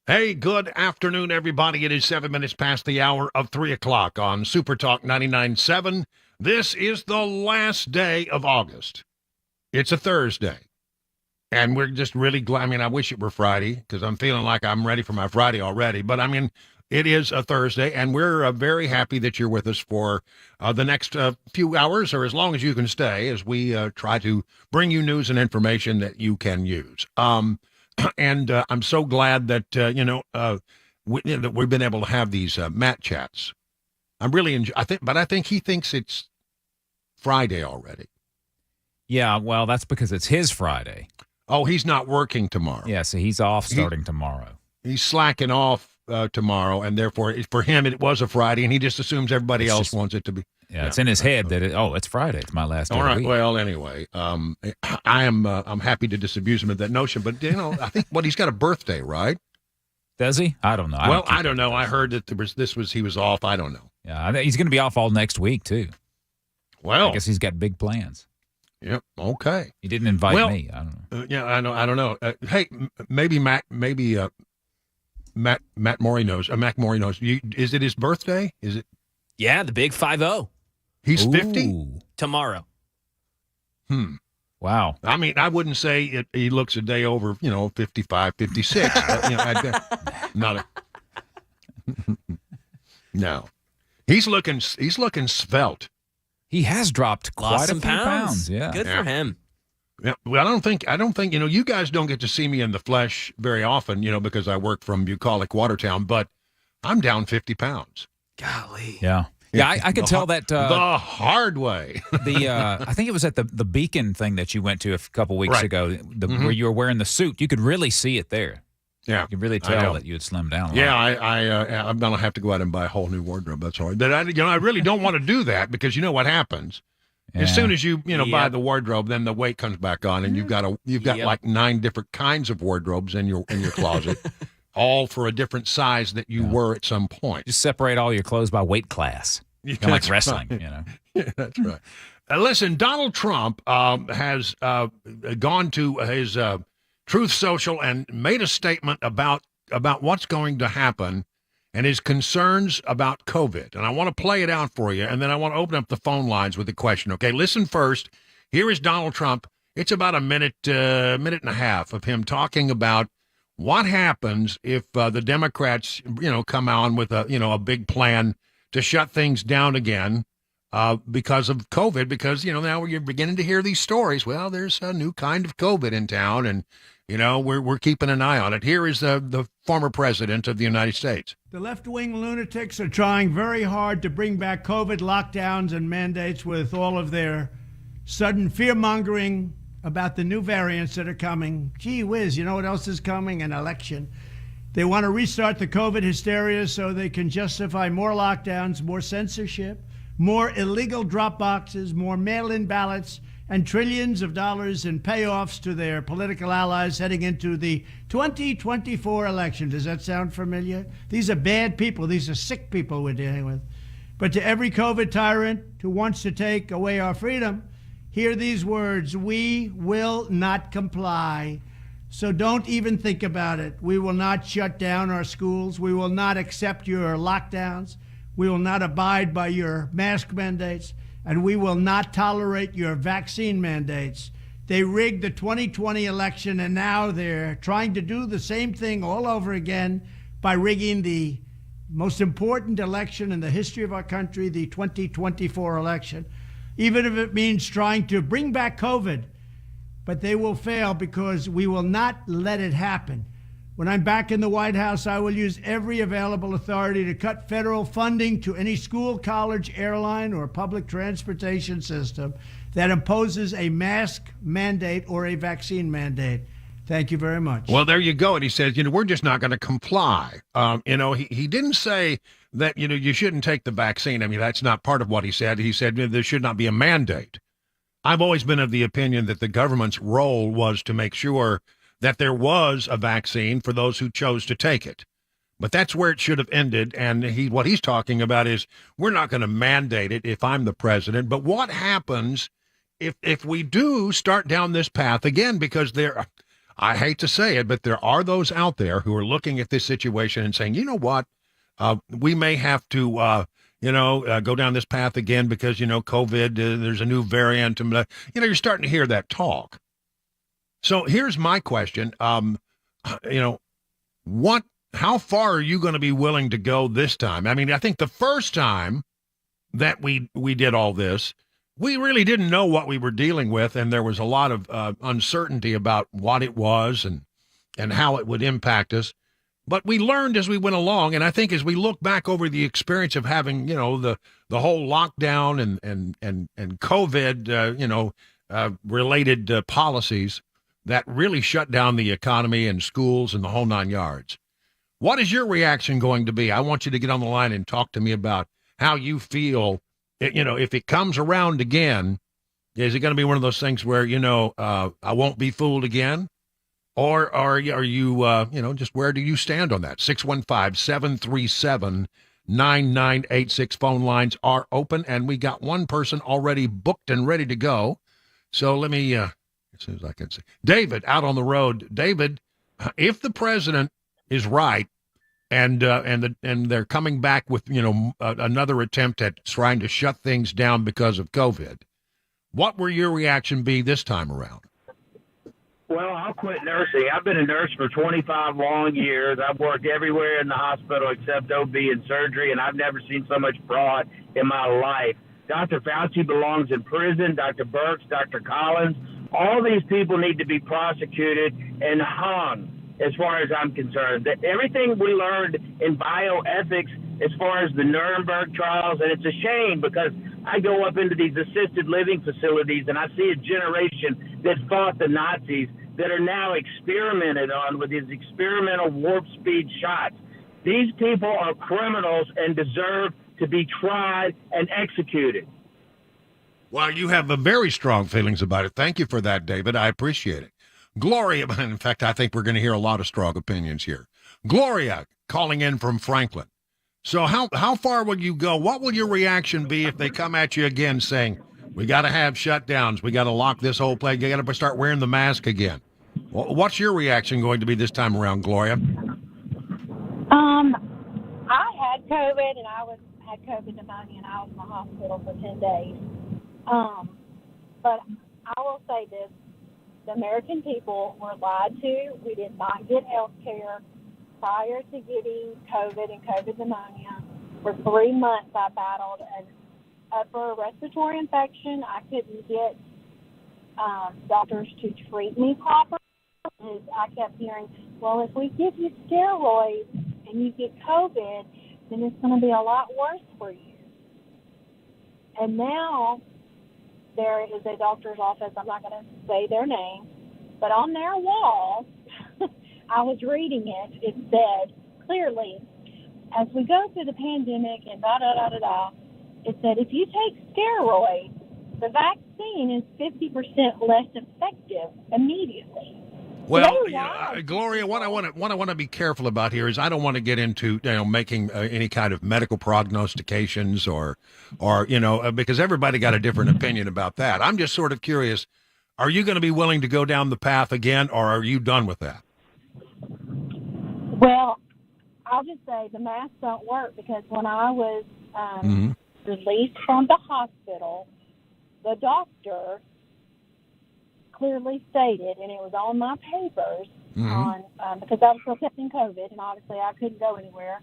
Hey, good afternoon, everybody. It is 7 minutes past the hour of 3 o'clock on Super Talk 99.7. This is the last day of August. It's a Thursday. And we're just really glad. I mean, I wish it were Friday because I'm feeling like I'm ready for my Friday already. But I mean, it is a Thursday, and we're very happy that you're with us for the next few hours or as long as you can stay as we try to bring you news and information that you can use. And I'm so glad that, that we've been able to have these Matt chats. I'm really but I think he thinks it's Friday already. Yeah, well, that's because it's his Friday. Oh, he's not working tomorrow. Yeah, so he's off starting tomorrow. He's slacking off tomorrow, and therefore, for him, it was a Friday, and he just assumes everybody else wants it to be. Yeah, it's in his head that it's Friday. It's my last day. All of the right. week. Well, anyway, I'm happy to disabuse him of that notion, but I think he's got a birthday, right? Does he? I don't know. I don't know. I heard that he was off. I don't know. Yeah, I think he's going to be off all next week too. Well, I guess he's got big plans. Yep. Okay. He didn't invite me. I don't know. Yeah, I know. I don't know. Hey, maybe Matt Morey knows. Mac Morey knows. Is it his birthday? Is it? Yeah, the big 50. He's 50 tomorrow. Wow. I mean, I wouldn't say he looks a day over, 55, 56. Not a. No. He's looking svelte. He has dropped quite a few pounds. Yeah. Good for him. Yeah. Well, I don't think, you guys don't get to see me in the flesh very often, because I work from bucolic Watertown, but I'm down 50 pounds. Golly. Yeah. Yeah, I could tell that the hard way. I think it was at the Beacon thing that you went to a couple weeks ago, where you were wearing the suit. You could really see it there. Yeah, you could really tell that you had slimmed down. Yeah, I'm gonna have to go out and buy a whole new wardrobe. That's all right. But I really don't want to do that because you know what happens. Yeah. As soon as you buy the wardrobe, then the weight comes back on, and you've got like 9 different kinds of wardrobes in your closet. All for a different size that you were at some point. Just separate all your clothes by weight class. Kind of like wrestling, Yeah, that's right. Listen, Donald Trump has gone to his Truth Social and made a statement about what's going to happen and his concerns about COVID. And I want to play it out for you, and then I want to open up the phone lines with a question. Okay, listen first. Here is Donald Trump. It's about a minute and a half of him talking about what happens if the Democrats, come on with a big plan to shut things down again because of COVID, because, now you're beginning to hear these stories. Well, there's a new kind of COVID in town, and, we're keeping an eye on it. Here is the former president of the United States. The left-wing lunatics are trying very hard to bring back COVID lockdowns and mandates with all of their sudden fear-mongering about the new variants that are coming. Gee whiz, you know what else is coming? An election. They want to restart the COVID hysteria so they can justify more lockdowns, more censorship, more illegal drop boxes, more mail-in ballots, and trillions of dollars in payoffs to their political allies heading into the 2024 election. Does that sound familiar? These are bad people. These are sick people we're dealing with. But to every COVID tyrant who wants to take away our freedom, hear these words: we will not comply. So don't even think about it. We will not shut down our schools. We will not accept your lockdowns. We will not abide by your mask mandates. And we will not tolerate your vaccine mandates. They rigged the 2020 election, and now they're trying to do the same thing all over again by rigging the most important election in the history of our country, the 2024 election, even if it means trying to bring back COVID. But they will fail because we will not let it happen. When I'm back in the White House, I will use every available authority to cut federal funding to any school, college, airline, or public transportation system that imposes a mask mandate or a vaccine mandate. Thank you very much. Well, there you go. And he says, we're just not going to comply. He didn't say that, you shouldn't take the vaccine. I mean, that's not part of what he said. He said there should not be a mandate. I've always been of the opinion that the government's role was to make sure that there was a vaccine for those who chose to take it. But that's where it should have ended. And what he's talking about is we're not going to mandate it if I'm the president. But what happens if we do start down this path again? Because I hate to say it, but there are those out there who are looking at this situation and saying, you know what, we may have to, go down this path again because, COVID, there's a new variant. And, you're starting to hear that talk. So here's my question. How far are you going to be willing to go this time? I mean, I think the first time that we did all this, we really didn't know what we were dealing with, and there was a lot of uncertainty about what it was and how it would impact us. But we learned as we went along, and I think as we look back over the experience of having, the whole lockdown and COVID, related policies that really shut down the economy and schools and the whole nine yards. What is your reaction going to be? I want you to get on the line and talk to me about how you feel. If it comes around again, is it going to be one of those things where, I won't be fooled again? Or are you, just where do you stand on that? 615-737-9986 phone lines are open, and we got one person already booked and ready to go. So let me, as soon as I can see. David, out on the road. David, if the president is right, and they're coming back with another attempt at trying to shut things down because of COVID, what will your reaction be this time around? Well, I'll quit nursing. I've been a nurse for 25 long years. I've worked everywhere in the hospital except OB and surgery, and I've never seen so much fraud in my life. Dr. Fauci belongs in prison. Dr. Birx, Dr. Collins, all these people need to be prosecuted and hung. As far as I'm concerned, that everything we learned in bioethics as far as the Nuremberg trials, and it's a shame because I go up into these assisted living facilities and I see a generation that fought the Nazis that are now experimented on with these experimental warp speed shots. These people are criminals and deserve to be tried and executed. Well, you have a very strong feelings about it. Thank you for that, David. I appreciate it. Gloria, in fact, I think we're going to hear a lot of strong opinions here. Gloria, calling in from Franklin. So how far will you go? What will your reaction be if they come at you again saying, we got to have shutdowns, we got to lock this whole place, you got to start wearing the mask again? What's your reaction going to be this time around, Gloria? I had COVID, and I had COVID pneumonia, and I was in the hospital for 10 days. But I will say this. The American people were lied to. We did not get health care prior to getting COVID and COVID pneumonia. For 3 months, I battled an upper respiratory infection. I couldn't get doctors to treat me properly. I kept hearing, well, if we give you steroids and you get COVID, then it's going to be a lot worse for you. And now there is a doctor's office, I'm not going to say their name, but on their wall, I was reading it, it said clearly, as we go through the pandemic and da-da-da-da-da, it said if you take steroids, the vaccine is 50% less effective immediately. Well, Gloria, what I want to be careful about here is I don't want to get into making any kind of medical prognostications or because everybody got a different opinion about that. I'm just sort of curious: are you going to be willing to go down the path again, or are you done with that? Well, I'll just say the masks don't work because when I was released from the hospital, the doctor clearly stated, and it was on my papers, because I was still testing COVID, and obviously I couldn't go anywhere,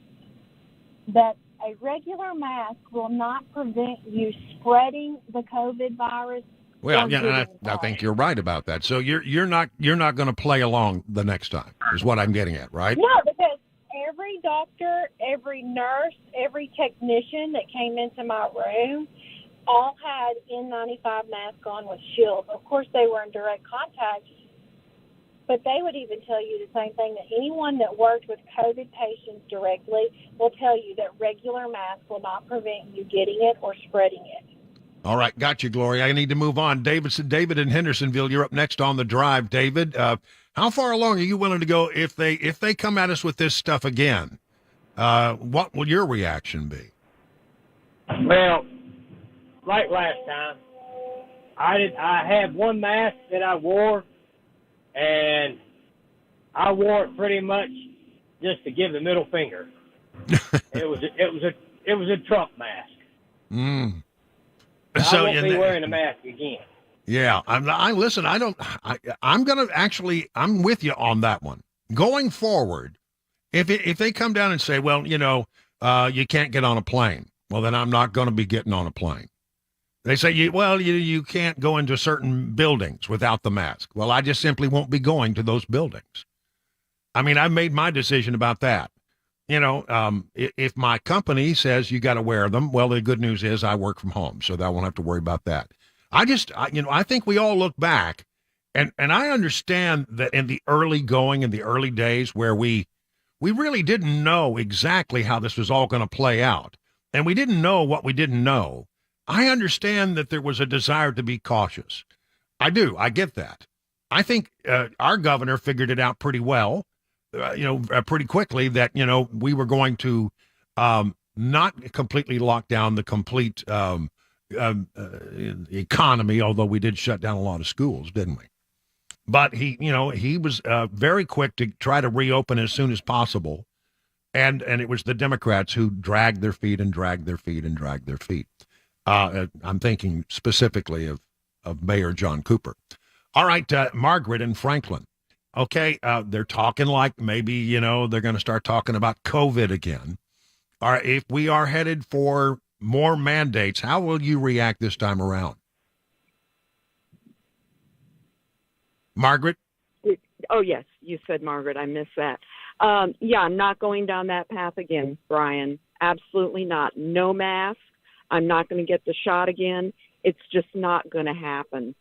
that a regular mask will not prevent you spreading the COVID virus. Well, yeah, I think you're right about that. So you're not going to play along the next time, is what I'm getting at, right? No, because every doctor, every nurse, every technician that came into my room all had N95 masks on with shields. Of course, they were in direct contact, but they would even tell you the same thing, that anyone that worked with COVID patients directly will tell you that regular masks will not prevent you getting it or spreading it. All right, got you, Gloria. I need to move on. David in Hendersonville, you're up next on the drive. David, how far along are you willing to go if they come at us with this stuff again? What will your reaction be? Well, like last time, I had one mask that I wore, and I wore it pretty much just to give the middle finger. It was a Trump mask. Mm. I won't be wearing a mask again. Yeah, listen. I'm with you on that one. Going forward, if they come down and say, well, you can't get on a plane, well, then I'm not going to be getting on a plane. They say, you can't go into certain buildings without the mask. Well, I just simply won't be going to those buildings. I mean, I've made my decision about that. If my company says you got to wear them, well, the good news is I work from home, so I won't have to worry about that. I think we all look back, and I understand that in the early days where we really didn't know exactly how this was all going to play out, and we didn't know what we didn't know. I understand that there was a desire to be cautious. I do. I get that. I think our governor figured it out pretty well, pretty quickly that, we were going to not completely lock down the complete economy, although we did shut down a lot of schools, didn't we? But he was very quick to try to reopen as soon as possible. And it was the Democrats who dragged their feet and dragged their feet and dragged their feet. I'm thinking specifically of Mayor John Cooper. All right, Margaret in Franklin. Okay, they're talking like maybe, they're going to start talking about COVID again. All right, if we are headed for more mandates, how will you react this time around? Margaret? Oh, yes, you said Margaret. I missed that. I'm not going down that path again, Brian. Absolutely not. No mask. I'm not going to get the shot again. It's just not going to happen.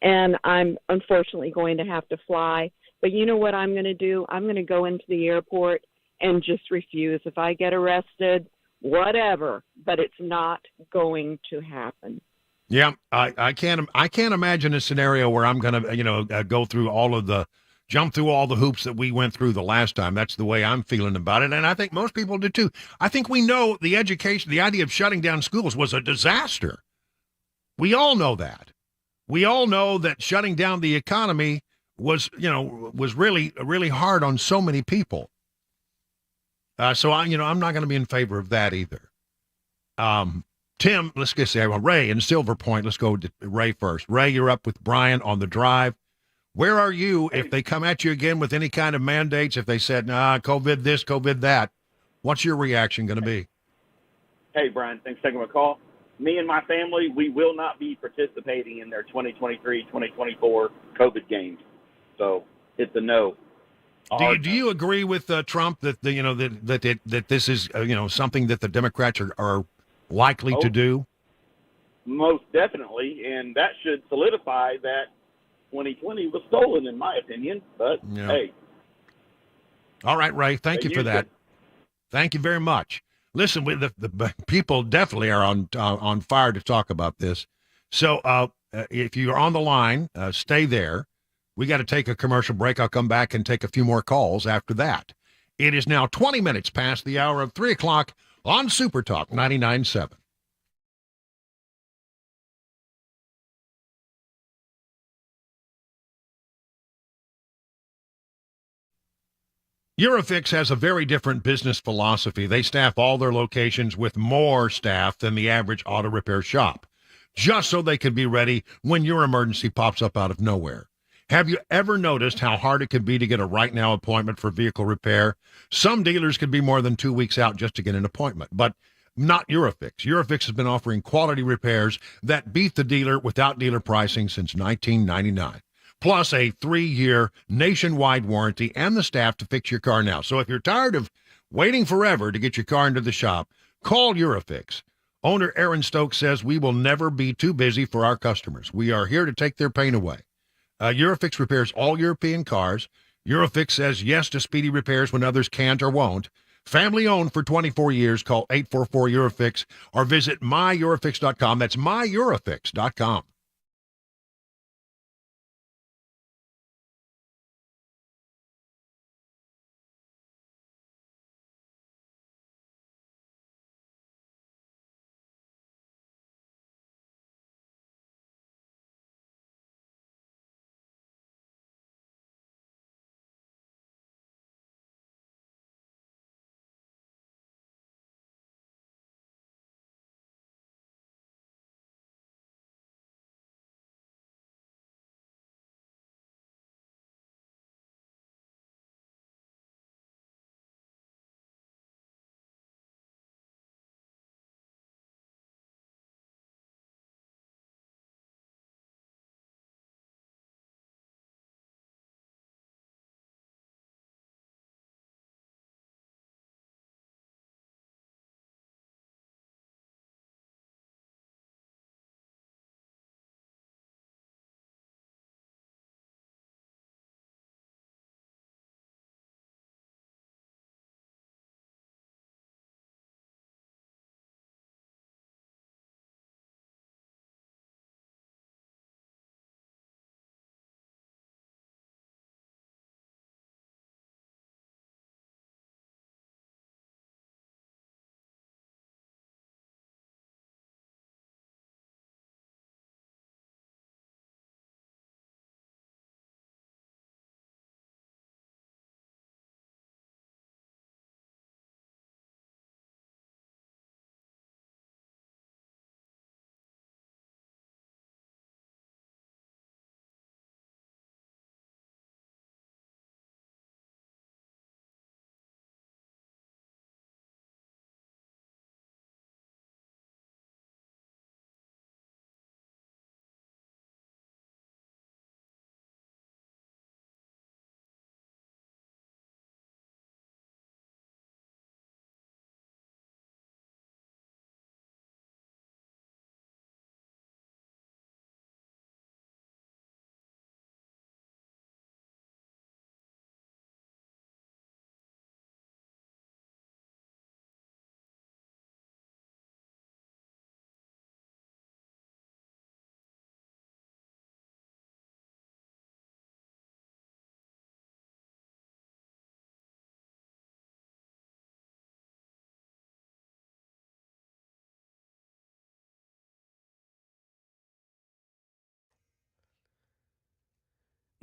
And I'm unfortunately going to have to fly. But you know what I'm going to do? I'm going to go into the airport and just refuse. If I get arrested, whatever. But it's not going to happen. Yeah, I can't imagine a scenario where I'm going to, jump through all the hoops that we went through the last time. That's the way I'm feeling about it. And I think most people do too. I think we know the idea of shutting down schools was a disaster. We all know that. We all know that shutting down the economy was really, really hard on so many people. So I'm not going to be in favor of that either. Tim, let's get Ray in Silver Point. Let's go to Ray first. Ray, you're up with Brian on the drive. Where are you if they come at you again with any kind of mandates? If they said, COVID this, COVID that, what's your reaction going to be? Hey, Brian, thanks for taking my call. Me and my family, we will not be participating in their 2023, 2024 COVID games. So it's a no. Do you agree with Trump that that this is something that the Democrats are likely to do? Most definitely, and that should solidify that 2020 was stolen, in my opinion. But hey. All right, Ray. Thank you for that. Thank you very much. Listen, the people definitely are on fire to talk about this. So if you're on the line, stay there. We got to take a commercial break. I'll come back and take a few more calls after that. It is now 20 minutes past the hour of 3 o'clock on Super Talk 99.7. Eurofix has a very different business philosophy. They staff all their locations with more staff than the average auto repair shop, just so they can be ready when your emergency pops up out of nowhere. Have you ever noticed how hard it can be to get a right now appointment for vehicle repair? Some dealers can be more than 2 weeks out just to get an appointment, but not Eurofix. Eurofix has been offering quality repairs that beat the dealer without dealer pricing since 1999. Plus a 3-year nationwide warranty and the staff to fix your car now. So if you're tired of waiting forever to get your car into the shop, call Eurofix. Owner Aaron Stokes says we will never be too busy for our customers. We are here to take their pain away. Eurofix repairs all European cars. Eurofix says yes to speedy repairs when others can't or won't. Family owned for 24 years. Call 844-EUROFIX or visit myEurofix.com. That's myEurofix.com.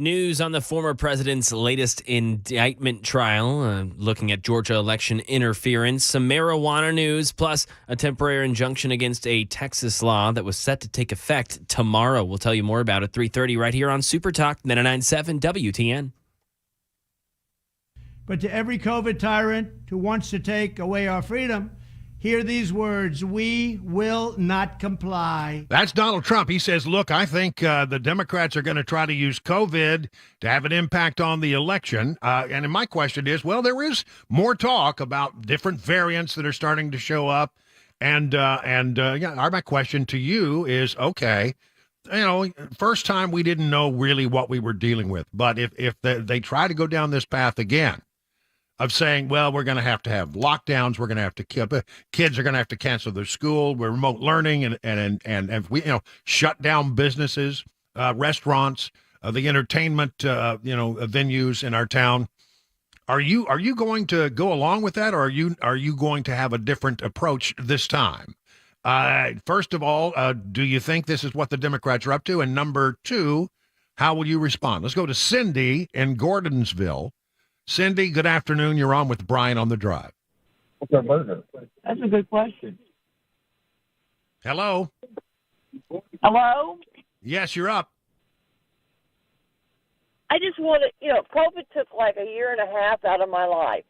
News on the former president's latest indictment trial, looking at Georgia election interference, some marijuana news, plus a temporary injunction against a Texas law that was set to take effect tomorrow. We'll tell you more about it 3:30 right here on Super Talk 99.7 WTN. But to every COVID tyrant who wants to take away our freedom, hear these words: we will not comply. That's Donald Trump. He says, look, I think the Democrats are going to try to use COVID to have an impact on the election. And my question is, well, there is more talk about different variants that are starting to show up. And my question to you is, okay, first time we didn't know really what we were dealing with. But if they try to go down this path again, of saying, well, we're going to have lockdowns. We're going to have to kids are going to have to cancel their school. We're remote learning, and if we shut down businesses, restaurants, the entertainment venues in our town. Are you going to go along with that, or are you going to have a different approach this time? First of all, do you think this is what the Democrats are up to? And number two, how will you respond? Let's go to Cindy in Gordonsville. Cindy, good afternoon. You're on with Brian on the Drive. That's a good question. Hello? Hello? Yes, you're up. I just want to, COVID took like a year and a half out of my life.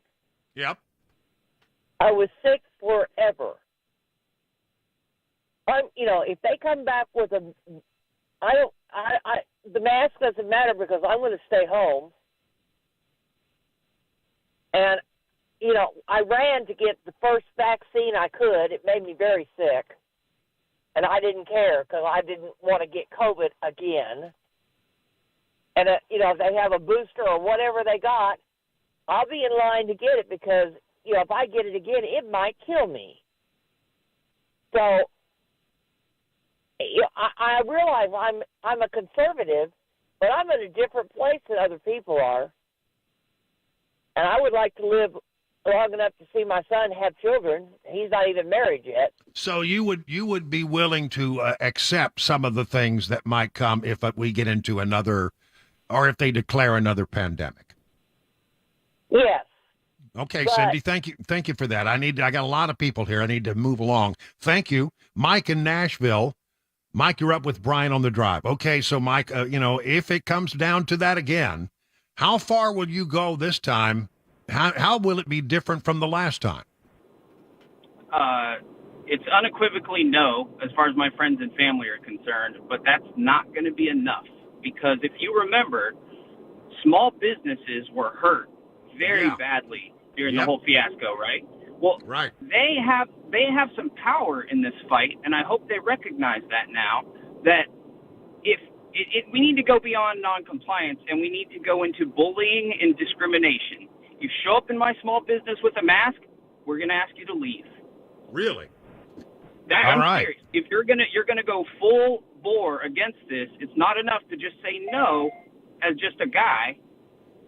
Yep. I was sick forever. If they come back with the mask doesn't matter because I'm going to stay home. And, I ran to get the first vaccine I could. It made me very sick. And I didn't care because I didn't want to get COVID again. And, if they have a booster or whatever they got, I'll be in line to get it because, if I get it again, it might kill me. So, I realize I'm a conservative, but I'm in a different place than other people are. And I would like to live long enough to see my son have children. He's not even married yet. So you would be willing to accept some of the things that might come if we get into another, or if they declare another pandemic? Yes. Okay, Cindy, thank you for that. I got a lot of people here. I need to move along. Thank you. Mike in Nashville. Mike, you're up with Brian on the Drive. Okay, so Mike, if it comes down to that again, how far will you go this time? How will it be different from the last time? It's unequivocally no, as far as my friends and family are concerned, but that's not going to be enough. Because if you remember, small businesses were hurt very badly during the whole fiasco, right? Well, right. They have some power in this fight, and I hope they recognize that now, that if we need to go beyond noncompliance, and we need to go into bullying and discrimination. You show up in my small business with a mask, we're going to ask you to leave. Really? I'm serious. If you're gonna go full bore against this, it's not enough to just say no as just a guy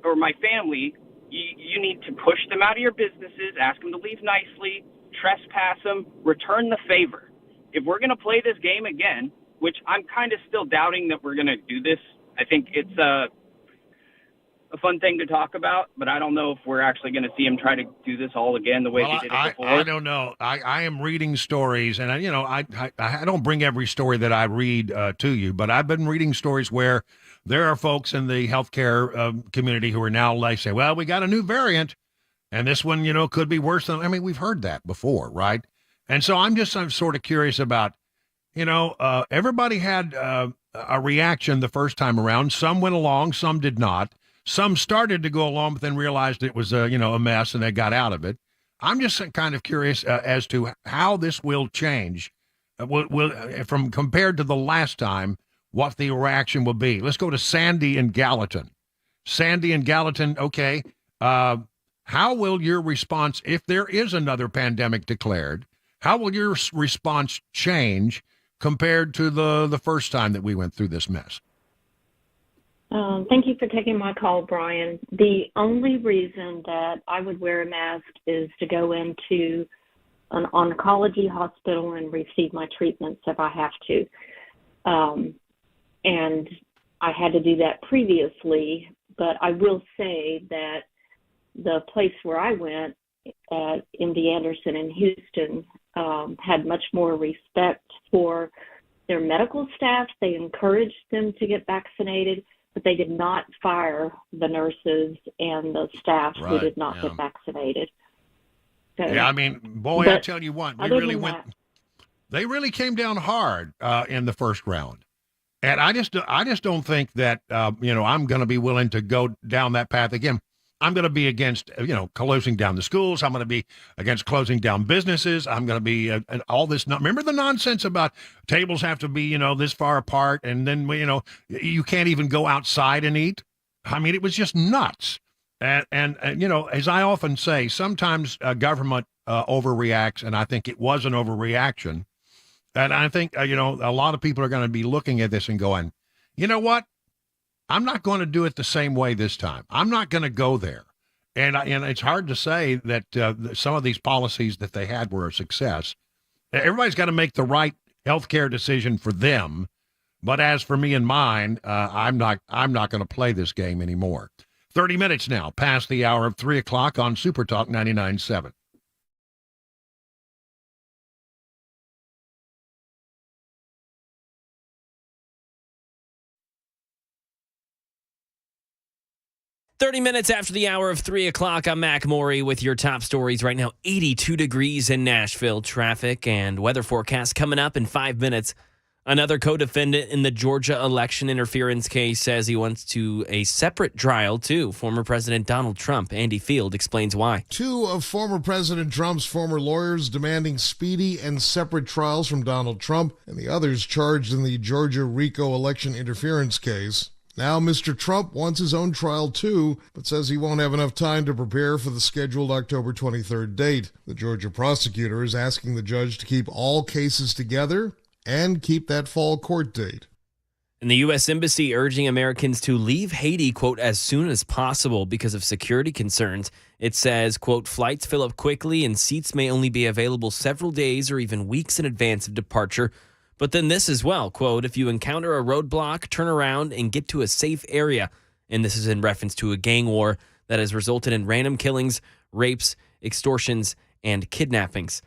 or my family. You need to push them out of your businesses, ask them to leave nicely, trespass them, return the favor. If we're going to play this game again, which I'm kind of still doubting that we're going to do this, I think it's a fun thing to talk about, but I don't know if we're actually going to see them try to do this all again the way they did it before. I don't know. I am reading stories, and I don't bring every story that I read to you, but I've been reading stories where there are folks in the healthcare community who are now like say, well, we got a new variant, and this one, could be worse than. I mean, we've heard that before, right? And so I'm sort of curious about, everybody had a reaction the first time around. Some went along, some did not. Some started to go along, but then realized it was a mess, and they got out of it. I'm just kind of curious as to how this will change, from compared to the last time. What the reaction will be. Let's go to Sandy in Gallatin. Sandy in Gallatin, okay. How will your response, if there is another pandemic declared, how will your response change compared to the first time that we went through this mess? Thank you for taking my call, Brian. The only reason that I would wear a mask is to go into an oncology hospital and receive my treatments if I have to. And I had to do that previously, but I will say that the place where I went at MD Anderson in Houston had much more respect for their medical staff. They encouraged them to get vaccinated, but they did not fire the nurses and the staff who did not get vaccinated. So, yeah, I mean, boy, I tell you what, they really came down hard in the first round. And I just don't think that, I'm going to be willing to go down that path again. I'm going to be against, closing down the schools. I'm going to be against closing down businesses. I'm going to be all this. Remember the nonsense about tables have to be, this far apart. And then, you can't even go outside and eat. I mean, it was just nuts. And as I often say, sometimes government overreacts. And I think it was an overreaction. And I think, a lot of people are going to be looking at this and going, you know what? I'm not going to do it the same way this time. I'm not going to go there. And it's hard to say that some of these policies that they had were a success. Everybody's got to make the right healthcare decision for them. But as for me and mine, I'm not going to play this game anymore. 30 minutes now past the hour of 3 o'clock on Super Talk 99.7. Thirty minutes after the hour of 3 o'clock, I'm Mac Maury with your top stories right now. 82 degrees in Nashville. Traffic and weather forecast coming up in 5 minutes. Another co-defendant in the Georgia election interference case says he wants a separate trial, too. Former President Donald Trump. Andy Field explains why. Two of former President Trump's former lawyers demanding speedy and separate trials from Donald Trump and the others charged in the Georgia RICO election interference case. Now, Mr. Trump wants his own trial, too, but says he won't have enough time to prepare for the scheduled October 23rd date. The Georgia prosecutor is asking the judge to keep all cases together and keep that fall court date. And the U.S. Embassy urging Americans to leave Haiti, quote, as soon as possible because of security concerns. It says, quote, flights fill up quickly and seats may only be available several days or even weeks in advance of departure. But then this as well, quote, if you encounter a roadblock, turn around and get to a safe area. And this is in reference to a gang war that has resulted in random killings, rapes, extortions, and kidnappings.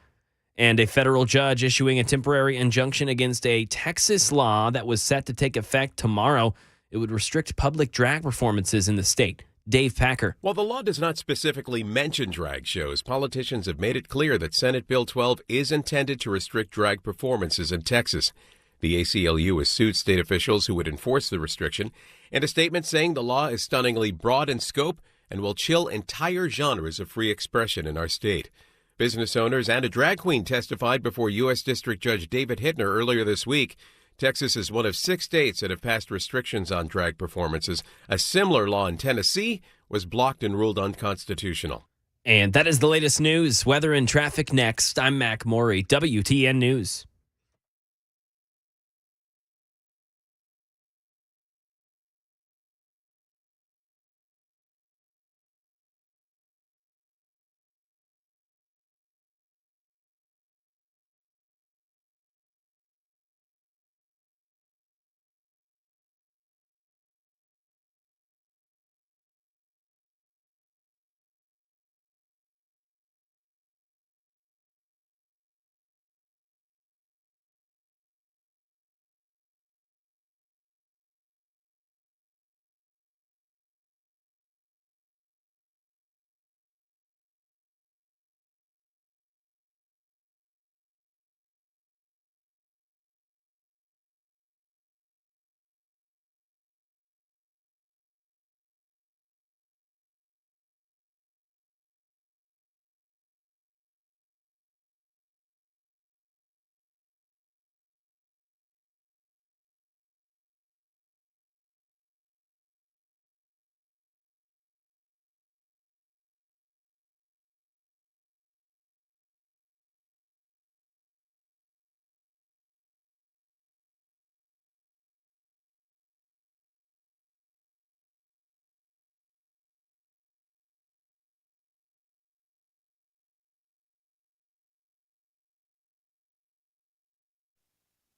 And a federal judge issuing a temporary injunction against a Texas law that was set to take effect tomorrow. It would restrict public drag performances in the state. Dave Packer. While the law does not specifically mention drag shows, politicians have made it clear that Senate Bill 12 is intended to restrict drag performances in Texas. The ACLU has sued state officials who would enforce the restriction, and a statement saying the law is stunningly broad in scope and will chill entire genres of free expression in our state. Business owners and a drag queen testified before U.S. District Judge David Hittner earlier this week. Texas is one of 6 states that have passed restrictions on drag performances. A similar law in Tennessee was blocked and ruled unconstitutional. And that is the latest news. Weather and traffic next. I'm Mac Maury, WTN News.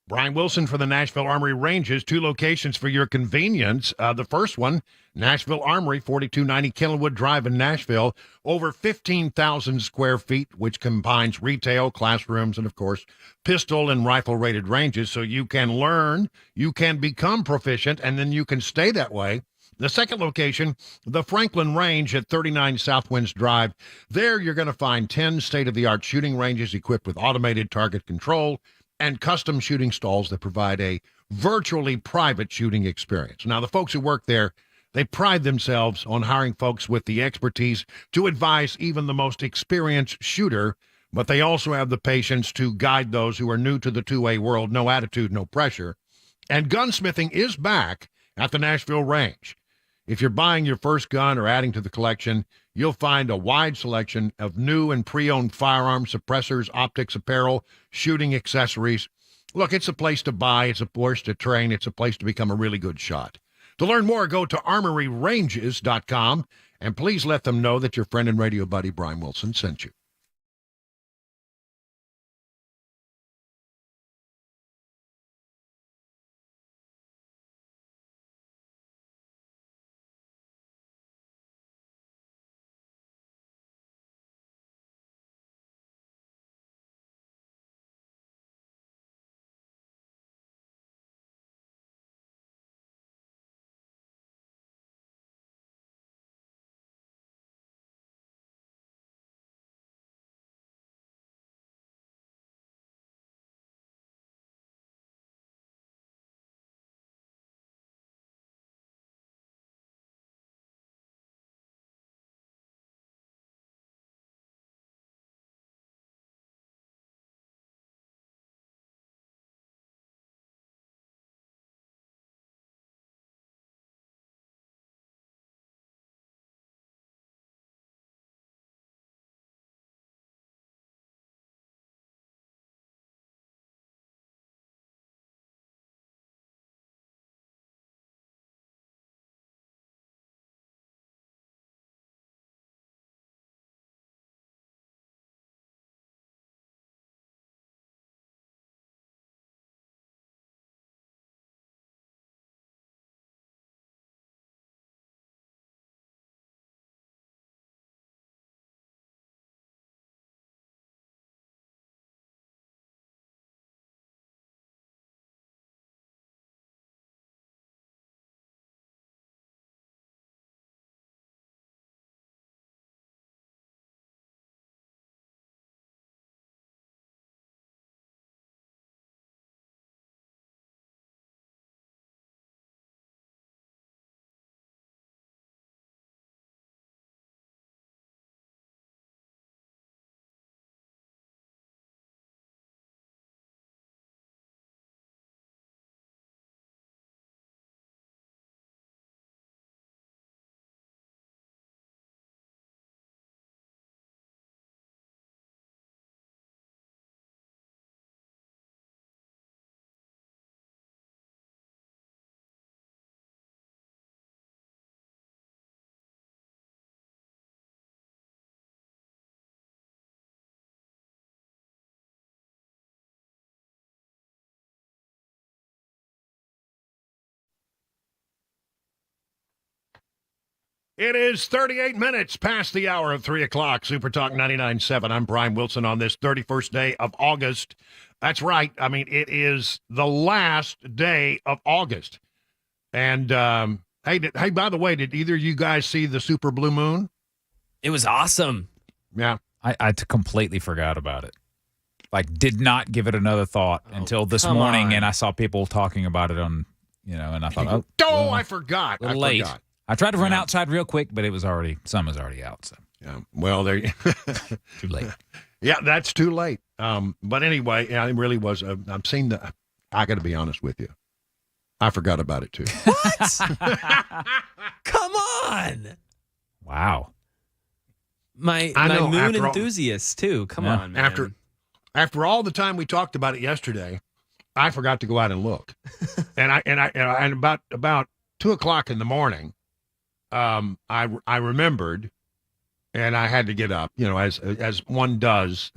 Brian Wilson for the Nashville Armory Ranges, 2 locations for your convenience. The first one, Nashville Armory, 4290 Kenilwood Drive in Nashville, over 15,000 square feet, which combines retail, classrooms, and, of course, pistol and rifle-rated ranges, so you can learn, you can become proficient, and then you can stay that way. The second location, the Franklin Range at 39 Southwinds Drive. There you're going to find 10 state-of-the-art shooting ranges equipped with automated target control and custom shooting stalls that provide a virtually private shooting experience. Now, the folks who work there, they pride themselves on hiring folks with the expertise to advise even the most experienced shooter, but they also have the patience to guide those who are new to the 2A world, no attitude, no pressure. And gunsmithing is back at the Nashville Range. If you're buying your first gun or adding to the collection, you'll find a wide selection of new and pre-owned firearms, suppressors, optics, apparel, shooting accessories. Look, it's a place to buy. It's a place to train. It's a place to become a really good shot. To learn more, go to armoryranges.com, and please let them know that your friend and radio buddy Brian Wilson sent you. It is 38 minutes past the hour of 3 o'clock. Super Talk 99.7. I'm Brian Wilson on this 31st day of August. That's right. I mean, it is the last day of August. And, hey, by the way, did either of you guys see the super blue moon? It was awesome. Yeah. I completely forgot about it. Like, did not give it another thought until this morning, and I saw people talking about it on, and I thought, I forgot. A little late. I tried to run outside real quick, but sun was already out. So yeah, well, there you too late. Yeah, that's too late. But anyway, yeah, it really was. I've seen I got to be honest with you, I forgot about it too. What? Come on! Wow. My moon enthusiast too. Come on, man. After all the time we talked about it yesterday, I forgot to go out and look, and about 2 o'clock in the morning. I remembered, and I had to get up, as one does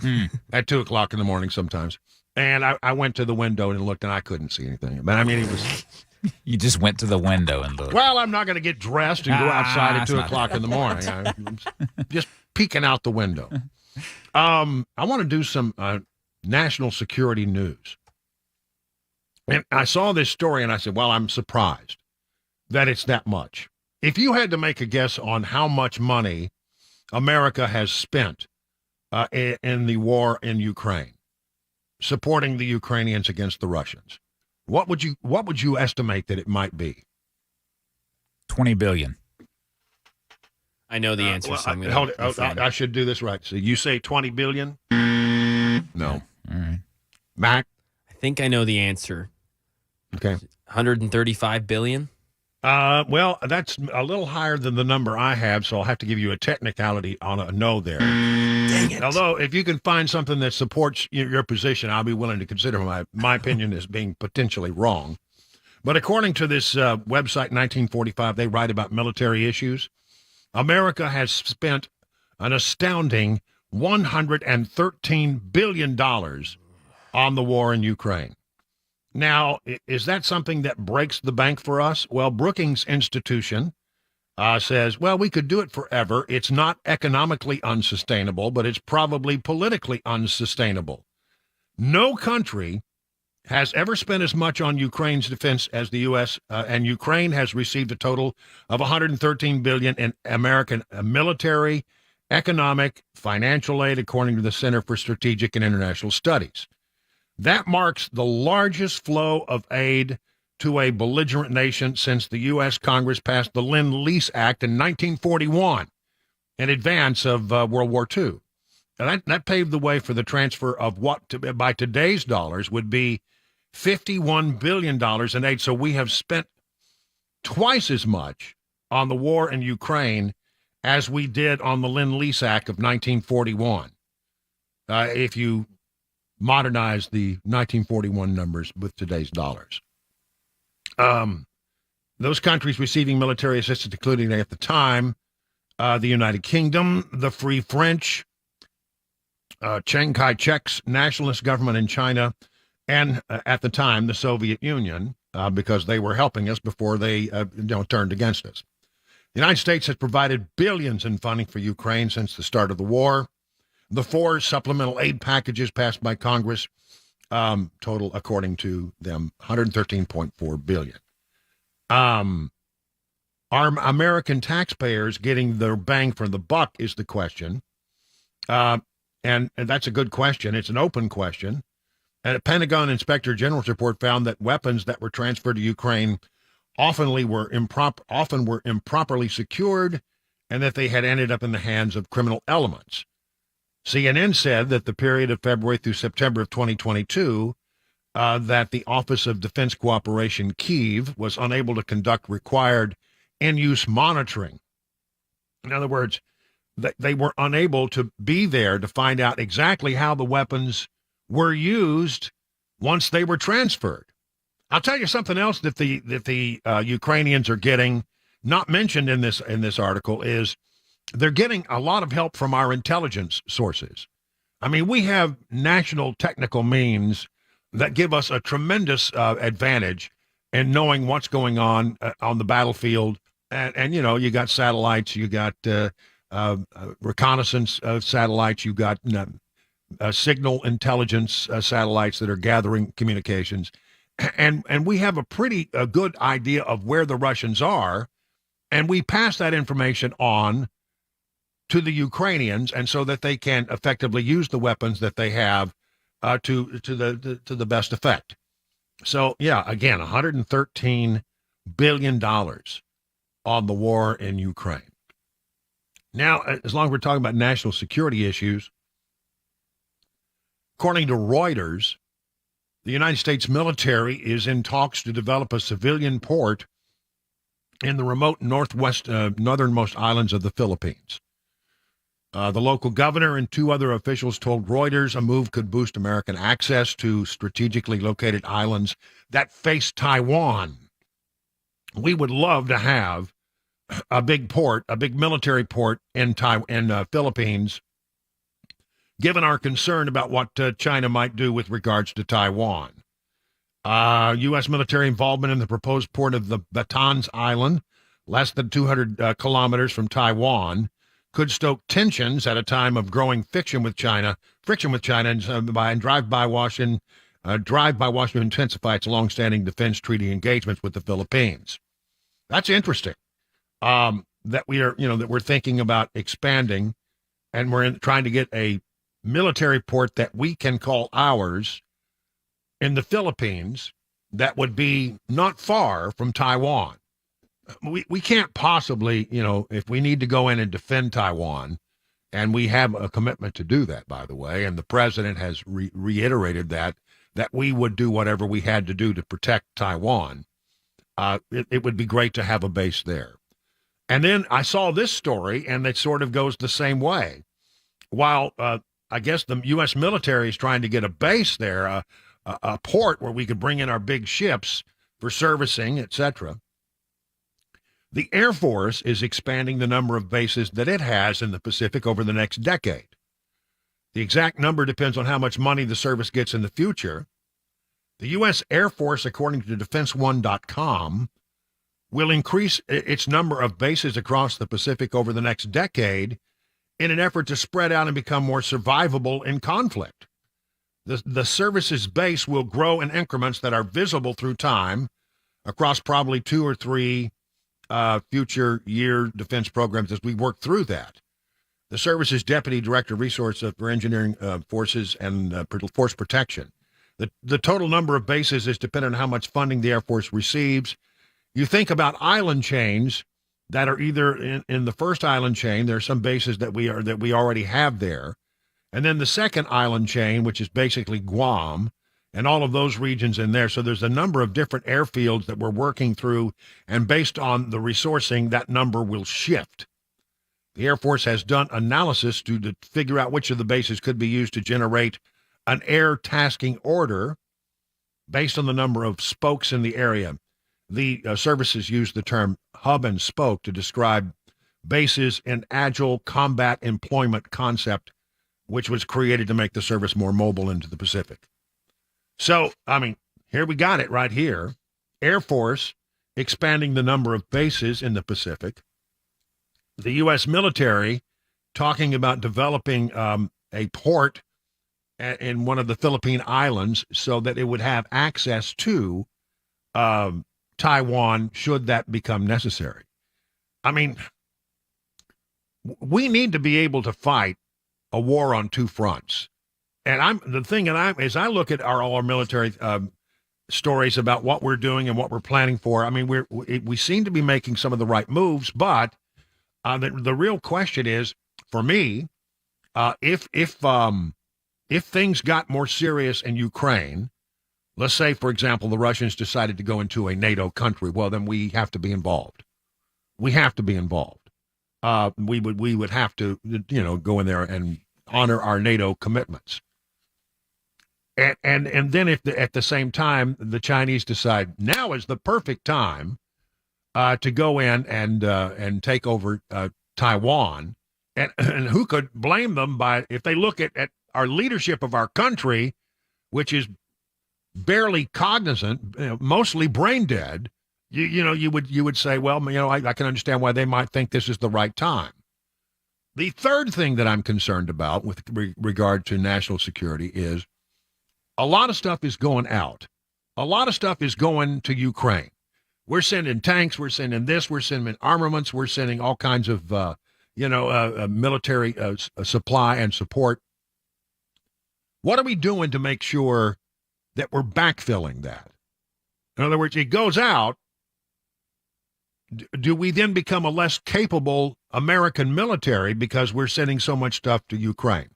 at 2 o'clock in the morning sometimes. And I went to the window and looked, and I couldn't see anything. But I mean, it was. You just went to the window and looked. Well, I'm not going to get dressed and go outside at 2 o'clock in the morning. I'm just peeking out the window. I want to do some national security news. And I saw this story, and I said, well, I'm surprised that it's that much. If you had to make a guess on how much money America has spent in the war in Ukraine, supporting the Ukrainians against the Russians, what would you estimate that it might be? $20 billion. I know the answer. Well, so I'm gonna hold it. I should do this right. So you say 20 billion? No. All right. Mac? I think I know the answer. Okay. 135 billion. Well, that's a little higher than the number I have, so I'll have to give you a technicality on a no there. Dang it. Although, if you can find something that supports your position, I'll be willing to consider my opinion as being potentially wrong. But according to this website, 1945, they write about military issues. America has spent an astounding $113 billion on the war in Ukraine. Now, is that something that breaks the bank for us? Well, Brookings Institution says, well, we could do it forever. It's not economically unsustainable, but it's probably politically unsustainable. No country has ever spent as much on Ukraine's defense as the U.S., and Ukraine has received a total of $113 billion in American military, economic, financial aid, according to the Center for Strategic and International Studies. That marks the largest flow of aid to a belligerent nation since the U.S. Congress passed the Lend-Lease Act in 1941, in advance of World War II. And that paved the way for the transfer of by today's dollars, would be $51 billion in aid. So we have spent twice as much on the war in Ukraine as we did on the Lend-Lease Act of 1941. If you modernize the 1941 numbers with today's dollars. Those countries receiving military assistance, including at the time, the United Kingdom, the Free French, Chiang Kai-shek's nationalist government in China, and at the time, the Soviet Union, because they were helping us before they turned against us. The United States has provided billions in funding for Ukraine since the start of the war. The 4 supplemental aid packages passed by Congress total, according to them, $113.4 billion. Are American taxpayers getting their bang for the buck is the question. And that's a good question. It's an open question. And a Pentagon Inspector General's report found that weapons that were transferred to Ukraine often were improperly secured, and that they had ended up in the hands of criminal elements. CNN said that the period of February through September of 2022, that the Office of Defense Cooperation, Kyiv, was unable to conduct required in-use monitoring. In other words, they were unable to be there to find out exactly how the weapons were used once they were transferred. I'll tell you something else that the Ukrainians are getting, not mentioned in this article, is they're getting a lot of help from our intelligence sources. I mean, we have national technical means that give us a tremendous advantage in knowing what's going on the battlefield. And you got satellites, you got reconnaissance satellites, you got signal intelligence satellites that are gathering communications. And we have a pretty good idea of where the Russians are, and we pass that information on to the Ukrainians, and so that they can effectively use the weapons that they have to the best effect. So yeah, again, $113 billion on the war in Ukraine. Now, as long as we're talking about national security issues, according to Reuters, the United States military is in talks to develop a civilian port in the remote northernmost islands of the Philippines. The local governor and 2 other officials told Reuters a move could boost American access to strategically located islands that face Taiwan. We would love to have a big port, a big military port in Philippines given our concern about what China might do with regards to Taiwan. U.S. military involvement in the proposed port of the Bataan Island, less than 200 kilometers from Taiwan, could stoke tensions at a time of growing friction with China, and drive-by Washington intensify its longstanding defense treaty engagements with the Philippines. That's interesting. That we're thinking about expanding, and we're trying to get a military port that we can call ours in the Philippines that would be not far from Taiwan. We can't possibly, if we need to go in and defend Taiwan, and we have a commitment to do that, by the way, and the president has reiterated that we would do whatever we had to do to protect Taiwan. It would be great to have a base there. And then I saw this story, and it sort of goes the same way. While I guess the U.S. military is trying to get a base there, a port where we could bring in our big ships for servicing, etc., the Air Force is expanding the number of bases that it has in the Pacific over the next decade. The exact number depends on how much money the service gets in the future. The U.S. Air Force, according to DefenseOne.com, will increase its number of bases across the Pacific over the next decade in an effort to spread out and become more survivable in conflict. The service's base will grow in increments that are visible through time across probably 2 or 3 future year defense programs as we work through that. The service's Deputy Director of Resources for Engineering Forces and Force Protection. The total number of bases is dependent on how much funding the Air Force receives. You think about island chains that are either in the first island chain, there are some bases that we already have there. And then the second island chain, which is basically Guam, and all of those regions in there. So there's a number of different airfields that we're working through, and based on the resourcing, that number will shift. The Air Force has done analysis to figure out which of the bases could be used to generate an air tasking order based on the number of spokes in the area. The services use the term hub and spoke to describe bases in agile combat employment concept, which was created to make the service more mobile into the Pacific. So, here we got it right here. Air Force expanding the number of bases in the Pacific. The U.S. military talking about developing a port in one of the Philippine islands so that it would have access to Taiwan should that become necessary. We need to be able to fight a war on 2 fronts. And as I look at all our military stories about what we're doing and what we're planning for, we seem to be making some of the right moves, but the real question is, for me, if things got more serious in Ukraine, let's say, for example, the Russians decided to go into a NATO country, well, then we have to be involved. We have to be involved. We would have to, go in there and honor our NATO commitments. And then if at the same time the Chinese decide now is the perfect time to go in and take over Taiwan, and who could blame them if they look at our leadership of our country, which is barely cognizant, mostly brain dead, you would say, well, I can understand why they might think this is the right time. The third thing that I'm concerned about with regard to national security is a lot of stuff is going out. A lot of stuff is going to Ukraine. We're sending tanks. We're sending this. We're sending armaments. We're sending all kinds of, military supply and support. What are we doing to make sure that we're backfilling that? In other words, it goes out. Do we then become a less capable American military because we're sending so much stuff to Ukraine?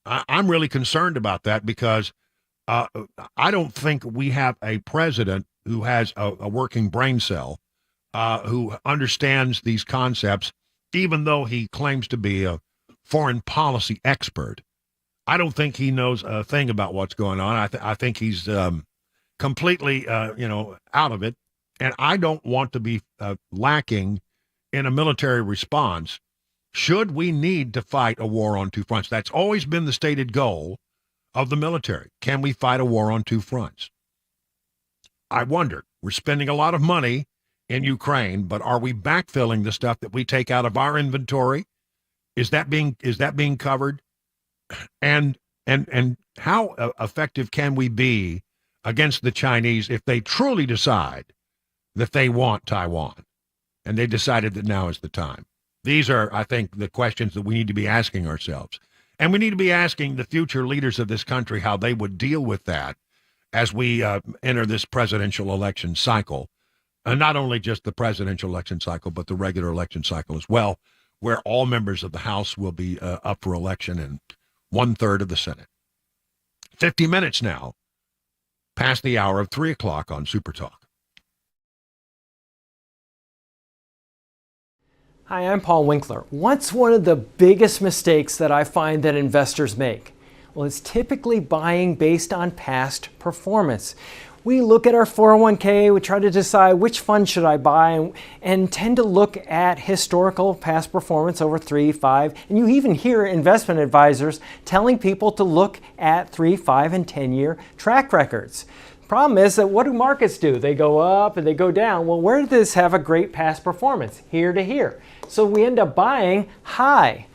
I'm really concerned about that because I don't think we have a president who has a working brain cell, who understands these concepts, even though he claims to be a foreign policy expert. I don't think he knows a thing about what's going on. I think he's completely, out of it. And I don't want to be lacking in a military response Should we need to fight a war on two fronts? That's always been the stated goal of the military. Can we fight a war on two fronts? I wonder. We're spending a lot of money in Ukraine, but are we backfilling the stuff that we take out of our inventory? Is that being covered? And how effective can we be against the Chinese if they truly decide that they want Taiwan and they decided that now is the time? These are, I think, the questions that we need to be asking ourselves. And we need to be asking the future leaders of this country how they would deal with that as we enter this presidential election cycle. And not only just the presidential election cycle, but the regular election cycle as well, where all members of the House will be up for election and 1/3 of the Senate. 50 minutes now past the hour of 3 o'clock on Super Talk. Hi, I'm Paul Winkler. What's one of the biggest mistakes that I find that investors make? Well, it's typically buying based on past performance. We look at our 401k, we try to decide which fund should I buy, and tend to look at historical past performance over 3, 5, and you even hear investment advisors telling people to look at 3, 5, and 10-year track records. Problem is that what do markets do? They go up and they go down. Well, where did this have a great past performance? Here to here. So we end up buying high.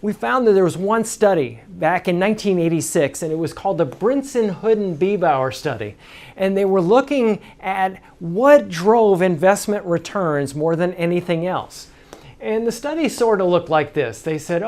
We found that there was one study back in 1986, and it was called the Brinson-Hooden-Biebauer study. And they were looking at what drove investment returns more than anything else. And the study sort of looked like this. They said,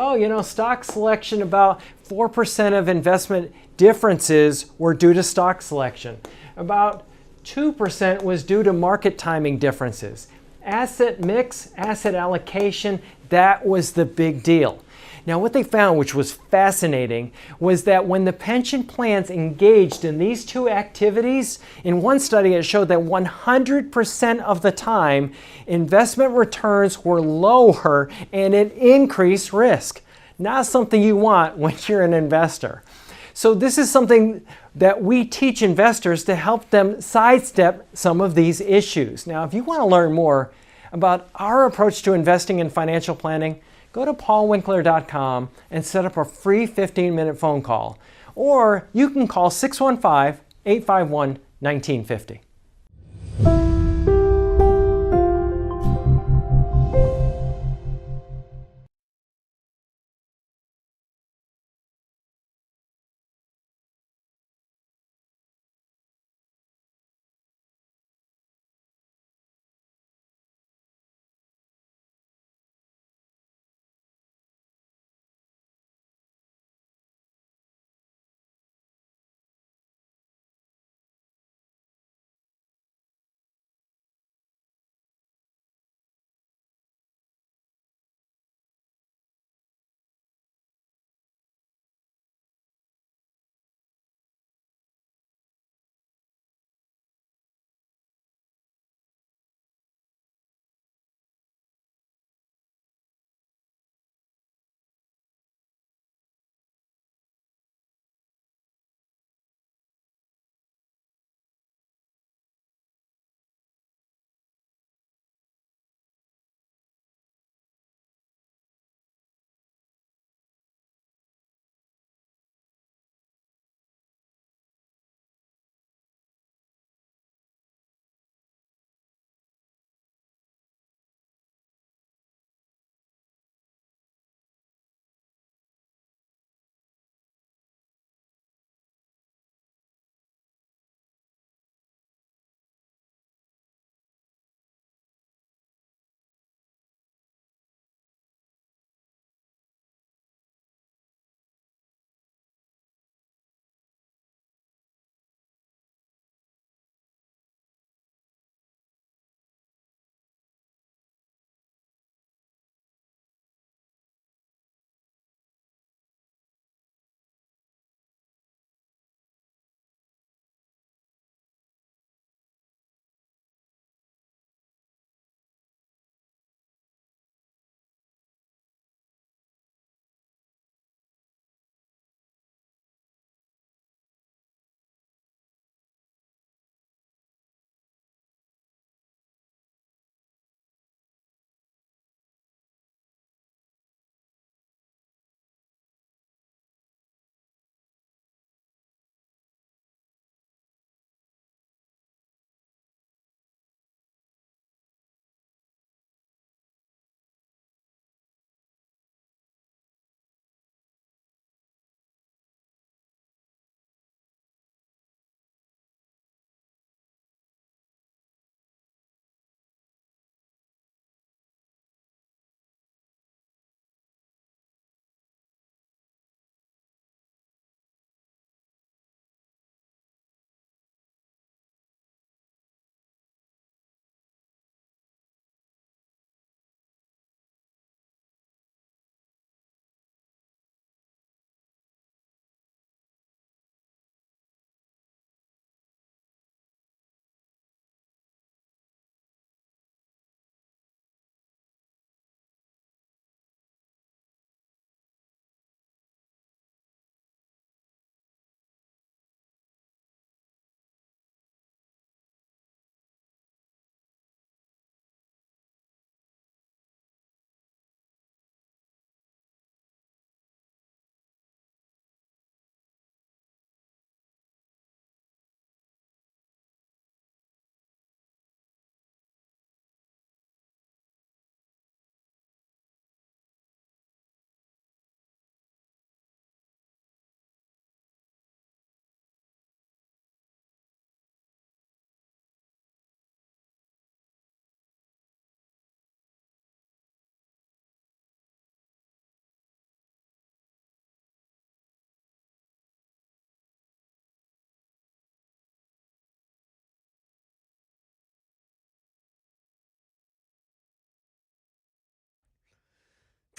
stock selection, about 4% of investment differences were due to stock selection. About 2% was due to market timing differences. Asset mix, asset allocation, that was the big deal. Now, what they found, which was fascinating, was that when the pension plans engaged in these two activities, in one study it showed that 100% of the time, investment returns were lower and it increased risk. Not something you want when you're an investor. So this is something that we teach investors to help them sidestep some of these issues. Now, if you want to learn more about our approach to investing in financial planning, go to paulwinkler.com and set up a free 15-minute phone call. Or you can call 615-851-1950.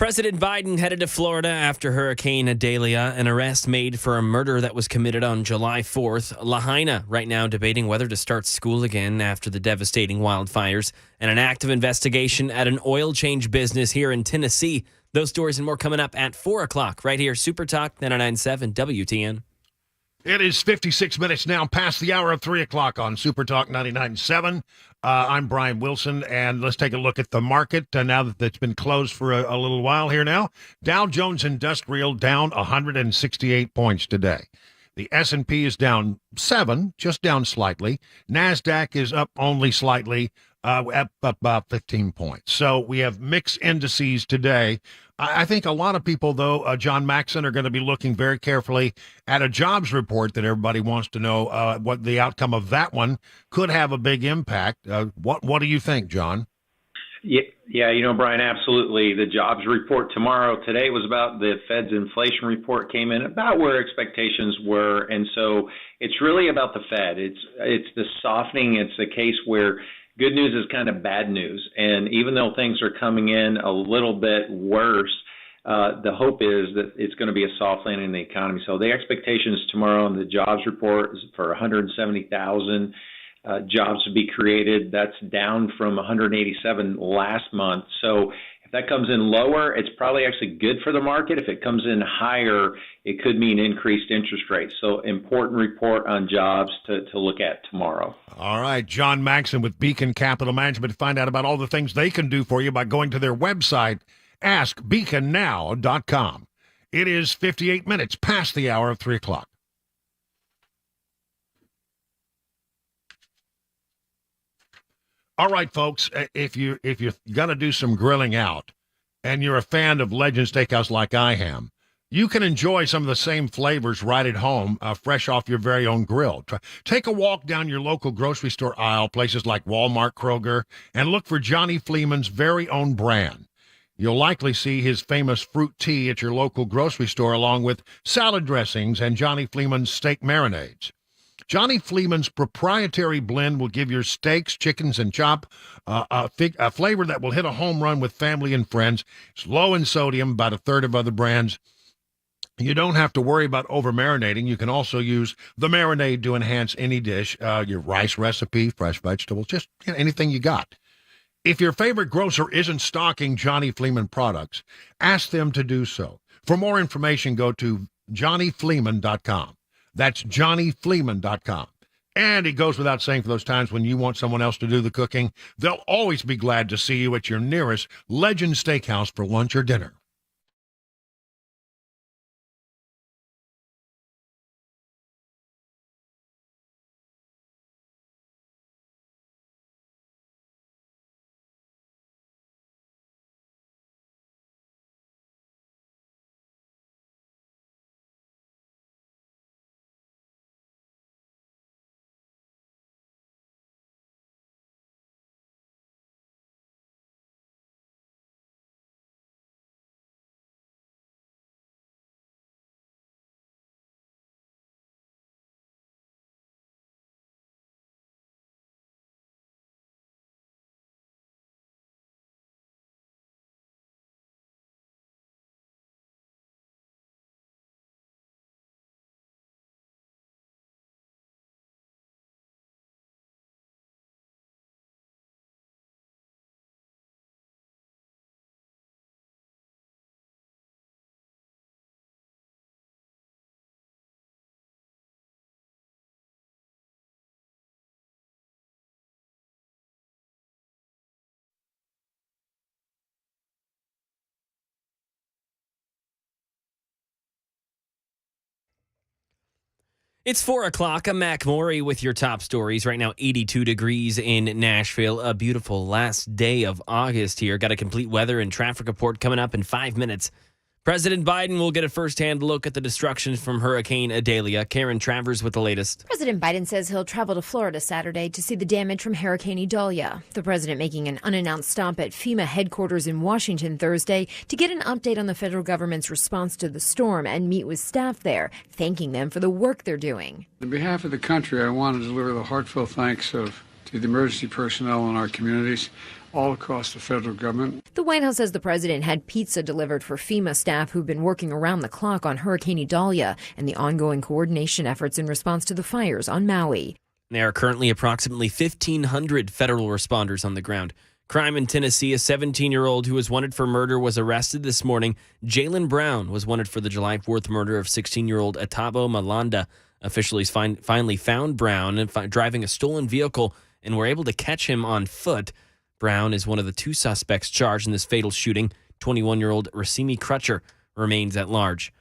President Biden headed to Florida after Hurricane Idalia, an arrest made for a murder that was committed on July 4th. Lahaina right now debating whether to start school again after the devastating wildfires, and an active investigation at an oil change business here in Tennessee. Those stories and more coming up at 4 o'clock right here, Super Talk 99.7 WTN. It is 56 minutes now past the hour of 3 o'clock on Super Talk 99.7. I'm Brian Wilson, and let's take a look at the market now that it's been closed for a little while here now. Dow Jones Industrial down 168 points today. The S&P is down 7, just down slightly. NASDAQ is up only slightly, up about 15 points. So we have mixed indices today. I think a lot of people, though, John Maxon, are going to be looking very carefully at a jobs report that everybody wants to know what the outcome of that one could have a big impact. What do you think, John? Yeah, Brian, absolutely. The jobs report tomorrow. Today was about the Fed's inflation report came in about where expectations were. And so it's really about the Fed. It's the softening. It's a case where good news is kind of bad news. And even though things are coming in a little bit worse, the hope is that it's going to be a soft landing in the economy. So the expectations tomorrow on the jobs report is for 170,000 jobs to be created. That's down from 187 last month. So if that comes in lower, it's probably actually good for the market. If it comes in higher, it could mean increased interest rates. So important report on jobs to look at tomorrow. All right, John Maxon with Beacon Capital Management. Find out about all the things they can do for you by going to their website, askbeaconnow.com. It is 58 minutes past the hour of 3 o'clock. All right, folks, if you're going to do some grilling out and you're a fan of Legend Steakhouse like I am, you can enjoy some of the same flavors right at home, fresh off your very own grill. Take a walk down your local grocery store aisle, places like Walmart, Kroger, and look for Johnny Fleeman's very own brand. You'll likely see his famous fruit tea at your local grocery store, along with salad dressings and Johnny Fleeman's steak marinades. Johnny Fleeman's proprietary blend will give your steaks, chickens, and chop a flavor that will hit a home run with family and friends. It's low in sodium, about a third of other brands. You don't have to worry about over-marinating. You can also use the marinade to enhance any dish, your rice recipe, fresh vegetables, just anything you got. If your favorite grocer isn't stocking Johnny Fleeman products, ask them to do so. For more information, go to johnnyfleeman.com. That's johnnyfleeman.com. And it goes without saying, for those times when you want someone else to do the cooking, they'll always be glad to see you at your nearest Legend Steakhouse for lunch or dinner. It's 4 o'clock. I'm Mac Morey with your top stories. Right now, 82 degrees in Nashville. A beautiful last day of August here. Got a complete weather and traffic report coming up in 5 minutes. President Biden will get a firsthand look at the destruction from Hurricane Idalia. Karen Travers with the latest. President Biden says he'll travel to Florida Saturday to see the damage from Hurricane Idalia. The president making an unannounced stop at FEMA headquarters in Washington Thursday to get an update on the federal government's response to the storm and meet with staff there, thanking them for the work they're doing. On behalf of the country, I want to deliver the heartfelt thanks to the emergency personnel in our communities. all across the federal government. The White House says the president had pizza delivered for FEMA staff who've been working around the clock on Hurricane Idalia and the ongoing coordination efforts in response to the fires on Maui. There are currently approximately 1,500 federal responders on the ground. Crime in Tennessee, a 17-year-old who was wanted for murder was arrested this morning. Jaylen Brown was wanted for the July 4th murder of 16-year-old Atabo Malanda. Officials finally found Brown driving a stolen vehicle and were able to catch him on foot. Brown is one of the two suspects charged in this fatal shooting. 21-year-old Racimi Crutcher remains at large.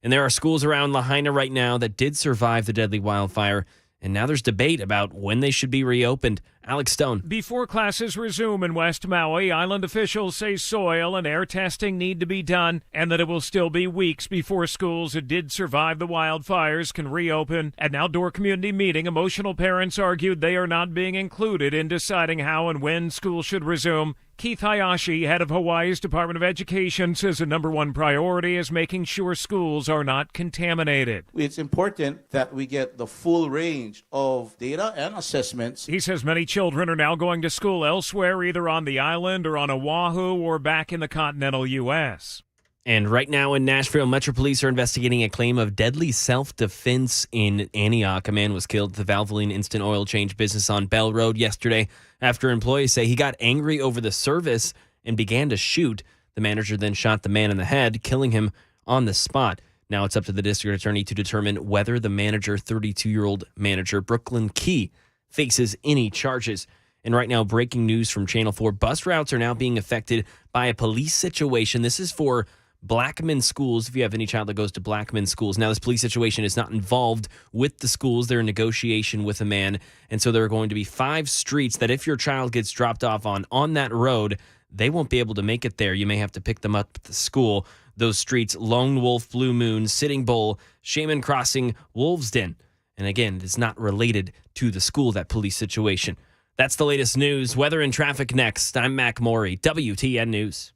And there are schools around Lahaina right now that did survive the deadly wildfire. And now there's debate about when they should be reopened. Alex Stone. Before classes resume in West Maui, island officials say soil and air testing need to be done and that it will still be weeks before schools that did survive the wildfires can reopen. At an outdoor community meeting, emotional parents argued they are not being included in deciding how and when school should resume. Keith Hayashi, head of Hawaii's Department of Education, says the number one priority is making sure schools are not contaminated. It's important that we get the full range of data and assessments. He says many children are now going to school elsewhere, either on the island or on Oahu or back in the continental U.S. And right now in Nashville, Metro Police are investigating a claim of deadly self-defense in Antioch. A man was killed at the Valvoline Instant Oil Change business on Bell Road yesterday after employees say he got angry over the service and began to shoot. The manager then shot the man in the head, killing him on the spot. Now it's up to the district attorney to determine whether the manager, 32-year-old manager Brooklyn Key, faces any charges. And right now, breaking news from Channel 4, bus routes are now being affected by a police situation. This is for Blackman schools, if you have any child that goes to Blackman schools. Now, this police situation is not involved with the schools. They're in negotiation with a man. And so there are going to be 5 streets that if your child gets dropped off on that road, they won't be able to make it there. You may have to pick them up at the school. Those streets, Lone Wolf, Blue Moon, Sitting Bull, Shaman Crossing, Wolves Den. And again, it's not related to the school, that police situation. That's the latest news. Weather and traffic next. I'm Mac Maury, WTN News.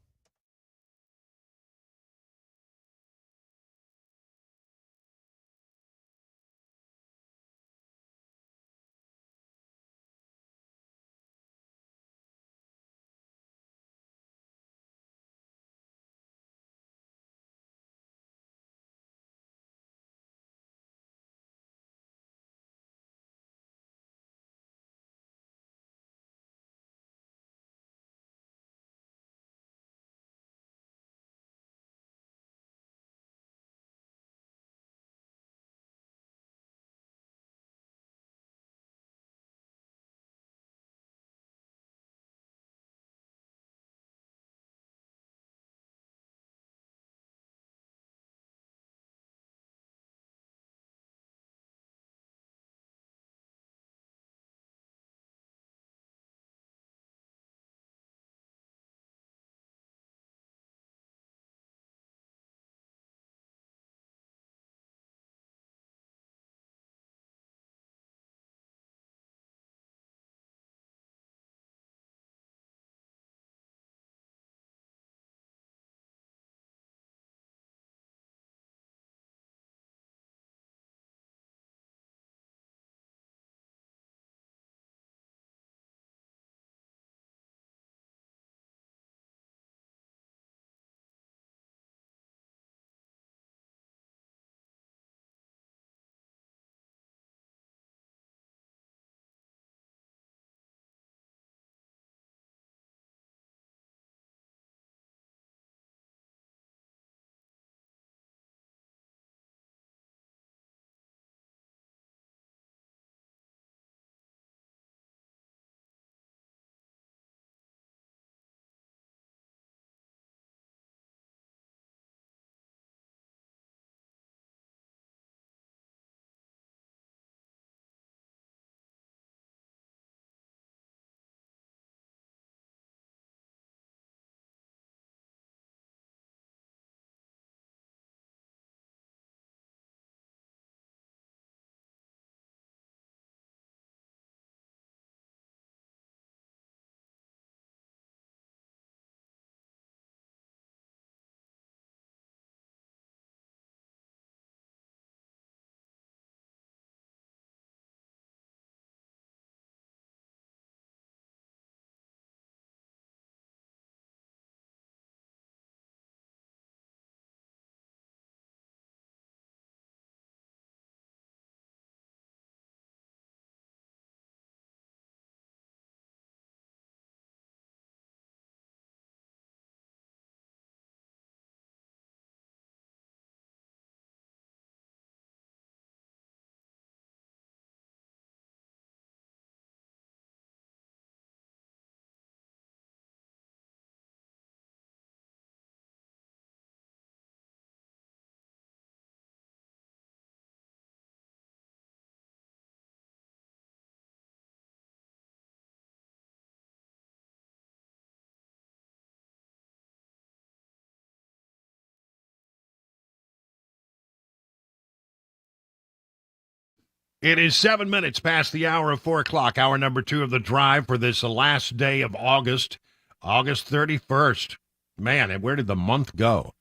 It is 7 minutes past the hour of 4 o'clock, hour number 2 of the drive for this last day of August 31st. Man, and where did the month go?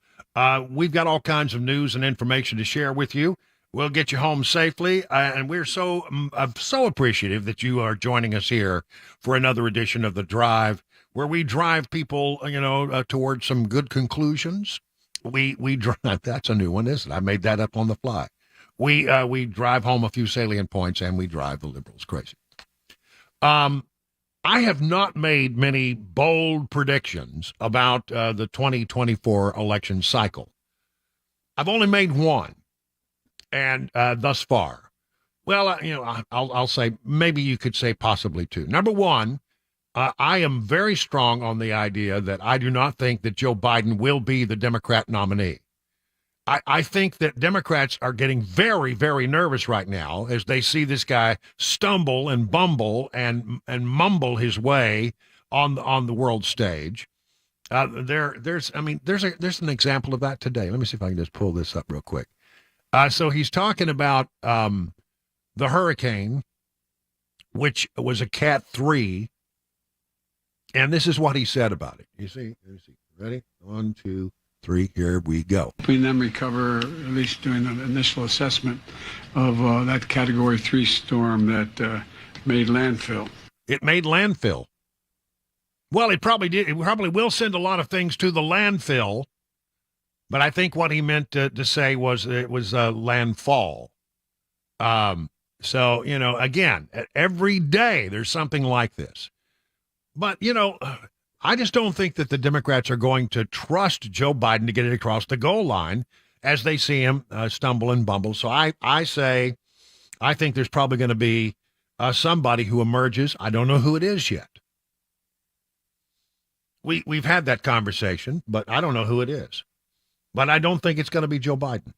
We've got all kinds of news and information to share with you. We'll get you home safely, and we're so appreciative that you are joining us here for another edition of The Drive, where we drive people, towards some good conclusions. We drive. That's a new one, isn't it? I made that up on the fly. We drive home a few salient points, and we drive the liberals crazy. I have not made many bold predictions about the 2024 election cycle. I've only made one, and thus far. Well, I'll say maybe you could say possibly two. Number one, I am very strong on the idea that I do not think that Joe Biden will be the Democrat nominee. I think that Democrats are getting very, very nervous right now as they see this guy stumble and bumble and mumble his way on the world stage. There's an example of that today. Let me see if I can just pull this up real quick. So he's talking about the hurricane, which was a Cat 3, and this is what he said about it. You see, ready? 1, 2, 3, here we go. We then recover, at least doing an initial assessment of that Category 3 storm that made landfill. It made landfill. Well, it probably did. It probably will send a lot of things to the landfill, but I think what he meant to say was it was landfall. So, again, every day there's something like this. But, I just don't think that the Democrats are going to trust Joe Biden to get it across the goal line as they see him stumble and bumble. So I say I think there's probably going to be somebody who emerges. I don't know who it is yet. We've had that conversation, but I don't know who it is. But I don't think it's going to be Joe Biden.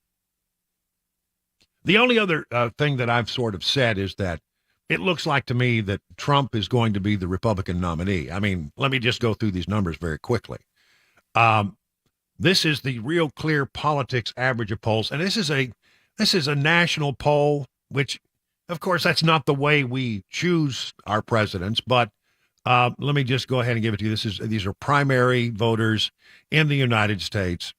The only other thing that I've sort of said is that it looks like to me that Trump is going to be the Republican nominee. I mean, let me just go through these numbers very quickly. This is the Real Clear Politics average of polls, and this is a national poll, which, of course, that's not the way we choose our presidents. But let me just go ahead and give it to you. These are primary voters in the United States: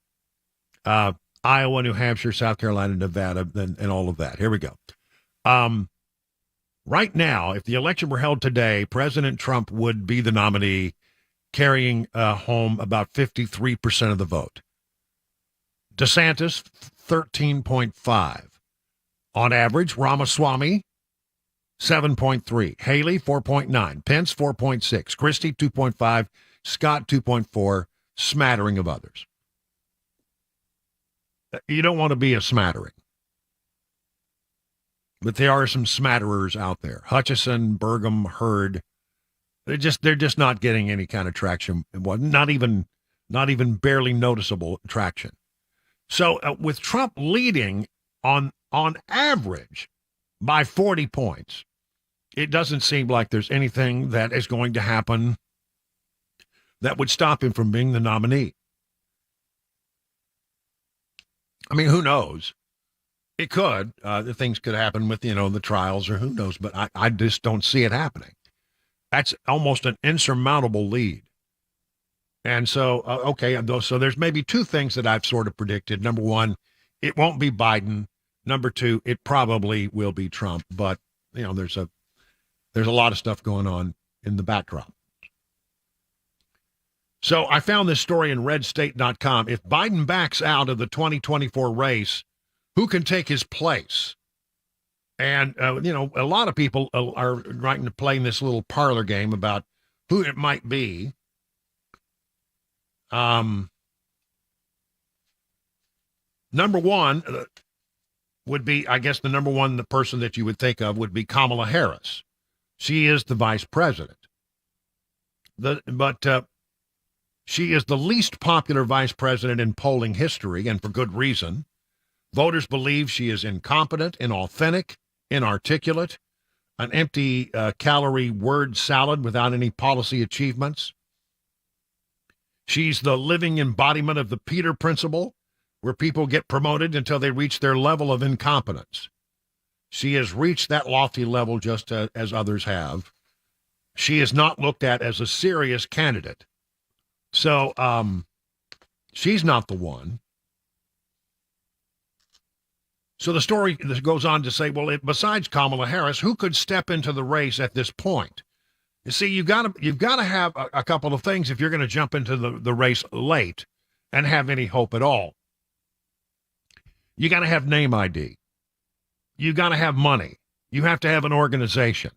Iowa, New Hampshire, South Carolina, Nevada, and all of that. Here we go. Right now, if the election were held today, President Trump would be the nominee, carrying home about 53% of the vote. DeSantis, 13.5. On average, Ramaswamy, 7.3. Haley, 4.9. Pence, 4.6. Christie, 2.5. Scott, 2.4. Smattering of others. You don't want to be a smattering. But there are some smatterers out there. Hutchison, Burgum, Hurd. They're just not getting any kind of traction. Not even barely noticeable traction. So with Trump leading on average by 40 points, it doesn't seem like there's anything that is going to happen that would stop him from being the nominee. I mean, who knows? It could. Things could happen with, the trials, or who knows, but I just don't see it happening. That's almost an insurmountable lead. And so, so there's maybe two things that I've sort of predicted. Number one, it won't be Biden. Number two, it probably will be Trump. But, there's a lot of stuff going on in the backdrop. So I found this story in redstate.com. If Biden backs out of the 2024 race, who can take his place? And, a lot of people are playing this little parlor game about who it might be. Number one would be, I guess the person that you would think of would be Kamala Harris. She is the vice president. But she is the least popular vice president in polling history, and for good reason. Voters believe she is incompetent, inauthentic, inarticulate, an empty calorie word salad without any policy achievements. She's the living embodiment of the Peter Principle, where people get promoted until they reach their level of incompetence. She has reached that lofty level just as others have. She is not looked at as a serious candidate. So she's not the one. So the story goes on to say, well, besides Kamala Harris, who could step into the race at this point? You see, you've got to have a couple of things if you're going to jump into the race late and have any hope at all. You got to have name ID. You got to have money. You have to have an organization.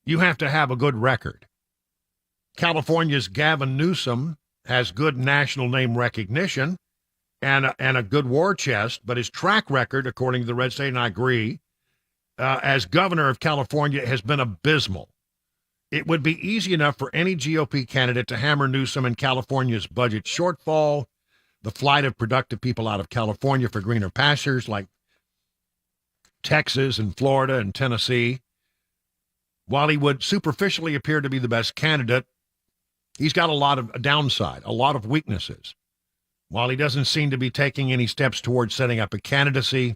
You have to have a good record. California's Gavin Newsom has good national name recognition and a good war chest, but his track record, according to the red state, and I agree, as governor of California has been abysmal. It would be easy enough for any GOP candidate to hammer Newsom and California's budget shortfall, the flight of productive people out of California for greener pastures like Texas and Florida and Tennessee. While he would superficially appear to be the best candidate, he's got a lot of downside, a lot of weaknesses. While he doesn't seem to be taking any steps towards setting up a candidacy,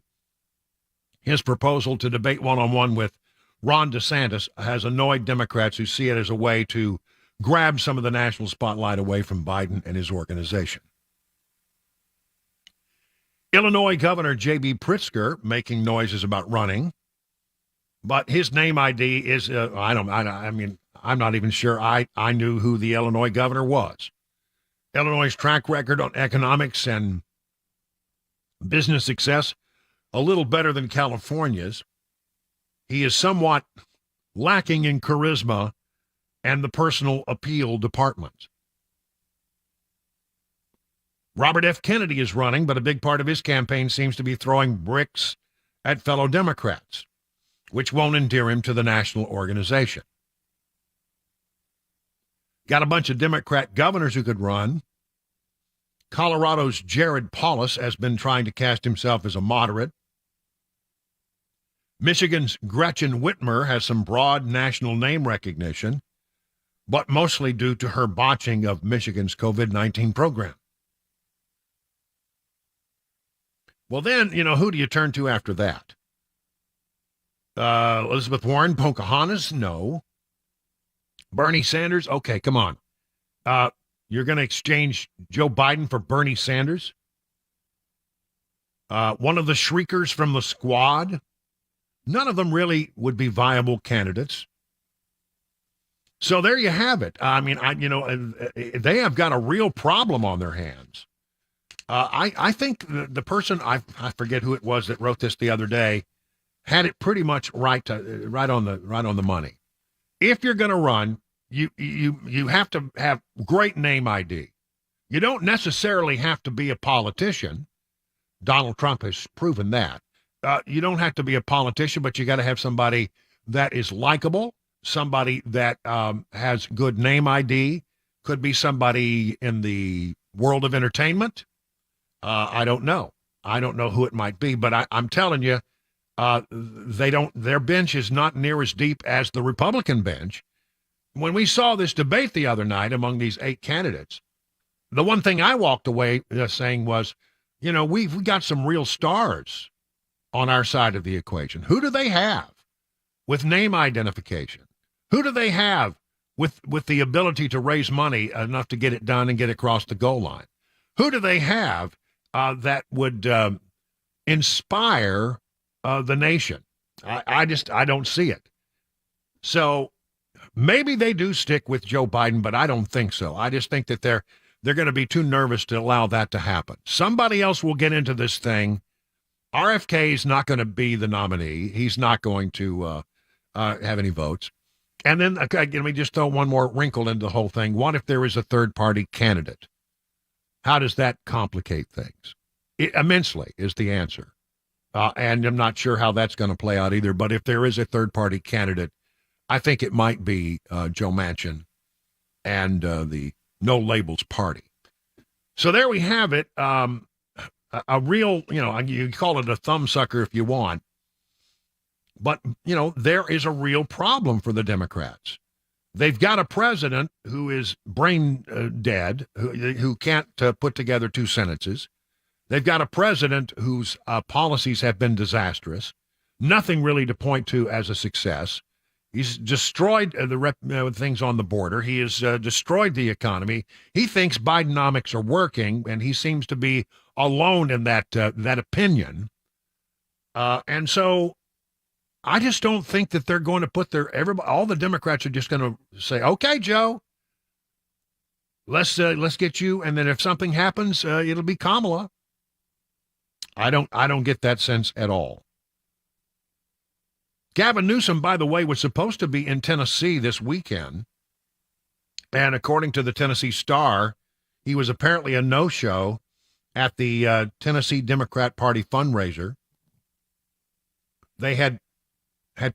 his proposal to debate one-on-one with Ron DeSantis has annoyed Democrats who see it as a way to grab some of the national spotlight away from Biden and his organization. Illinois Governor J.B. Pritzker making noises about running, but his name ID is, I'm not even sure I knew who the Illinois governor was. Illinois' track record on economics and business success, a little better than California's. He is somewhat lacking in charisma and the personal appeal department. Robert F. Kennedy is running, but a big part of his campaign seems to be throwing bricks at fellow Democrats, which won't endear him to the national organization. Got a bunch of Democrat governors who could run. Colorado's Jared Polis has been trying to cast himself as a moderate. Michigan's Gretchen Whitmer has some broad national name recognition, but mostly due to her botching of Michigan's COVID-19 program. Well, then, who do you turn to after that? Elizabeth Warren, Pocahontas? No. Bernie Sanders? Okay, come on. You're going to exchange Joe Biden for Bernie Sanders? One of the shriekers from the squad? None of them really would be viable candidates. So there you have it. I mean, they have got a real problem on their hands. I think the person, I forget who it was that wrote this the other day, had it pretty much right on the money. If you're going to run, you have to have great name ID. You don't necessarily have to be a politician. Donald Trump has proven that. You don't have to be a politician, but you got to have somebody that is likable, somebody that has good name ID. Could be somebody in the world of entertainment. I don't know. I don't know who it might be, but I'm telling you, their bench is not near as deep as the Republican bench. When we saw this debate the other night among these 8 candidates, the one thing I walked away saying was, we've got some real stars on our side of the equation. Who do they have with name identification? Who do they have with the ability to raise money enough to get it done and get across the goal line? Who do they have that would inspire the nation? I don't see it. So maybe they do stick with Joe Biden, but I don't think so. I just think that they're going to be too nervous to allow that to happen. Somebody else will get into this thing. RFK is not going to be the nominee. He's not going to have any votes. And then let me just throw one more wrinkle into the whole thing. What if there is a third-party candidate? How does that complicate things? Immensely is the answer. And I'm not sure how that's going to play out either. But if there is a third-party candidate, I think it might be Joe Manchin and the No Labels Party. So there we have it. A real, you call it a thumbsucker if you want. But, there is a real problem for the Democrats. They've got a president who is brain dead, who can't put together 2 sentences. They've got a president whose policies have been disastrous. Nothing really to point to as a success. He's destroyed things on the border. He has destroyed the economy. He thinks Bidenomics are working, and he seems to be alone in that opinion. And so I just don't think that they're going to put all the Democrats are just going to say, "Okay, Joe, let's get you." And then if something happens, it'll be Kamala. I don't get that sense at all. Gavin Newsom, by the way, was supposed to be in Tennessee this weekend. And according to the Tennessee Star, he was apparently a no-show at the Tennessee Democrat Party fundraiser. They had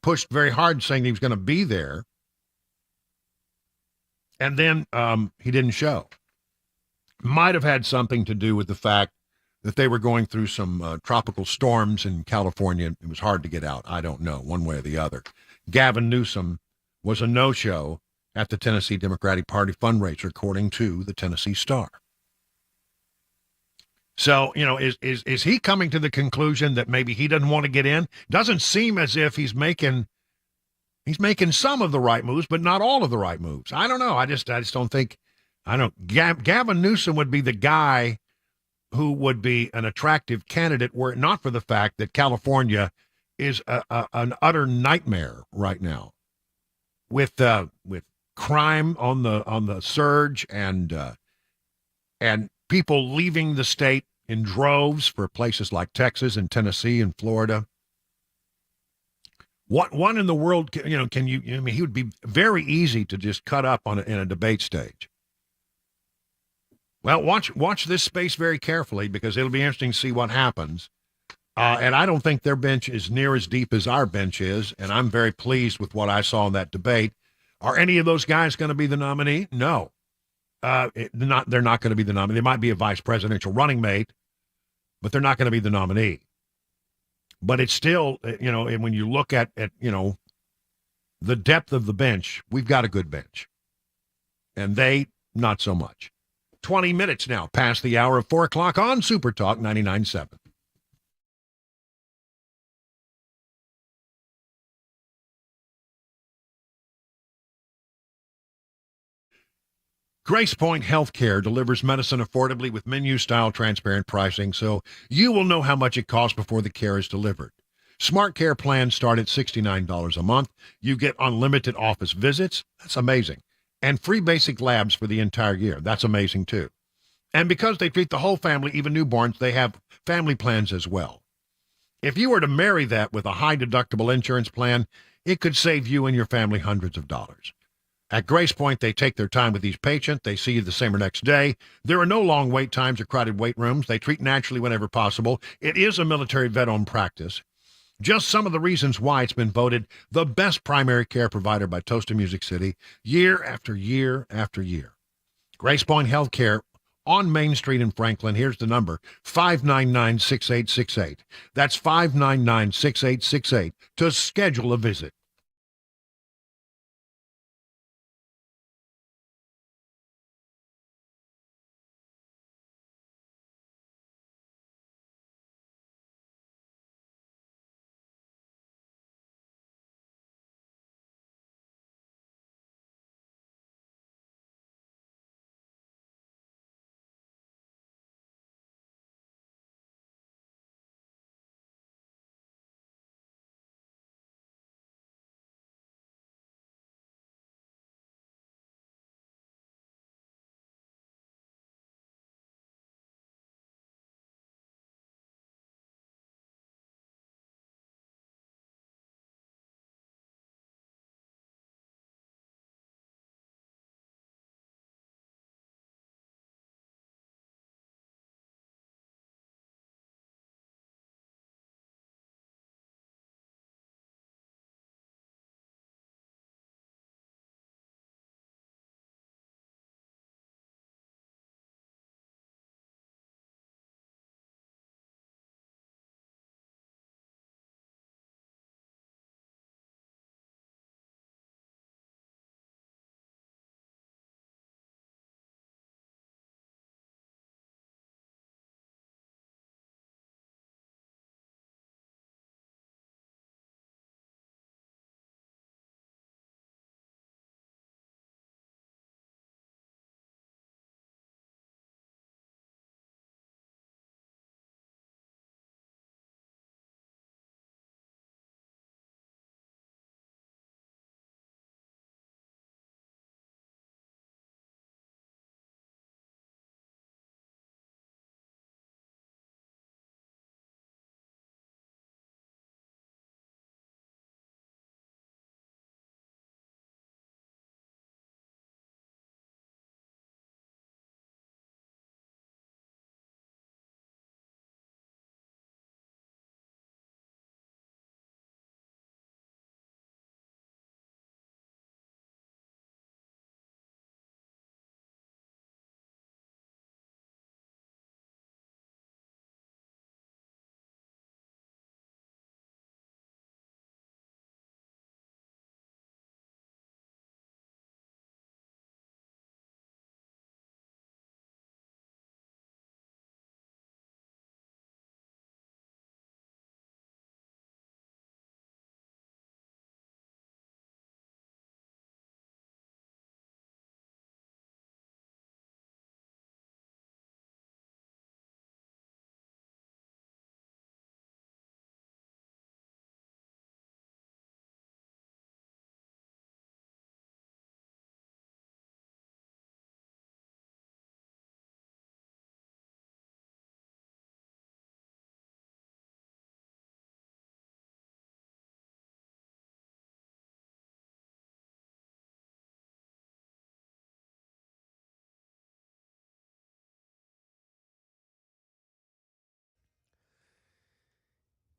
pushed very hard saying he was going to be there. And then he didn't show. Might have had something to do with the fact that they were going through some tropical storms in California. It was hard to get out. I don't know, one way or the other. Gavin Newsom was a no-show at the Tennessee Democratic Party fundraiser, according to the Tennessee Star. So, is he coming to the conclusion that maybe he doesn't want to get in? Doesn't seem as if he's making some of the right moves, but not all of the right moves. I don't know. I just don't think. Gavin Newsom would be the guy who would be an attractive candidate were it not for the fact that California is an utter nightmare right now, with crime on the surge and people leaving the state in droves for places like Texas and Tennessee and Florida. What one in the world can you? I mean, he would be very easy to just cut up in a debate stage. Well, watch this space very carefully, because it'll be interesting to see what happens. And I don't think their bench is near as deep as our bench is, and I'm very pleased with what I saw in that debate. Are any of those guys going to be the nominee? No. They're not going to be the nominee. They might be a vice presidential running mate, but they're not going to be the nominee. But it's still, when you look at the depth of the bench, we've got a good bench. And they, not so much. 20 minutes now past the hour of 4 o'clock on Super Talk 99.7. Grace Point Healthcare delivers medicine affordably with menu-style transparent pricing, so you will know how much it costs before the care is delivered. Smart Care plans start at $69 a month. You get unlimited office visits. That's amazing. And free basic labs for the entire year. That's amazing, too. And because they treat the whole family, even newborns, they have family plans as well. If you were to marry that with a high-deductible insurance plan, it could save you and your family hundreds of dollars. At Grace Point, they take their time with each patient. They see you the same or next day. There are no long wait times or crowded wait rooms. They treat naturally whenever possible. It is a military vet-owned practice. Just some of the reasons why it's been voted the best primary care provider by Toast of Music City year after year after year. Grace Point Healthcare on Main Street in Franklin. Here's the number, 599-6868. That's 599-6868 to schedule a visit.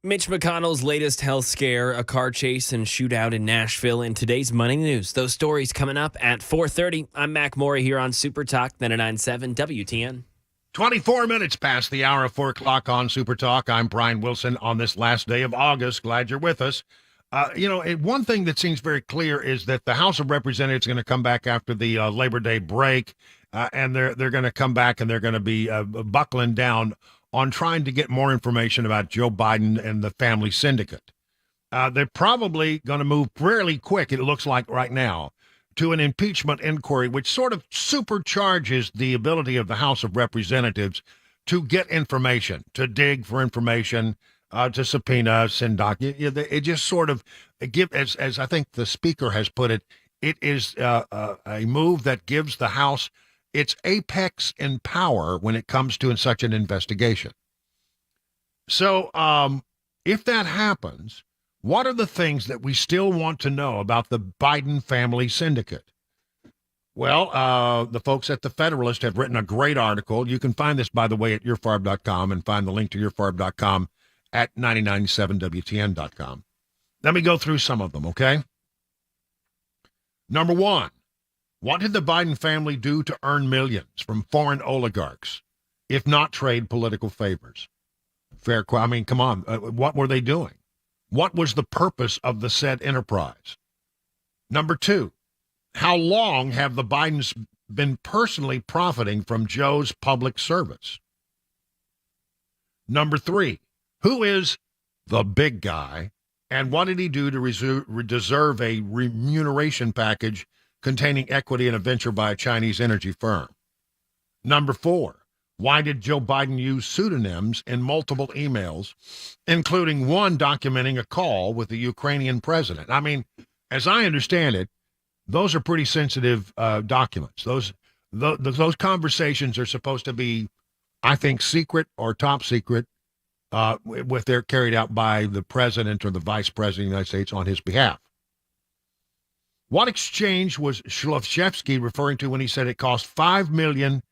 Mitch McConnell's latest health scare, a car chase and shootout in Nashville, in today's Money News. Those stories coming up at 4:30. I'm Mac Morey here on Super Talk 99.7 WTN. 24 minutes past the hour of 4 o'clock on Super Talk. I'm Brian Wilson on this last day of August. Glad you're with us. One thing that seems very clear is that the House of Representatives is going to come back after the Labor Day break, and they're going to come back and they're going to be buckling down on trying to get more information about Joe Biden and the family syndicate. They're probably going to move fairly quick, it looks like right now, to an impeachment inquiry, which sort of supercharges the ability of the House of Representatives to get information, to dig for information, to subpoena, send documents. It just sort of as I think the Speaker has put it, it is a move that gives the House its apex in power when it comes to such an investigation. So if that happens, what are the things that we still want to know about the Biden family syndicate? Well, the folks at the Federalist have written a great article. You can find this, by the way, at yourfarb.com and find the link to yourfarb.com at 997wtn.com. Let me go through some of them, okay? Number one, what did the Biden family do to earn millions from foreign oligarchs, if not trade political favors? I mean, come on. What were they doing? What was the purpose of the said enterprise? Number two, how long have the Bidens been personally profiting from Joe's public service? Number three, who is the big guy, and what did he do to deserve a remuneration package containing equity in a venture by a Chinese energy firm? Number four, why did Joe Biden use pseudonyms in multiple emails, including one documenting a call with the Ukrainian president? I mean, as I understand it, those are pretty sensitive documents. Those conversations are supposed to be, I think, secret or top secret if they're carried out by the president or the vice president of the United States on his behalf. What exchange was Shlofshevsky referring to when he said it cost $5 million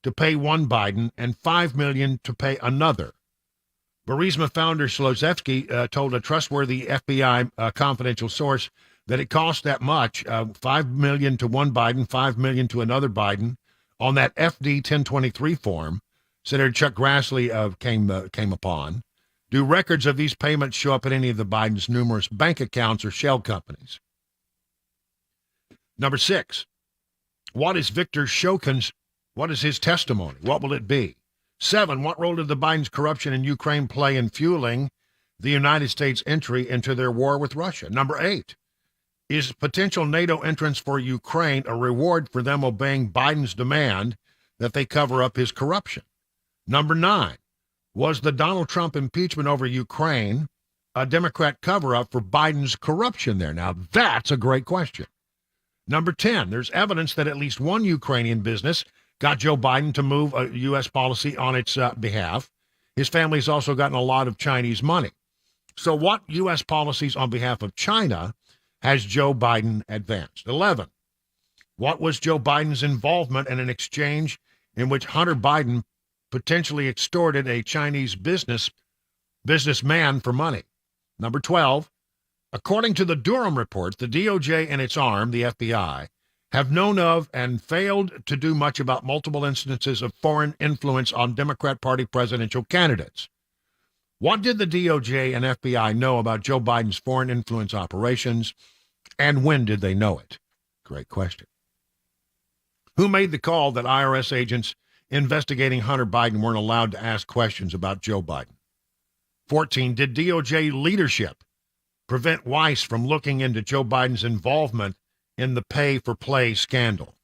to pay one Biden and $5 million to pay another? Burisma founder Shlofshevsky told a trustworthy FBI confidential source that it cost that much, $5 million to one Biden, $5 million to another Biden, on that FD 1023 form Senator Chuck Grassley came upon. Do records of these payments show up in any of the Biden's numerous bank accounts or shell companies? Number six, what is Victor Shokin's, what is his testimony? What will it be? 7, what role did the Biden's corruption in Ukraine play in fueling the United States' entry into their war with Russia? Number 8, is potential NATO entrance for Ukraine a reward for them obeying Biden's demand that they cover up his corruption? Number 9, was the Donald Trump impeachment over Ukraine a Democrat cover-up for Biden's corruption there? Now, that's a great question. Number 10, there's evidence that at least one Ukrainian business got Joe Biden to move a U.S. policy on its behalf. His family's also gotten a lot of Chinese money. So what U.S. policies on behalf of China has Joe Biden advanced? 11, what was Joe Biden's involvement in an exchange in which Hunter Biden potentially extorted a Chinese businessman for money? Number 12, according to the Durham report, the DOJ and its arm, the FBI, have known of and failed to do much about multiple instances of foreign influence on Democrat Party presidential candidates. What did the DOJ and FBI know about Joe Biden's foreign influence operations, and when did they know it? Great question. Who made the call that IRS agents investigating Hunter Biden weren't allowed to ask questions about Joe Biden? 14, did DOJ leadership prevent Weiss from looking into Joe Biden's involvement in the pay-for-play scandal?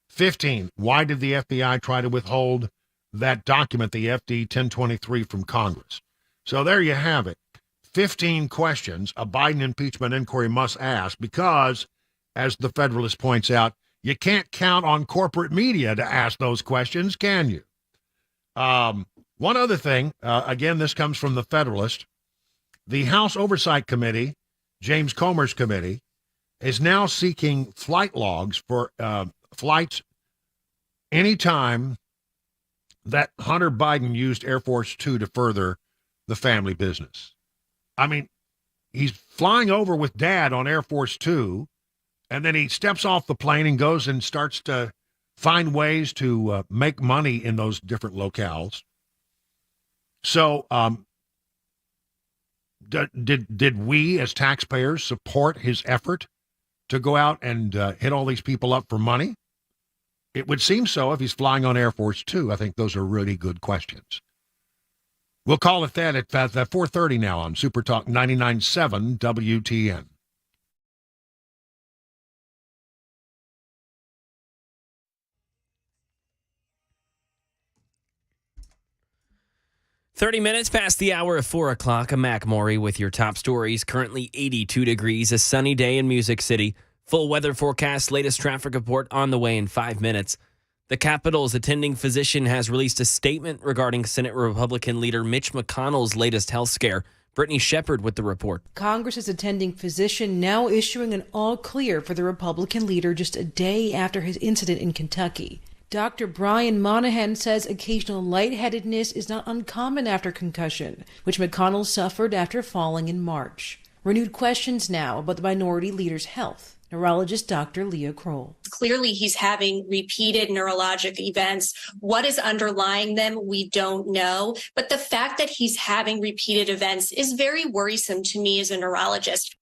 15, why did the FBI try to withhold that document, the FD 1023, from Congress? So there you have it. 15 questions a Biden impeachment inquiry must ask because, as the Federalist points out, you can't count on corporate media to ask those questions, can you? One other thing, again, this comes from the Federalist. The House Oversight Committee, James Comer's committee, is now seeking flight logs for flights anytime that Hunter Biden used Air Force Two to further the family business. I mean, he's flying over with Dad on Air Force Two, and then he steps off the plane and goes and starts to find ways to make money in those different locales. So, did we as taxpayers support his effort to go out and hit all these people up for money? It would seem so if he's flying on Air Force Two. I think those are really good questions. We'll call it that at 4:30 now on Super Talk 99.7 WTN. Minutes past the hour of 4 o'clock. I'm Mac Maury with your top stories. Currently 82 degrees, a sunny day in Music City. Full weather forecast, latest traffic report on the way in 5 minutes. The Capitol's attending physician has released a statement regarding Senate Republican leader Mitch McConnell's latest health scare. Brittany Shepard with the report. Congress's attending physician now issuing an all clear for the Republican leader just a day after his incident in Kentucky. Dr. Brian Monahan says occasional lightheadedness is not uncommon after concussion, which McConnell suffered after falling in March. Renewed questions now about the minority leader's health. Neurologist Dr. Leah Kroll. Clearly, he's having repeated neurologic events. What is underlying them, we don't know. But the fact that he's having repeated events is very worrisome to me as a neurologist.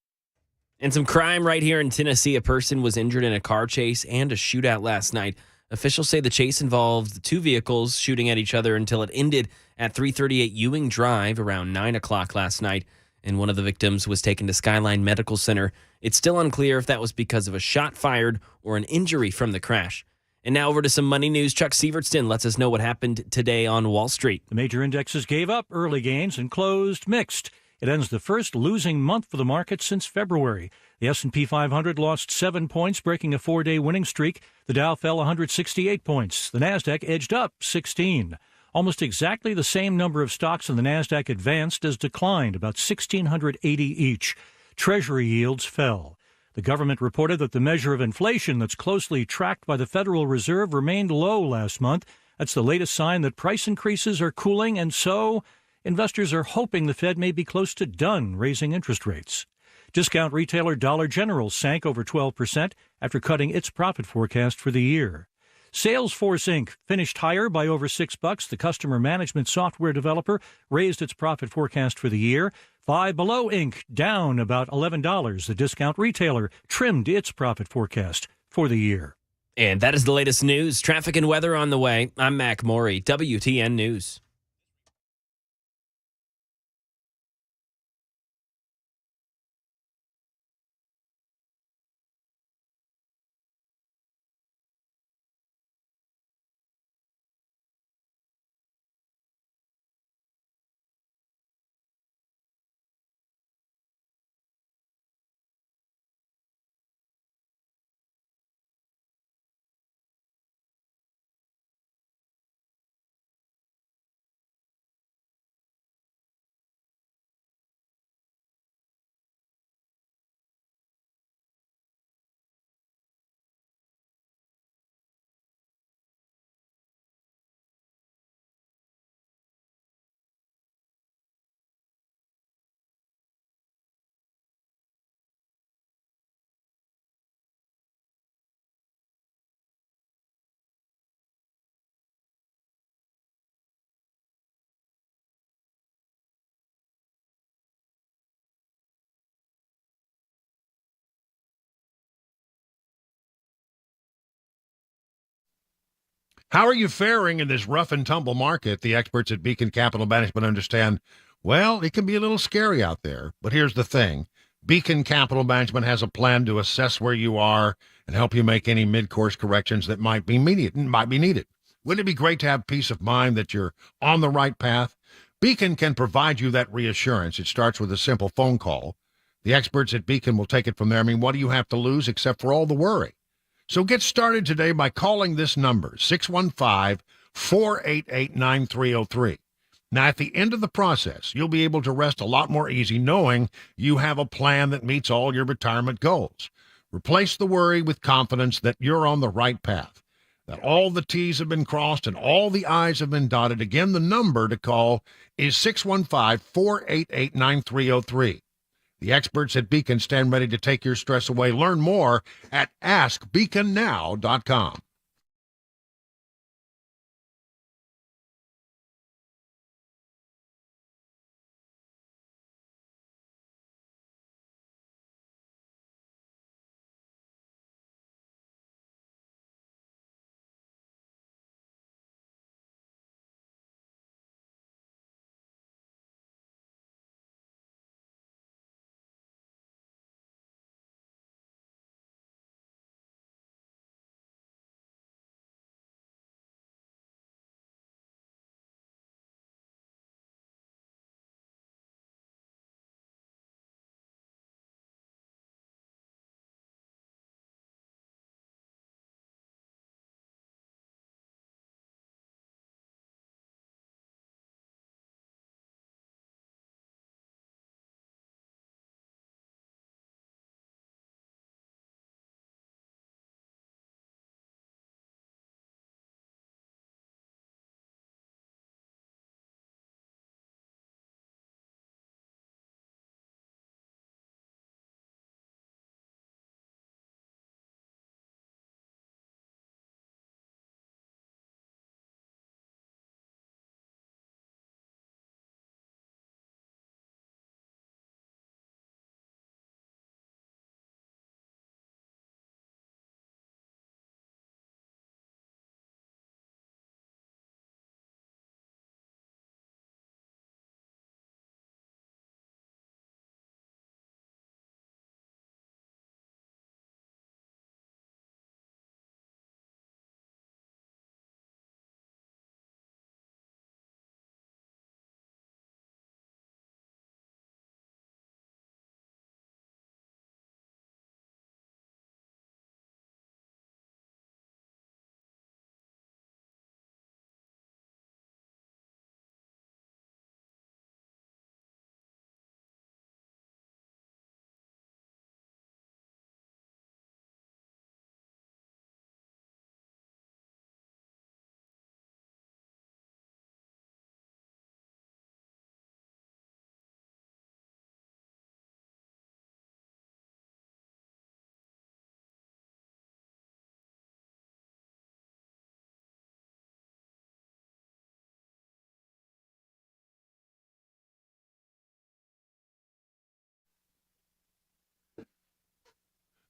And some crime right here in Tennessee. A person was injured in a car chase and a shootout last night. Officials say the chase involved two vehicles shooting at each other until it ended at 338 Ewing Drive around 9 o'clock last night. And one of the victims was taken to Skyline Medical Center. It's still unclear if that was because of a shot fired or an injury from the crash. And now over to some money news. Chuck Sievertson lets us know what happened today on Wall Street. The major indexes gave up early gains and closed mixed. It ends the first losing month for the market since February. The S&P 500 lost 7 points, breaking a 4-day winning streak. The Dow fell 168 points. The Nasdaq edged up 16. Almost exactly the same number of stocks in the Nasdaq advanced as declined, about 1,680 each. Treasury yields fell. The government reported that the measure of inflation that's closely tracked by the Federal Reserve remained low last month. That's the latest sign that price increases are cooling, and so investors are hoping the Fed may be close to done raising interest rates. Discount retailer Dollar General sank over 12% after cutting its profit forecast for the year. Salesforce Inc. finished higher by over $6. The customer management software developer raised its profit forecast for the year. Five Below Inc. down about $11. The discount retailer trimmed its profit forecast for the year. And that is the latest news. Traffic and weather on the way. I'm Mac Maury, WTN News. How are you faring in this rough and tumble market? The experts at Beacon Capital Management understand, well, it can be a little scary out there. But here's the thing. Beacon Capital Management has a plan to assess where you are and help you make any mid-course corrections that might be needed. Wouldn't it be great to have peace of mind that you're on the right path? Beacon can provide you that reassurance. It starts with a simple phone call. The experts at Beacon will take it from there. I mean, what do you have to lose except for all the worry? So get started today by calling this number, 615-488-9303. Now, at the end of the process, you'll be able to rest a lot more easy knowing you have a plan that meets all your retirement goals. Replace the worry with confidence that you're on the right path. that all the T's have been crossed and all the I's have been dotted. Again, the number to call is 615-488-9303. The experts at Beacon stand ready to take your stress away. Learn more at askbeaconnow.com.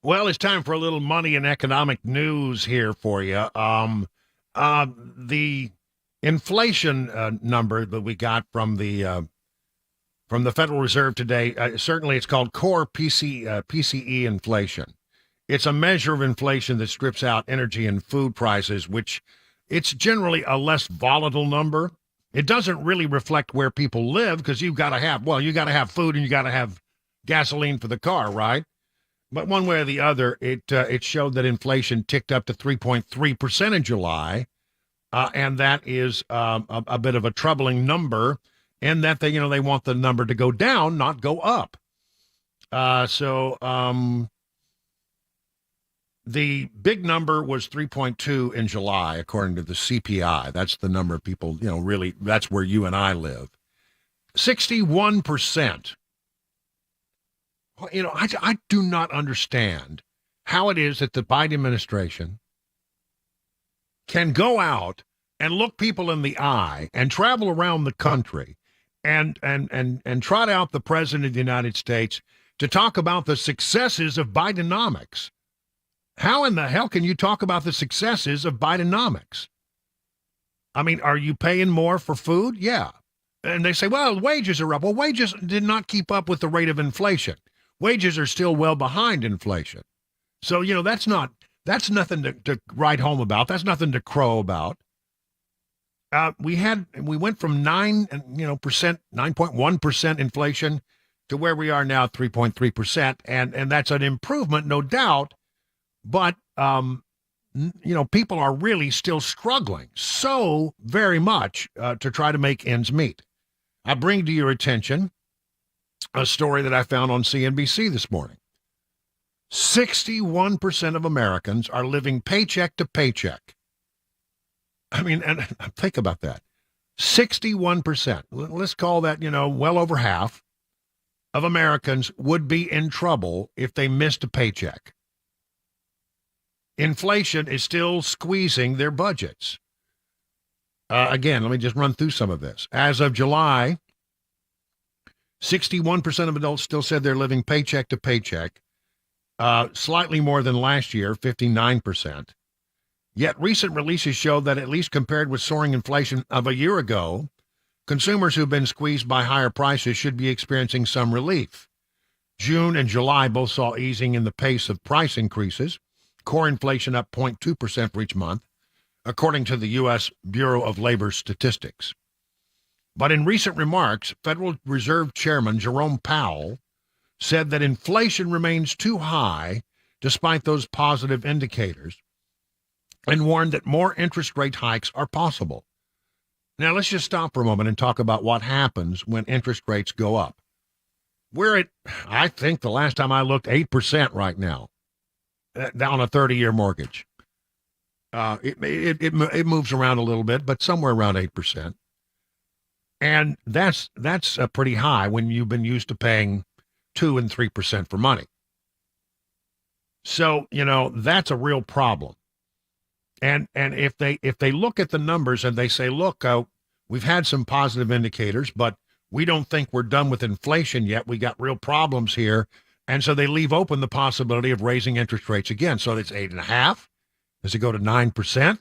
Well, it's time for a little money and economic news here for you. The inflation number that we got from the Federal Reserve today, certainly it's called core PCE inflation. It's a measure of inflation that strips out energy and food prices, which it's generally a less volatile number. It doesn't really reflect where people live because you got to have food and you got to have gasoline for the car, right? But one way or the other, it showed that inflation ticked up to 3.3% in July, and that is a bit of a troubling number. In that they want the number to go down, not go up. The big number was 3.2 in July, according to the CPI. That's the number of people, really, that's where you and I live. 61%. I do not understand how it is that the Biden administration can go out and look people in the eye and travel around the country and trot out the president of the United States to talk about the successes of bidenomics. How in the hell can you talk about the successes of bidenomics? I mean, are you paying more for food? Yeah. And they say, well, wages are up. Well, wages did not keep up with the rate of inflation. Wages are still well behind inflation. So, that's nothing to write home about. That's nothing to crow about. We went from 9.1% inflation to where we are now, 3.3%. And that's an improvement, no doubt. But, people are really still struggling so very much to try to make ends meet. I bring to your attention a story that I found on CNBC this morning. 61% of Americans are living paycheck to paycheck. I mean, and think about that. 61%, let's call that, well over half of Americans would be in trouble if they missed a paycheck. Inflation is still squeezing their budgets. Again, let me just run through some of this. As of July, 61% of adults still said they're living paycheck to paycheck, slightly more than last year, 59%. Yet recent releases show that at least compared with soaring inflation of a year ago, consumers who've been squeezed by higher prices should be experiencing some relief. June and July both saw easing in the pace of price increases, core inflation up 0.2% for each month, according to the U.S. Bureau of Labor Statistics. But in recent remarks, Federal Reserve Chairman Jerome Powell said that inflation remains too high despite those positive indicators, and warned that more interest rate hikes are possible. Now, let's just stop for a moment and talk about what happens when interest rates go up. We're at, I think the last time I looked, 8% right now on a 30-year mortgage. It moves around a little bit, but somewhere around 8%. And that's pretty high when you've been used to paying 2 and 3% for money. So, that's a real problem. And if they look at the numbers and they say, look, we've had some positive indicators, but we don't think we're done with inflation yet. We got real problems here. And so they leave open the possibility of raising interest rates again. So it's 8.5%. Does it go to 9%?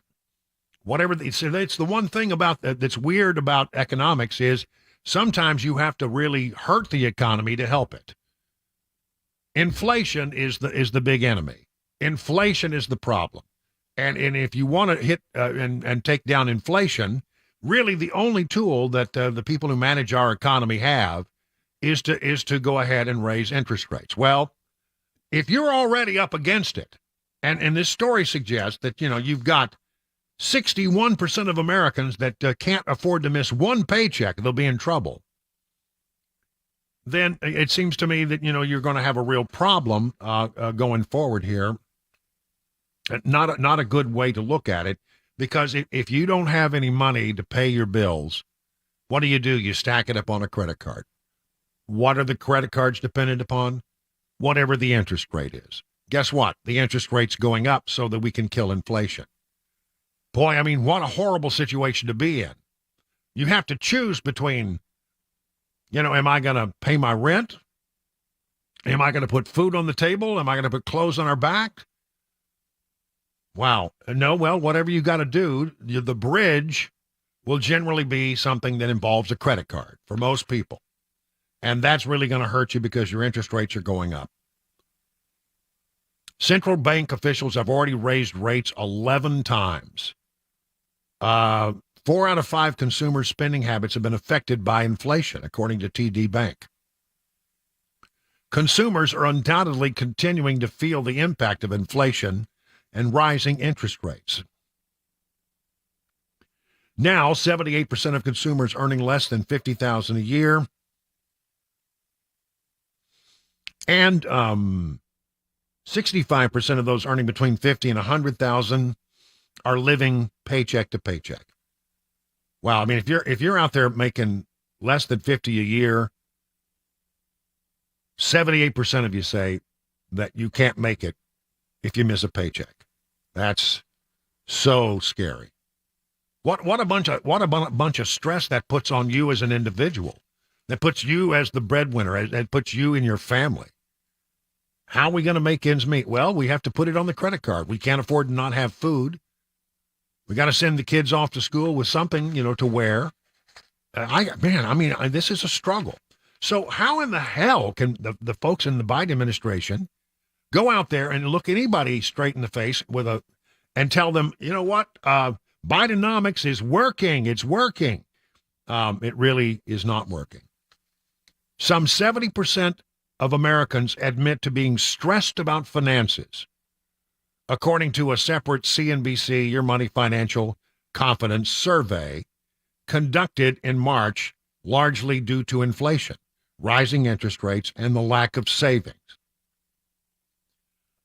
Whatever. It's the one thing about that's weird about economics is sometimes you have to really hurt the economy to help it. Inflation is the big enemy. Inflation is the problem. And if you want to hit and take down inflation, really the only tool that the people who manage our economy have is to go ahead and raise interest rates. Well, if you're already up against it, and this story suggests that, you've got 61% of Americans that can't afford to miss one paycheck, they'll be in trouble. Then it seems to me that, you're going to have a real problem going forward here. Not a good way to look at it, because if you don't have any money to pay your bills, what do? You stack it up on a credit card. What are the credit cards dependent upon? Whatever the interest rate is. Guess what? The interest rate's going up so that we can kill inflation. Boy, I mean, what a horrible situation to be in. You have to choose between, am I going to pay my rent? Am I going to put food on the table? Am I going to put clothes on our back? Wow. No, well, whatever you got to do, the bridge will generally be something that involves a credit card for most people. And that's really going to hurt you because your interest rates are going up. Central bank officials have already raised rates 11 times. 4 out of 5 consumer spending habits have been affected by inflation, according to TD Bank. Consumers are undoubtedly continuing to feel the impact of inflation and rising interest rates. Now, 78% of consumers earning less than $50,000 a year, and 65% of those earning between $50,000 and $100,000 are living paycheck to paycheck. Wow, I mean, if you're out there making less than $50,000 a year, 78% of you say that you can't make it if you miss a paycheck. That's so scary. What a bunch of stress that puts on you as an individual. That puts you as the breadwinner. That puts you and your family. How are we going to make ends meet? Well, we have to put it on the credit card. We can't afford to not have food. We got to send the kids off to school with something, to wear. This is a struggle. So how in the hell can the folks in the Biden administration go out there and look anybody straight in the face and tell them, you know what, bidenomics is working. It's working. It really is not working. Some 70% of Americans admit to being stressed about finances, according to a separate CNBC Your Money Financial Confidence survey conducted in March, largely due to inflation, rising interest rates, and the lack of savings.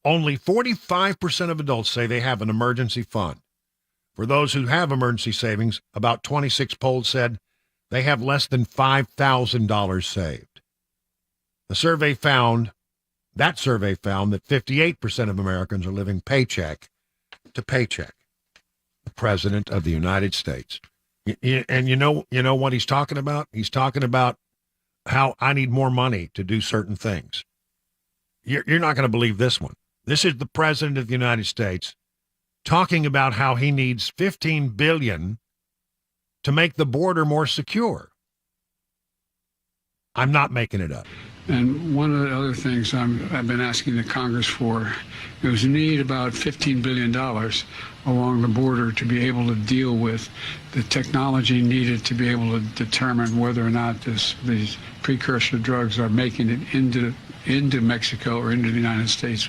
Only 45% of adults say they have an emergency fund. For those who have emergency savings, about 26 polls said they have less than $5,000 saved. That survey found that 58% of Americans are living paycheck to paycheck. The President of the United States. And you know what he's talking about? He's talking about how I need more money to do certain things. You're not going to believe this one. This is the President of the United States talking about how he needs $15 billion to make the border more secure. I'm not making it up. And one of the other things I've been asking the Congress for is we need about $15 billion along the border to be able to deal with the technology needed to be able to determine whether or not these precursor drugs are making it into Mexico or into the United States,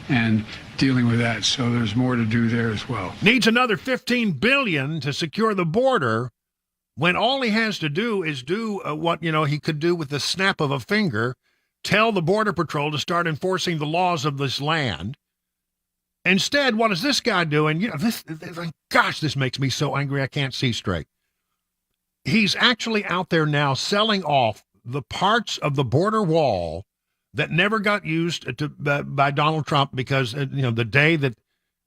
and dealing with that. So there's more to do there as well. Needs another $15 billion to secure the border, when all he has to do is do what he could do with the snap of a finger, tell the Border Patrol to start enforcing the laws of this land. Instead, what is this guy doing? This makes me so angry I can't see straight. He's actually out there now selling off the parts of the border wall that never got used by Donald Trump, because the day that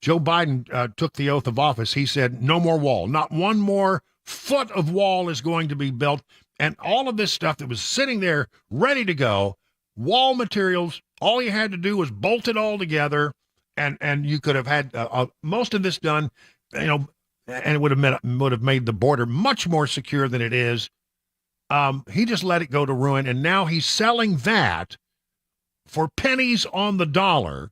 Joe Biden took the oath of office, he said no more wall, not one more foot of wall is going to be built. And all of this stuff that was sitting there ready to go, wall materials, all you had to do was bolt it all together, and you could have had most of this done, and it would have made the border much more secure than it is. He just let it go to ruin, and now he's selling that for pennies on the dollar,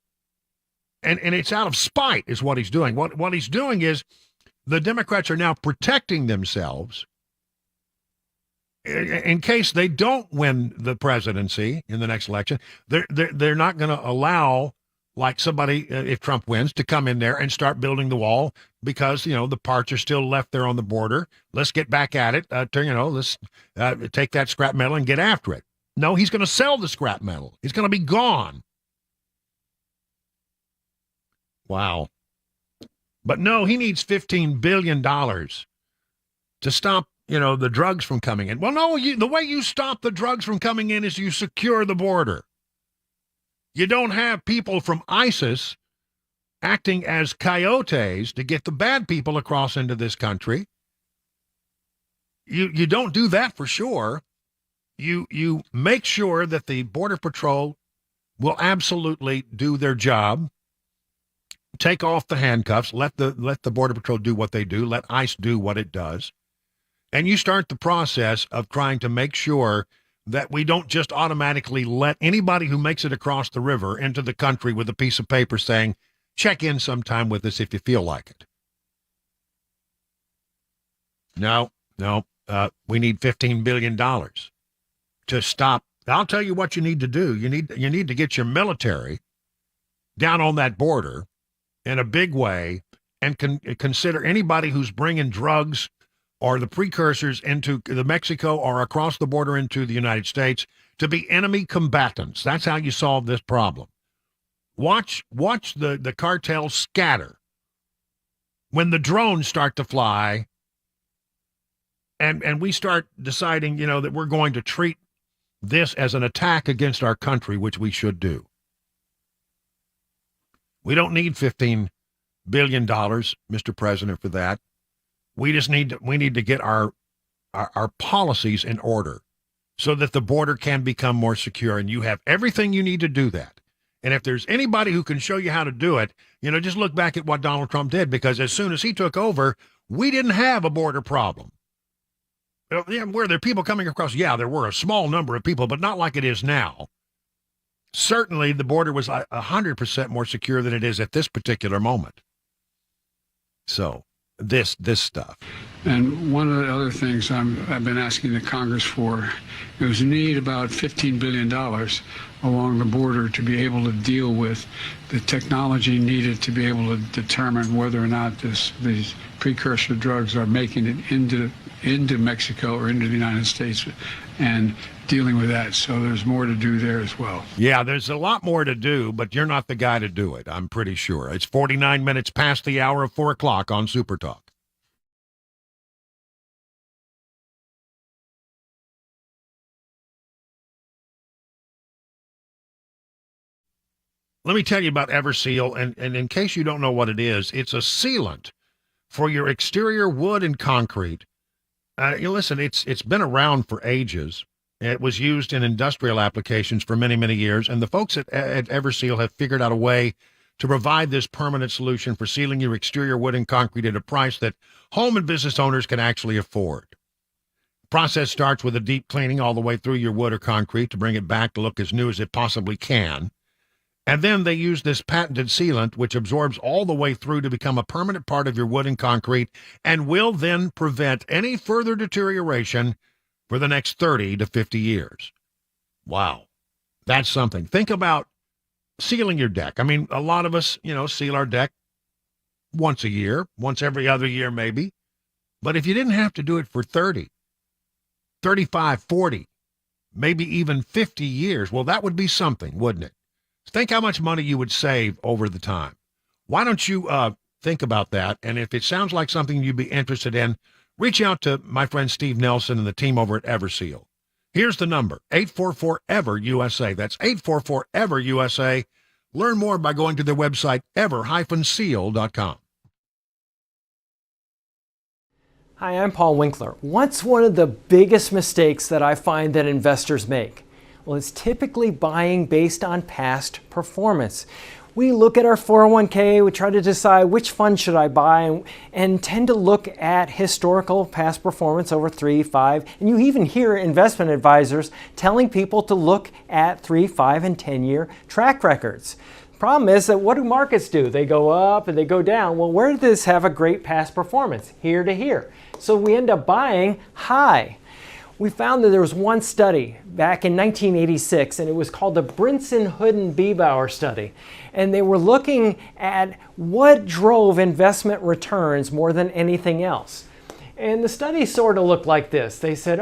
and it's out of spite is what he's doing. What he's doing is the Democrats are now protecting themselves in case they don't win the presidency in the next election. They're not going to allow, like somebody, if Trump wins, to come in there and start building the wall, because the parts are still left there on the border. Let's get back at it. Let's take that scrap metal and get after it. No, he's going to sell the scrap metal. It's going to be gone. Wow. But no, he needs $15 billion to stop, the drugs from coming in. Well, no, the way you stop the drugs from coming in is you secure the border. You don't have people from ISIS acting as coyotes to get the bad people across into this country. You don't do that for sure. You make sure that the Border Patrol will absolutely do their job. Take off the handcuffs, let the Border Patrol do what they do, let ICE do what it does. And you start the process of trying to make sure that we don't just automatically let anybody who makes it across the river into the country with a piece of paper saying, check in sometime with us if you feel like it. No, we need $15 billion to stop. I'll tell you what you need to do. You need to get your military down on that border in a big way, and consider anybody who's bringing drugs or the precursors into the Mexico or across the border into the United States to be enemy combatants. That's how you solve this problem. Watch the cartels scatter when the drones start to fly, and we start deciding, that we're going to treat this as an attack against our country, which we should do. We don't need $15 billion, Mr. President, for that. We just need to get our policies in order so that the border can become more secure, and you have everything you need to do that. And if there's anybody who can show you how to do it, just look back at what Donald Trump did, because as soon as he took over, we didn't have a border problem. Were there people coming across? Yeah, there were a small number of people, but not like it is now. Certainly, the border was 100% more secure than it is at this particular moment. So, this stuff. And one of the other things I've been asking the Congress for is we need about $15 billion along the border to be able to deal with the technology needed to be able to determine whether or not these precursor drugs are making it into Mexico or into the United States, and dealing with that. So there's more to do there as well. Yeah, there's a lot more to do, but you're not the guy to do it, I'm pretty sure. It's 49 minutes past the hour of 4 o'clock on Super Talk. Let me tell you about Everseal, and in case you don't know what it is, it's a sealant for your exterior wood and concrete. Listen, it's been around for ages. It was used in industrial applications for many, many years, and the folks at Everseal have figured out a way to provide this permanent solution for sealing your exterior wood and concrete at a price that home and business owners can actually afford. The process starts with a deep cleaning all the way through your wood or concrete to bring it back to look as new as it possibly can. And then they use this patented sealant, which absorbs all the way through to become a permanent part of your wood and concrete and will then prevent any further deterioration for the next 30 to 50 years. Wow. That's something. Think about sealing your deck. I mean, a lot of us, seal our deck once a year, once every other year maybe. But if you didn't have to do it for 30, 35, 40, maybe even 50 years, well, that would be something, wouldn't it? Think how much money you would save over the time. Why don't you think about that? And if it sounds like something you'd be interested in, reach out to my friend Steve Nelson and the team over at Everseal. Here's the number, 844-EVER-USA. That's 844-EVER-USA. Learn more by going to their website, ever-seal.com. Hi, I'm Paul Winkler. What's one of the biggest mistakes that I find that investors make? Well, it's typically buying based on past performance. We look at our 401k, we try to decide which fund should I buy, and tend to look at historical past performance over 3, 5, and you even hear investment advisors telling people to look at 3, 5, and 10-year track records. The problem is that what do markets do? They go up and they go down. Well, where did this have a great past performance? Here to here. So we end up buying high. We found that there was one study back in 1986, and it was called the Brinson-Hooden-Biebauer study. And they were looking at what drove investment returns more than anything else. And the study sort of looked like this. They said,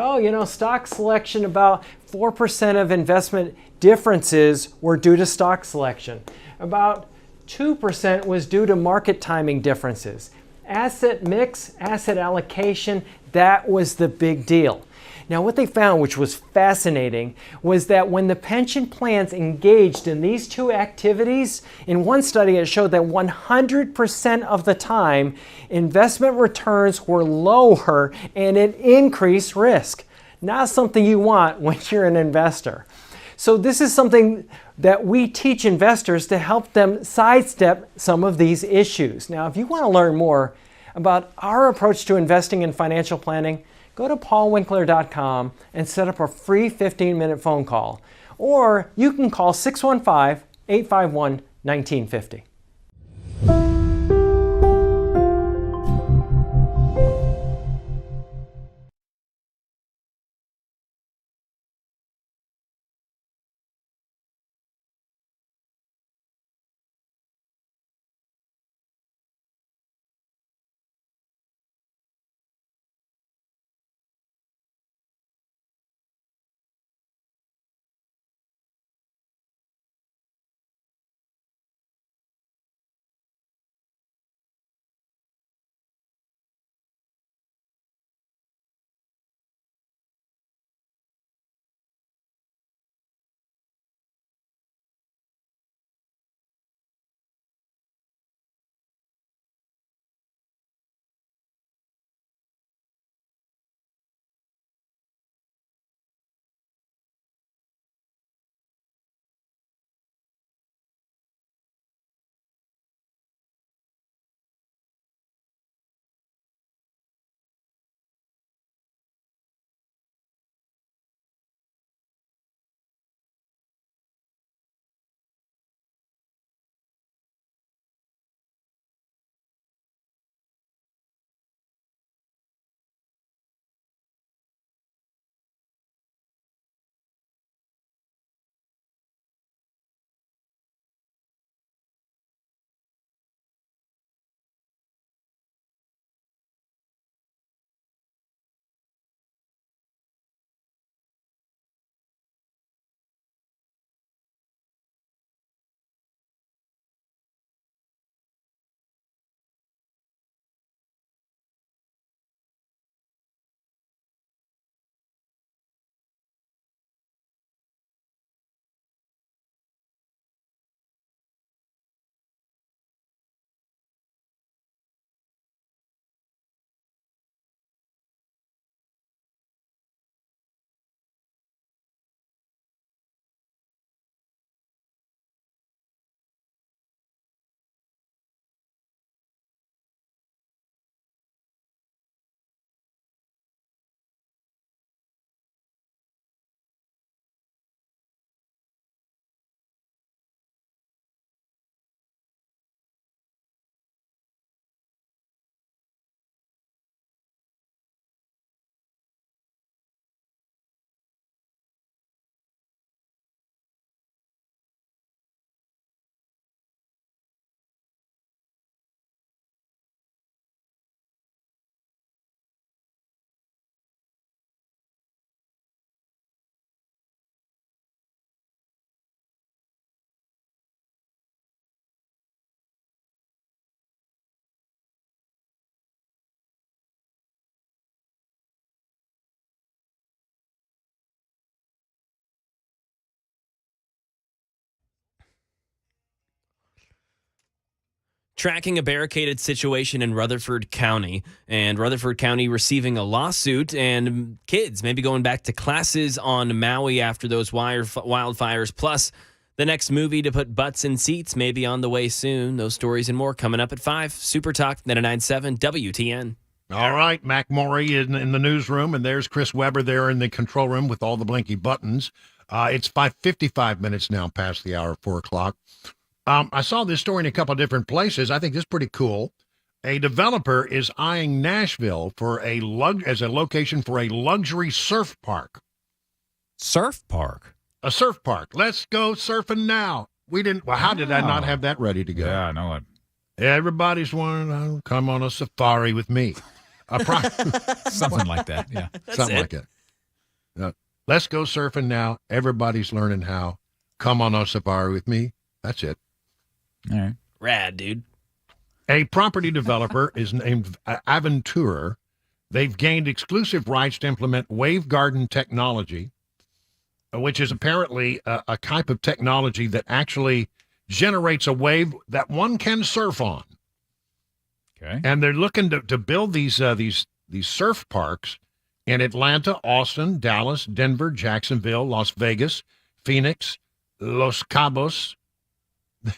stock selection, about 4% of investment differences were due to stock selection. About 2% was due to market timing differences. Asset mix, asset allocation, that was the big deal. Now, what they found, which was fascinating, was that when the pension plans engaged in these two activities, in one study it showed that 100% of the time, investment returns were lower and it increased risk. Not something you want when you're an investor. So this is something that we teach investors to help them sidestep some of these issues. Now, if you want to learn more about our approach to investing in financial planning, go to paulwinkler.com and set up a free 15-minute phone call. Or you can call 615-851-1950. tracking a barricaded situation in Rutherford County, and Rutherford County receiving a lawsuit, and kids maybe going back to classes on Maui after those wildfires, plus the next movie to put butts in seats may be on the way soon. Those stories and more coming up at 5. Super Talk 99.7 WTN. All right, Mac Morey in the newsroom, and there's Chris Webber there in the control room with all the blinky buttons. It's 5:55 minutes now past the hour of 4 o'clock. I saw this story in a couple of different places. I think this is pretty cool. A developer is eyeing Nashville for as a location for a luxury surf park. Surf park? A surf park. Let's go surfing now. We didn't. Well, how did I not have that ready to go? Yeah, I know it. Everybody's wanting to come on a safari with me. Something like that. Yeah, something like that. Let's go surfing now. Everybody's learning how. Come on a safari with me. That's it. All right. Rad, dude. A property developer is named Aventura. They've gained exclusive rights to implement wave garden technology, which is apparently a type of technology that actually generates a wave that one can surf on. Okay. And they're looking to build these surf parks in Atlanta, Austin, Dallas, Denver, Jacksonville, Las Vegas, Phoenix, Los Cabos.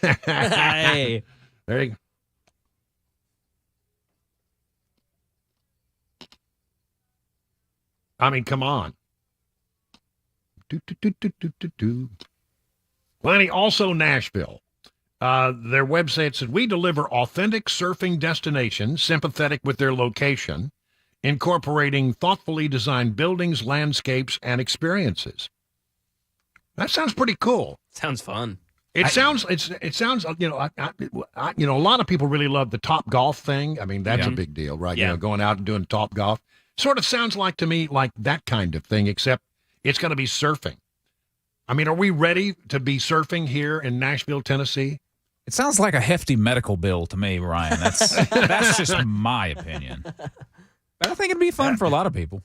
Hey. There you go. I mean, come on. Lenny, also Nashville. Their website said, we deliver authentic surfing destinations sympathetic with their location, incorporating thoughtfully designed buildings, landscapes, and experiences. That sounds pretty cool. Sounds fun. It sounds, you know, a lot of people really love the Top Golf thing. I mean, that's a big deal, right? Yeah. You know, going out and doing Top Golf. Sort of sounds like to me like that kind of thing, except it's going to be surfing. I mean, are we ready to be surfing here in Nashville, Tennessee? It sounds like a hefty medical bill to me, Ryan. That's just my opinion. But I think it'd be fun for a lot of people.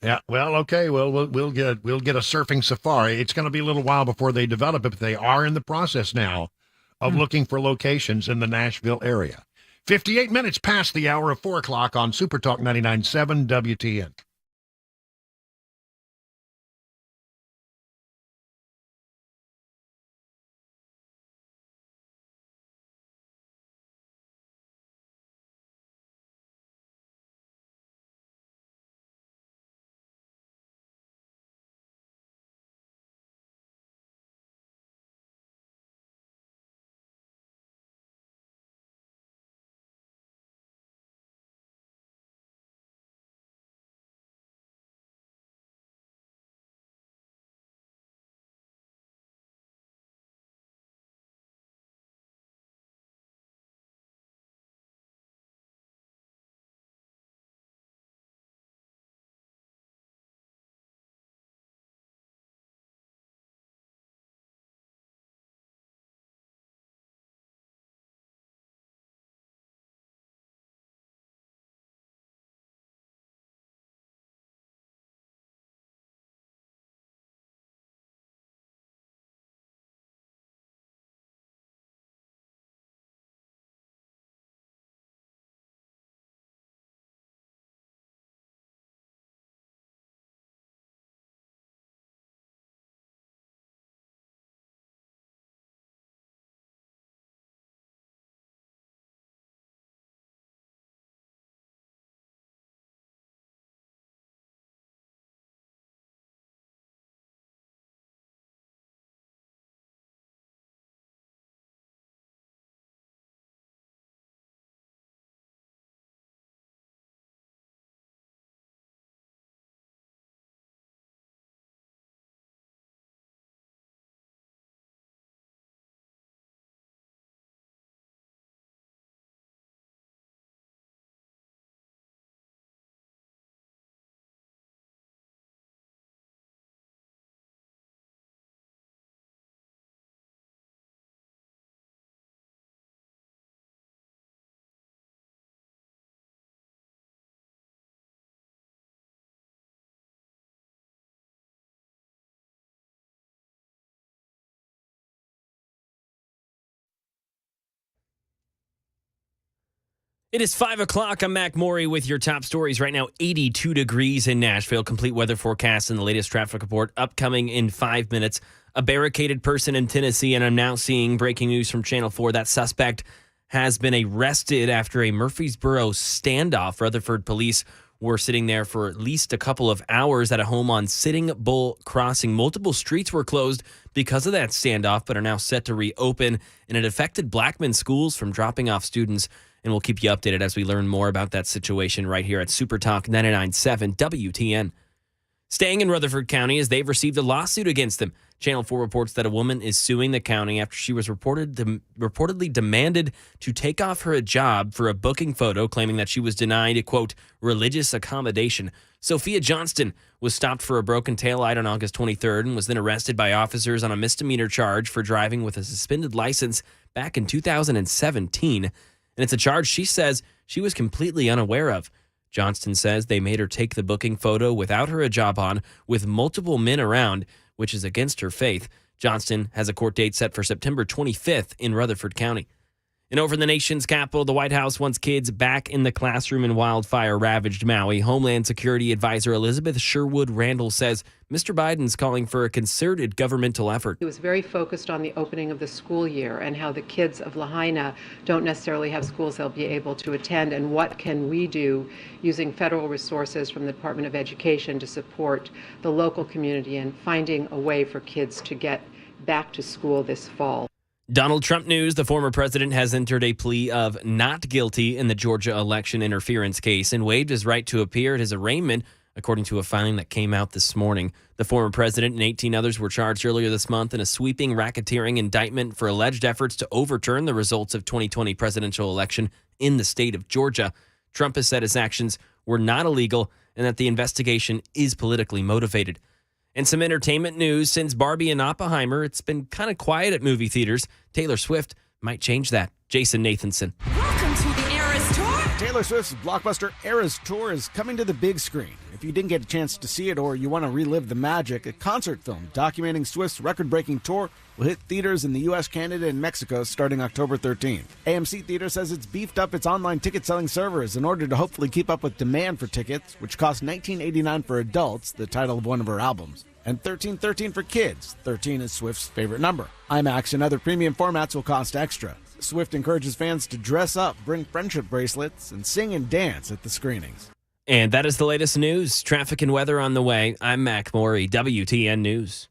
Yeah. Well, okay. Well, we'll get a surfing safari. It's going to be a little while before they develop it, but they are in the process now of looking for locations in the Nashville area. 58 minutes past the hour of 4 o'clock on Super Talk 99.7 WTN. It is 5 o'clock. I'm Mac Maury with your top stories right now. 82 degrees in Nashville. Complete weather forecast and the latest traffic report upcoming in 5 minutes. A barricaded person in Tennessee, and I'm now seeing breaking news from Channel 4. That suspect has been arrested after a Murfreesboro standoff. Rutherford police were sitting there for at least a couple of hours at a home on Sitting Bull Crossing. Multiple streets were closed because of that standoff, but are now set to reopen, and it affected Blackman schools from dropping off students. And we'll keep you updated as we learn more about that situation right here at Super Talk 99.7 WTN. Staying in Rutherford County as they've received a lawsuit against them. Channel 4 reports that a woman is suing the county after she was reportedly demanded to take off her job for a booking photo, claiming that she was denied a, quote, religious accommodation. Sophia Johnston was stopped for a broken taillight on August 23rd and was then arrested by officers on a misdemeanor charge for driving with a suspended license back in 2017. And it's a charge she says she was completely unaware of. Johnston says they made her take the booking photo without her hijab on, with multiple men around, which is against her faith. Johnston has a court date set for September 25th in Rutherford County. And over in the nation's capital, the White House wants kids back in the classroom in wildfire-ravaged Maui. Homeland Security Advisor Elizabeth Sherwood Randall says Mr. Biden's calling for a concerted governmental effort. He was very focused on the opening of the school year and how the kids of Lahaina don't necessarily have schools they'll be able to attend, and what can we do using federal resources from the Department of Education to support the local community and finding a way for kids to get back to school this fall. Donald Trump news. The former president has entered a plea of not guilty in the Georgia election interference case and waived his right to appear at his arraignment, according to a filing that came out this morning. The former president and 18 others were charged earlier this month in a sweeping racketeering indictment for alleged efforts to overturn the results of 2020 presidential election in the state of Georgia. Trump has said his actions were not illegal and that the investigation is politically motivated. And some entertainment news. Since Barbie and Oppenheimer, it's been kind of quiet at movie theaters. Taylor Swift might change that. Jason Nathanson. Welcome to the Eras Tour. Taylor Swift's blockbuster Eras Tour is coming to the big screen. If you didn't get a chance to see it or you want to relive the magic, a concert film documenting Swift's record-breaking tour will hit theaters in the U.S., Canada, and Mexico starting October 13th. AMC Theater says it's beefed up its online ticket-selling servers in order to hopefully keep up with demand for tickets, which cost $19.89 for adults, the title of one of her albums, and $13.13 for kids. 13 is Swift's favorite number. IMAX and other premium formats will cost extra. Swift encourages fans to dress up, bring friendship bracelets, and sing and dance at the screenings. And that is the latest news. Traffic and weather on the way. I'm Mac Maury, WTN News.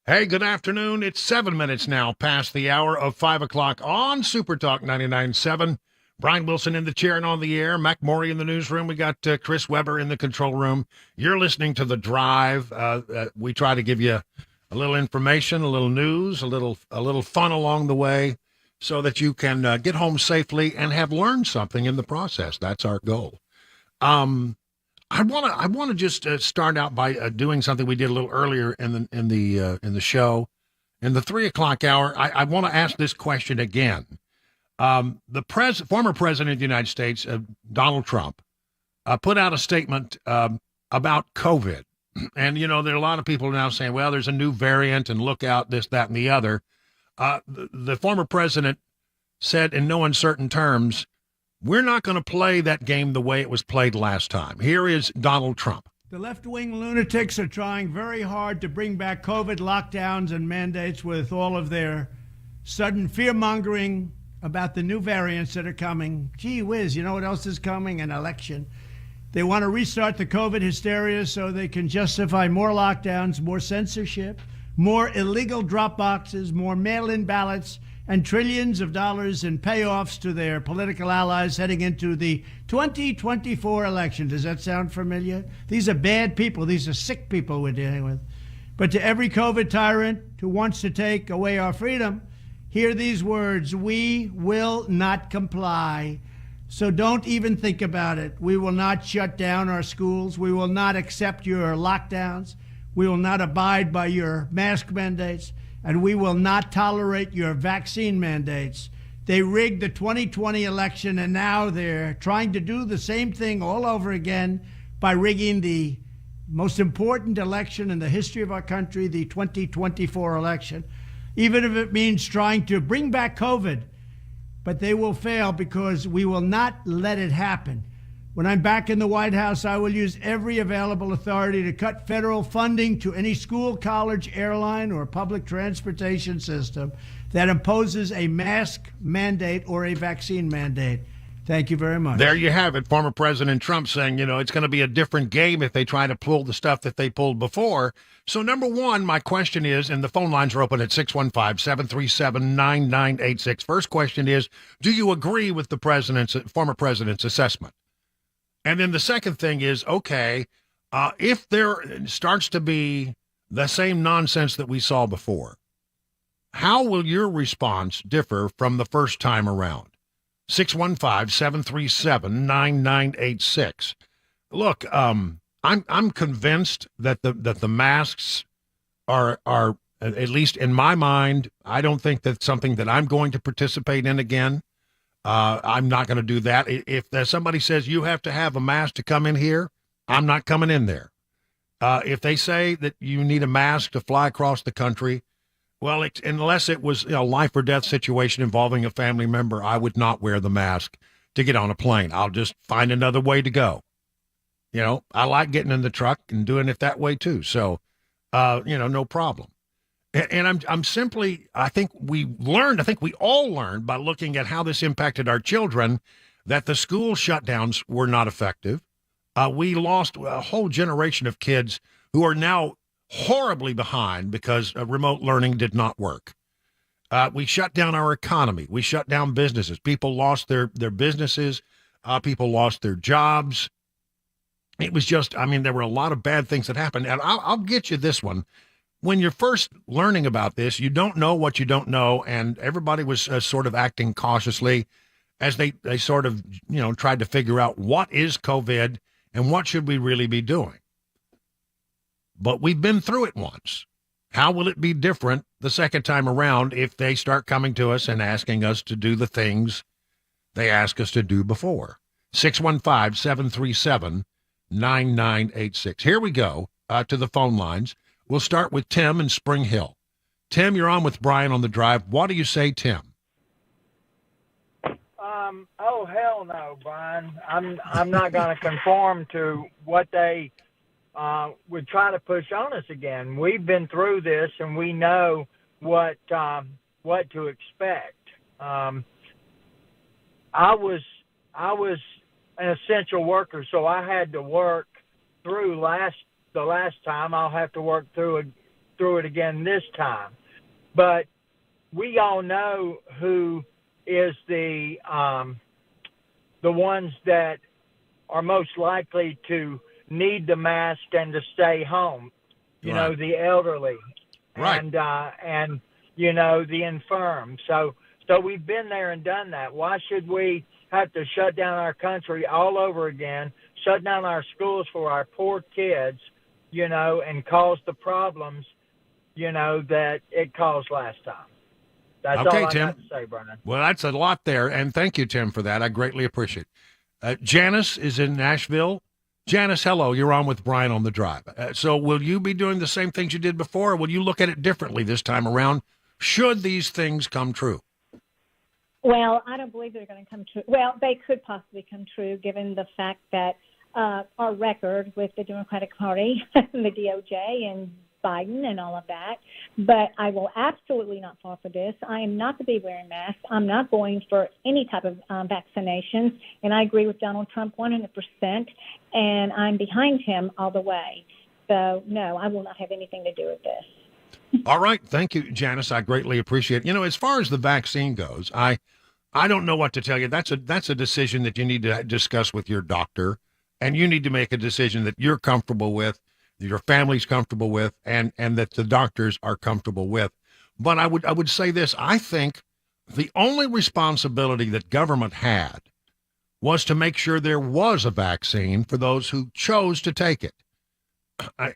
Hey, good afternoon. It's 7 minutes now past the hour of 5 o'clock on Super Talk 99.7. Brian Wilson in the chair and on the air. Mac Morey in the newsroom. We got Chris Weber in the control room. You're listening to The Drive. We try to give you a little information, a little news, a little fun along the way so that you can get home safely and have learned something in the process. That's our goal. I want to just start out by doing something we did a little earlier in the show, in the 3 o'clock hour. I want to ask this question again. The former president of the United States, Donald Trump, put out a statement about COVID, and there are a lot of people now saying, "Well, there's a new variant, and look out, this, that, and the other." The former president said in no uncertain terms, "We're not going to play that game the way it was played last time." Here is Donald Trump. The left-wing lunatics are trying very hard to bring back COVID lockdowns and mandates with all of their sudden fear-mongering about the new variants that are coming. Gee whiz, you know what else is coming? An election. They want to restart the COVID hysteria so they can justify more lockdowns, more censorship, more illegal drop boxes, more mail-in ballots, and trillions of dollars in payoffs to their political allies heading into the 2024 election. Does that sound familiar? These are bad people. These are sick people we're dealing with. But to every COVID tyrant who wants to take away our freedom, hear these words: we will not comply. So don't even think about it. We will not shut down our schools. We will not accept your lockdowns. We will not abide by your mask mandates. And we will not tolerate your vaccine mandates. They rigged the 2020 election, and now they're trying to do the same thing all over again by rigging the most important election in the history of our country, the 2024 election, even if it means trying to bring back COVID. But they will fail because we will not let it happen. When I'm back in the White House, I will use every available authority to cut federal funding to any school, college, airline, or public transportation system that imposes a mask mandate or a vaccine mandate. Thank you very much. There you have it. Former President Trump saying, it's going to be a different game if they try to pull the stuff that they pulled before. So, number one, my question is, and the phone lines are open at 615-737-9986. First question is, do you agree with the former president's assessment? And then the second thing is, okay, if there starts to be the same nonsense that we saw before, how will your response differ from the first time around? 615-737-9986. Look, I'm convinced that the masks are, at least in my mind, I don't think that's something that I'm going to participate in again. I'm not going to do that. If somebody says you have to have a mask to come in here, I'm not coming in there. If they say that you need a mask to fly across the country, well, unless it was a life or death situation involving a family member, I would not wear the mask to get on a plane. I'll just find another way to go. I like getting in the truck and doing it that way too. So, no problem. And I'm simply, I think we all learned by looking at how this impacted our children, that the school shutdowns were not effective. We lost a whole generation of kids who are now horribly behind because remote learning did not work. We shut down our economy. We shut down businesses. People lost their businesses. People lost their jobs. It was just, there were a lot of bad things that happened. And I'll get you this one. When you're first learning about this, you don't know what you don't know, and everybody was sort of acting cautiously as they sort of, tried to figure out what is COVID and what should we really be doing. But we've been through it once. How will it be different the second time around if they start coming to us and asking us to do the things they asked us to do before? 615-737-9986. Here we go to the phone lines. We'll start with Tim in Spring Hill. Tim, you're on with Brian on the Drive. What do you say, Tim? Oh, hell no, Brian. I'm not going to conform to what they would try to push on us again. We've been through this, and we know what to expect. I was an essential worker, so I had to work through the last time. I'll have to work through through it again this time. But we all know who is the ones that are most likely to need the mask and to stay home. You know, the elderly, and you know, the infirm. So we've been there and done that. Why should we have to shut down our country all over again, shut down our schools for our poor kids, you know, and cause the problems, you know, that it caused last time? That's okay, all I Tim. got to say, Brian. Well, that's a lot there, and thank you, Tim, for that. I greatly appreciate it. Janice is in Nashville. Janice, hello. You're on with Brian on the Drive. So will you be doing the same things you did before, or will you look at it differently this time around, should these things come true? Well, I don't believe they're going to come true. Well, they could possibly come true given the fact that our record with the Democratic Party and the DOJ and Biden and all of that. But I will absolutely not fall for this. I am not to be wearing masks. I'm not going for any type of vaccinations. And I agree with Donald Trump 100%. And I'm behind him all the way. So, no, I will not have anything to do with this. All right. Thank you, Janice. I greatly appreciate it. You know, as far as the vaccine goes, I don't know what to tell you. That's a decision that you need to discuss with your doctor, and you need to make a decision that you're comfortable with, that your family's comfortable with, and that the doctors are comfortable with. But I would say this. I think the only responsibility that government had was to make sure there was a vaccine for those who chose to take it.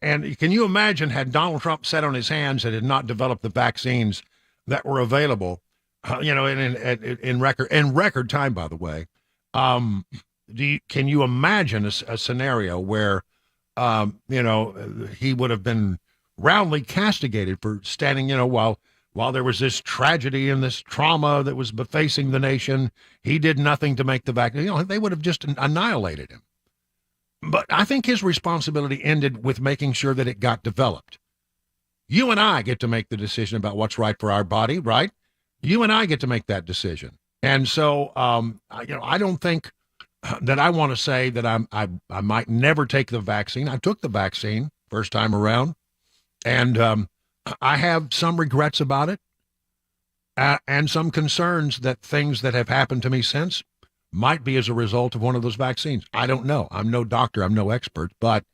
And can you imagine had Donald Trump sat on his hands and had not developed the vaccines that were available, you know, in record time, by the way? Can you imagine a scenario where, you know, he would have been roundly castigated for standing, you know, while there was this tragedy and this trauma that was facing the nation? He did nothing to make the vaccine. You know, they would have just annihilated him. But I think his responsibility ended with making sure that it got developed. You and I get to make the decision about what's right for our body, right? You and I get to make that decision. And so, you know, I don't think that I want to say that I might never take the vaccine. I took the vaccine first time around, and I have some regrets about it, and some concerns that things that have happened to me since might be as a result of one of those vaccines. I don't know. I'm no doctor. I'm no expert, but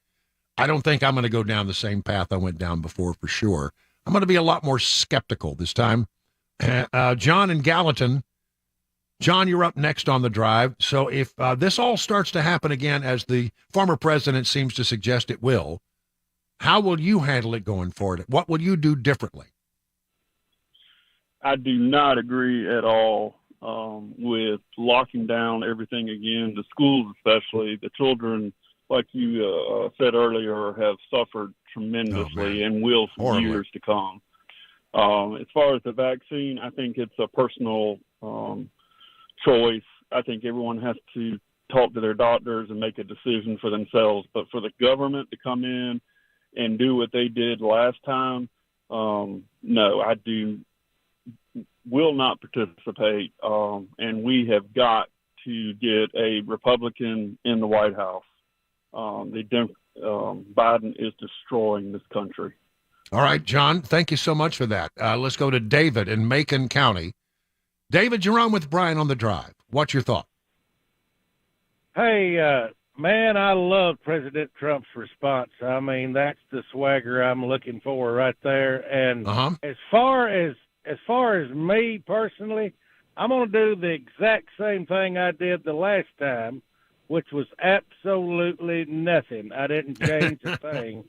I don't think I'm going to go down the same path I went down before for sure. I'm going to be a lot more skeptical this time. John in Gallatin. John, you're up next on the Drive. So if this all starts to happen again, as the former president seems to suggest it will, how will you handle it going forward? What will you do differently? I do not agree at all with locking down everything again, the schools especially. The children, like you said earlier, have suffered tremendously and will for years to come. As far as the vaccine, I think it's a personal choice. I think everyone has to talk to their doctors and make a decision for themselves. But for the government to come in and do what they did last time, no, I will not participate. And we have got to get a Republican in the White House. Biden is destroying this country. All right, John, thank you so much for that. Let's go to David in Macon County. David, you're on with Brian on the Drive. What's your thought? Hey, man, I love President Trump's response. I mean, that's the swagger I'm looking for right there. And as far as me personally, I'm going to do the exact same thing I did the last time, which was absolutely nothing. I didn't change a thing.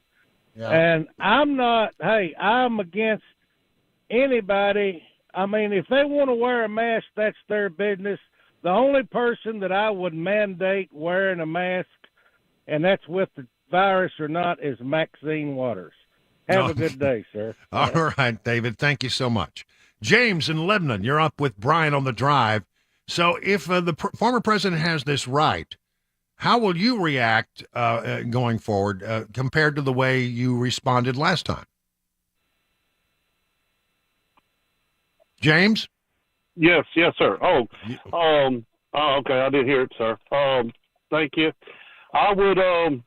Yeah. And I'm against anybody. I mean, if they want to wear a mask, that's their business. The only person that I would mandate wearing a mask, and that's with the virus or not, is Maxine Waters. Have a good day, sir. All right, David. Thank you so much. James in Lebanon, you're up with Brian on the Drive. So if the former president has this right, how will you react going forward compared to the way you responded last time? James? Yes, sir. Okay, I did hear it, sir. Thank you. I would,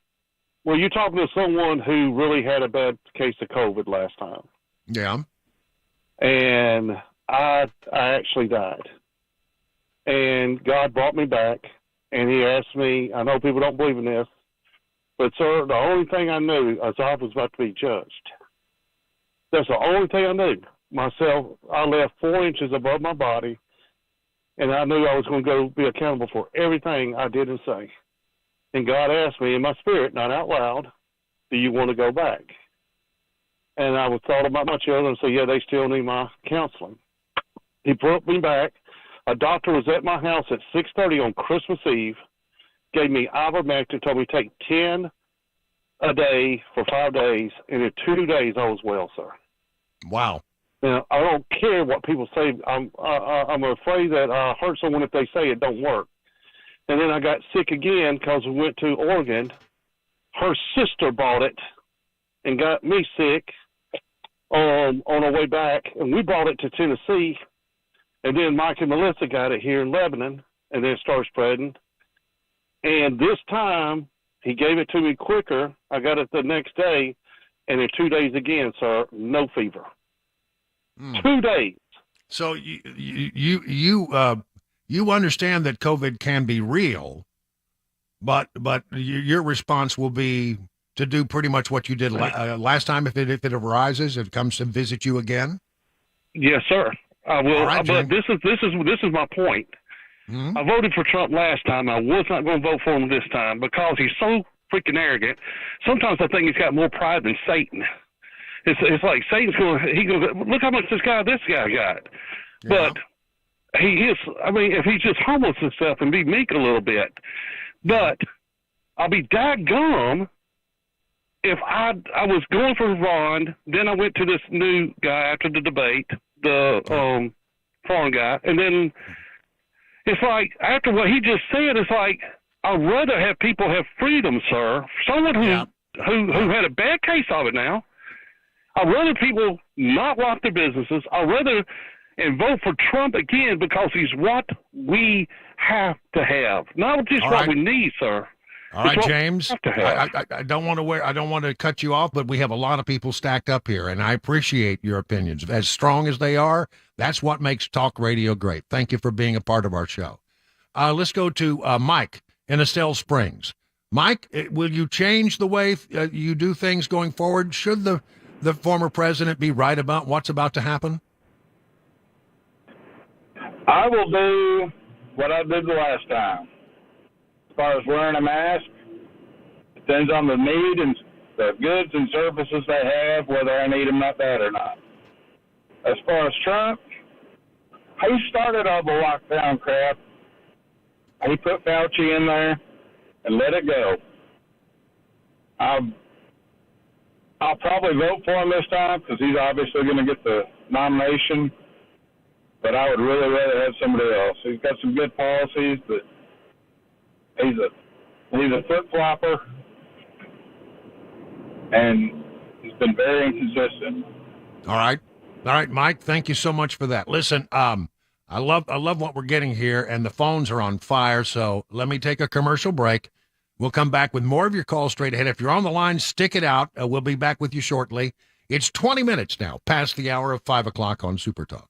Well, you're talking to someone who really had a bad case of COVID last time. Yeah. And I actually died. And God brought me back, and he asked me, I know people don't believe in this, but, sir, the only thing I knew is I was about to be judged. That's the only thing I knew. Myself, I left 4 inches above my body, and I knew I was going to go be accountable for everything I did and say. And God asked me in my spirit, not out loud, do you want to go back? And I was thought about my children and said, yeah, they still need my counseling. He brought me back. A doctor was at my house at 6:30 on Christmas Eve, gave me ivermectin, told me to take 10 a day for 5 days, and in 2 days I was well, sir. Wow. Now, I don't care what people say. I'm afraid that I hurt someone if they say it don't work. And then I got sick again because we went to Oregon. Her sister bought it and got me sick on our way back, and we brought it to Tennessee. And then Mike and Melissa got it here in Lebanon, and then it started spreading. And this time, he gave it to me quicker. I got it the next day, and in 2 days again, sir, no fever. 2 days. So you understand that COVID can be real, but your response will be to do pretty much what you did last time. If it arises, it comes to visit you again. Yes, sir. I will. All right, but this is my point. Mm-hmm. I voted for Trump last time. I was not going to vote for him this time because he's so freaking arrogant. Sometimes I think he's got more pride than Satan. It's like Satan's going. He goes, look how much this guy got. Yeah. But he is. I mean, if he just humbles himself and be meek a little bit. But I'll be daggum if I was going for Ron. Then I went to this new guy after the debate, the foreign guy, and then it's like after what he just said, it's like I'd rather have people have freedom, sir. Someone who had a bad case of it now. I'd rather people not lock their businesses. I'd rather and vote for Trump again because he's what we have to have, not just what we need, sir. All right, James. I don't want to cut you off, but we have a lot of people stacked up here, and I appreciate your opinions. As strong as they are, that's what makes talk radio great. Thank you for being a part of our show. Let's go to Mike in Estelle Springs. Mike, will you change the way you do things going forward? Should the former president be right about what's about to happen? I will do what I did the last time. As far as wearing a mask, depends on the need and the goods and services they have, whether I need them not that or not. As far as Trump, he started all the lockdown crap. He put Fauci in there and let it go. I'll probably vote for him this time because he's obviously going to get the nomination. But I would really rather have somebody else. He's got some good policies, but he's a flip-flopper, and he's been very inconsistent. All right, Mike. Thank you so much for that. Listen, I love what we're getting here, and the phones are on fire. So let me take a commercial break. We'll come back with more of your calls straight ahead. If you're on the line, stick it out. We'll be back with you shortly. It's 20 minutes now past the hour of 5 o'clock on Super Talk.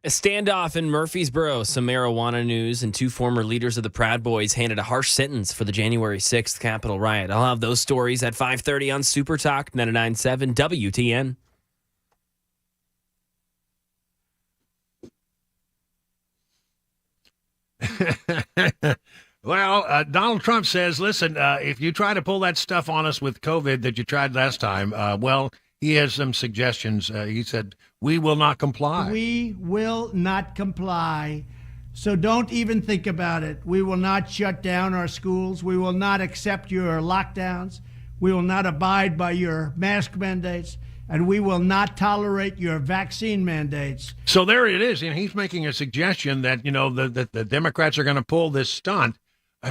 A standoff in Murfreesboro, some marijuana news, and two former leaders of the Proud Boys handed a harsh sentence for the January 6th Capitol riot. I'll have those stories at 5:30 on Super Talk 99.7 WTN. Well, Donald Trump says, listen, if you try to pull that stuff on us with COVID that you tried last time, he has some suggestions. He said, we will not comply. We will not comply. So don't even think about it. We will not shut down our schools. We will not accept your lockdowns. We will not abide by your mask mandates. And we will not tolerate your vaccine mandates. So there it is. And he's making a suggestion that, the Democrats are going to pull this stunt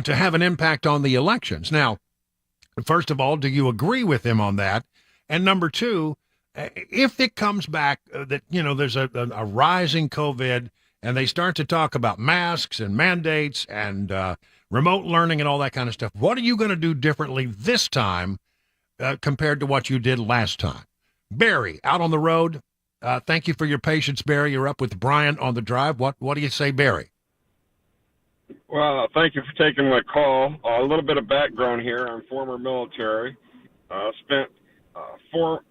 to have an impact on the elections. Now, first of all, do you agree with him on that? And number two, if it comes back that, there's a rising COVID and they start to talk about masks and mandates and remote learning and all that kind of stuff, what are you going to do differently this time compared to what you did last time? Barry, out on the road. Thank you for your patience, Barry. You're up with Brian on the drive. What do you say, Barry? Well, thank you for taking my call. A little bit of background here. I'm former military. Spent far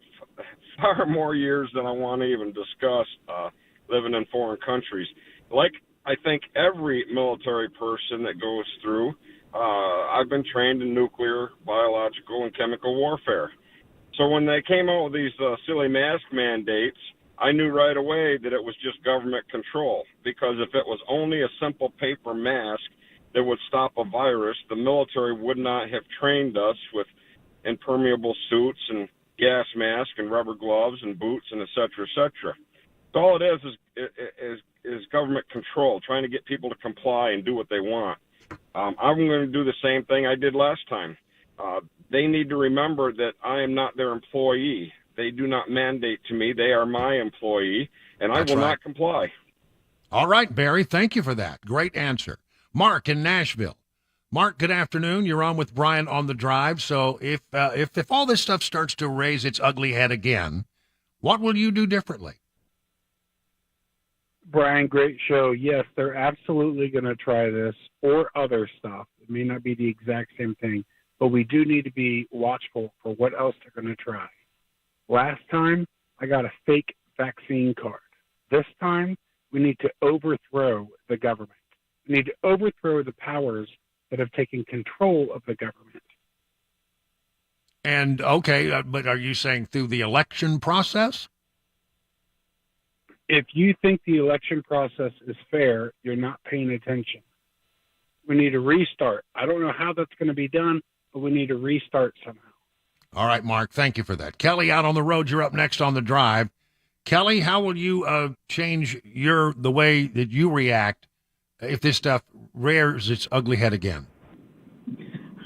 more years than I want to even discuss living in foreign countries. Like I think every military person that goes through, I've been trained in nuclear, biological, and chemical warfare. So when they came out with these silly mask mandates, I knew right away that it was just government control, because if it was only a simple paper mask that would stop a virus, the military would not have trained us with impermeable suits and gas masks and rubber gloves and boots and et cetera, et cetera. So all it is government control, trying to get people to comply and do what they want. I'm going to do the same thing I did last time. They need to remember that I am not their employee. They do not mandate to me. They are my employee, and I will not comply. All right, Barry, thank you for that. Great answer. Mark in Nashville. Mark, good afternoon. You're on with Brian on the drive. So if all this stuff starts to raise its ugly head again, what will you do differently? Brian, great show. Yes, they're absolutely going to try this or other stuff. It may not be the exact same thing, but we do need to be watchful for what else they're going to try. Last time, I got a fake vaccine card. This time, we need to overthrow the government. We need to overthrow the powers that have taken control of the government. And, okay, but are you saying through the election process? If you think the election process is fair, you're not paying attention. We need to restart. I don't know how that's going to be done, but we need to restart somehow. All right, Mark, thank you for that. Kelly, out on the road, you're up next on the drive. Kelly, how will you change the way that you react if this stuff rears its ugly head again?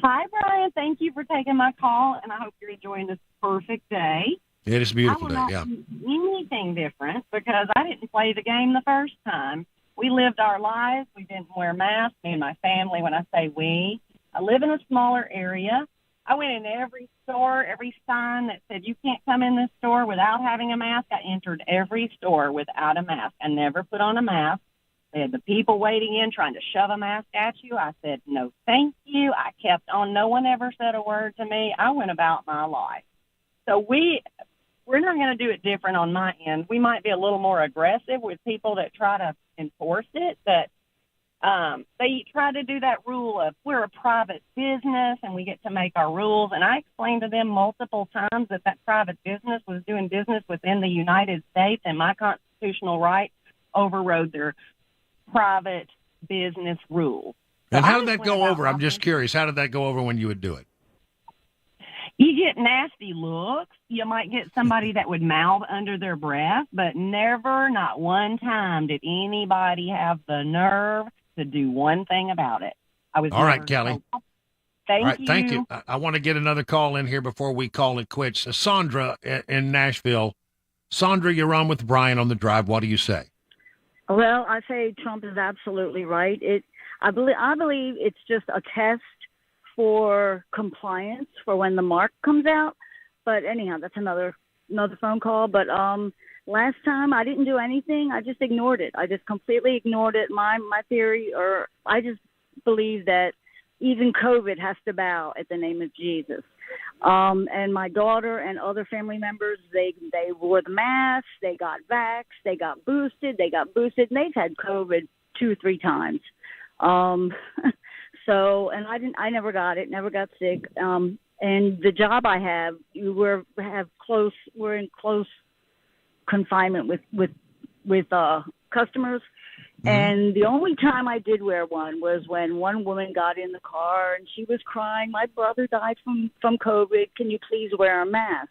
Hi, Brian. Thank you for taking my call, and I hope you're enjoying this perfect day. It is a beautiful day, yeah. I will not do anything different because I didn't play the game the first time. We lived our lives. We didn't wear masks, me and my family. When I say we, I live in a smaller area. I went in every store, every sign that said you can't come in this store without having a mask. I entered every store without a mask. I never put on a mask. They had the people waiting in trying to shove a mask at you. I said, no, thank you. I kept on. No one ever said a word to me. I went about my life. So we're not going to do it different on my end. We might be a little more aggressive with people that try to enforce it, but they try to do that rule of we're a private business and we get to make our rules. And I explained to them multiple times that private business was doing business within the United States, and my constitutional right overrode their private business rules. And how did that go over? I'm just curious. How did that go over when you would do it? You get nasty looks. You might get somebody that would mouth under their breath, but never, not one time, did anybody have the nerve to do one thing about it. I was all right, Kelly. Thank you. Thank you. I want to get another call in here before we call it quits. Sandra in Nashville. Sandra, you're on with Brian on the drive. What do you say? Well, I say Trump is absolutely right. I believe it's just a test for compliance for when the mark comes out. But anyhow, that's another phone call. But Last time I didn't do anything. I just ignored it. I just completely ignored it. My theory, or I just believe that even COVID has to bow at the name of Jesus. And my daughter and other family members, they wore the mask, they got vaxxed, they got boosted, and they've had COVID 2 or 3 times. So, and I never got it, never got sick. And the job I have, we're in close confinement with customers. And the only time I did wear one was when one woman got in the car and she was crying, "My brother died from COVID. Can you please wear a mask?"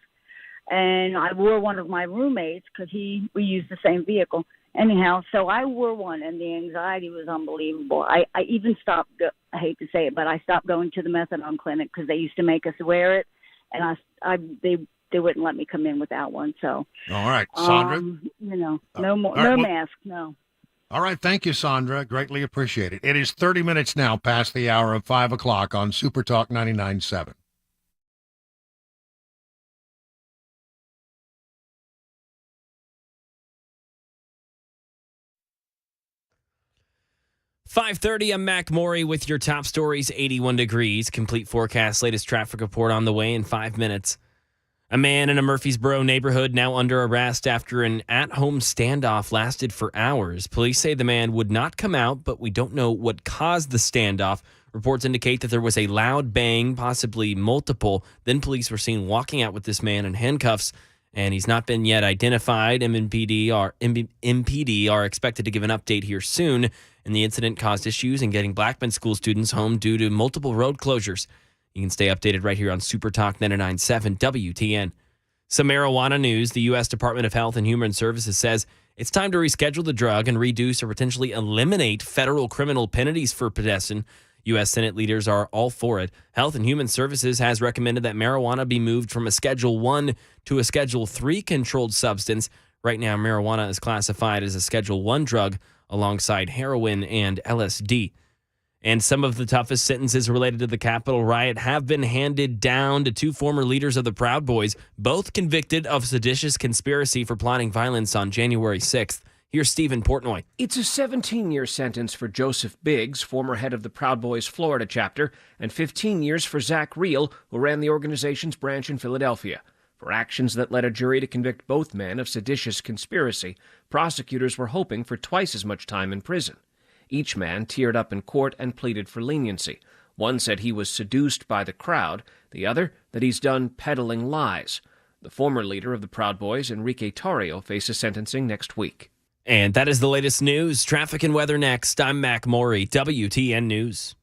And I wore one of my roommates because we used the same vehicle. Anyhow, so I wore one, and the anxiety was unbelievable. I even stopped, I hate to say it, but I stopped going to the methadone clinic because they used to make us wear it, and they wouldn't let me come in without one. So, all right, Sandra. No right, mask, no. All right, thank you, Sandra. Greatly appreciated. It is 30 minutes now past the hour of 5 o'clock on Super Talk 99.7. .30, I'm Mac Maury with your top stories. 81 degrees. Complete forecast. Latest traffic report on the way in 5 minutes. A man in a Murfreesboro neighborhood now under arrest after an at-home standoff lasted for hours. Police say the man would not come out, but we don't know what caused the standoff. Reports indicate that there was a loud bang, possibly multiple. Then police were seen walking out with this man in handcuffs, and he's not been yet identified. MPD are expected to give an update here soon. And the incident caused issues in getting Blackman school students home due to multiple road closures. You can stay updated right here on Super Talk 99.7 WTN. Some marijuana news. The U.S. Department of Health and Human Services says it's time to reschedule the drug and reduce or potentially eliminate federal criminal penalties for possession. U.S. Senate leaders are all for it. Health and Human Services has recommended that marijuana be moved from a Schedule 1 to a Schedule 3 controlled substance. Right now, marijuana is classified as a Schedule 1 drug alongside heroin and LSD. And some of the toughest sentences related to the Capitol riot have been handed down to 2 former leaders of the Proud Boys, both convicted of seditious conspiracy for plotting violence on January 6th. Here's Stephen Portnoy. It's a 17-year sentence for Joseph Biggs, former head of the Proud Boys Florida chapter, and 15 years for Zach Reel, who ran the organization's branch in Philadelphia. For actions that led a jury to convict both men of seditious conspiracy, prosecutors were hoping for twice as much time in prison. Each man teared up in court and pleaded for leniency. One said he was seduced by the crowd, the other that he's done peddling lies. The former leader of the Proud Boys, Enrique Tarrio, faces sentencing next week. And that is the latest news. Traffic and weather next. I'm Mac Maury, WTN News.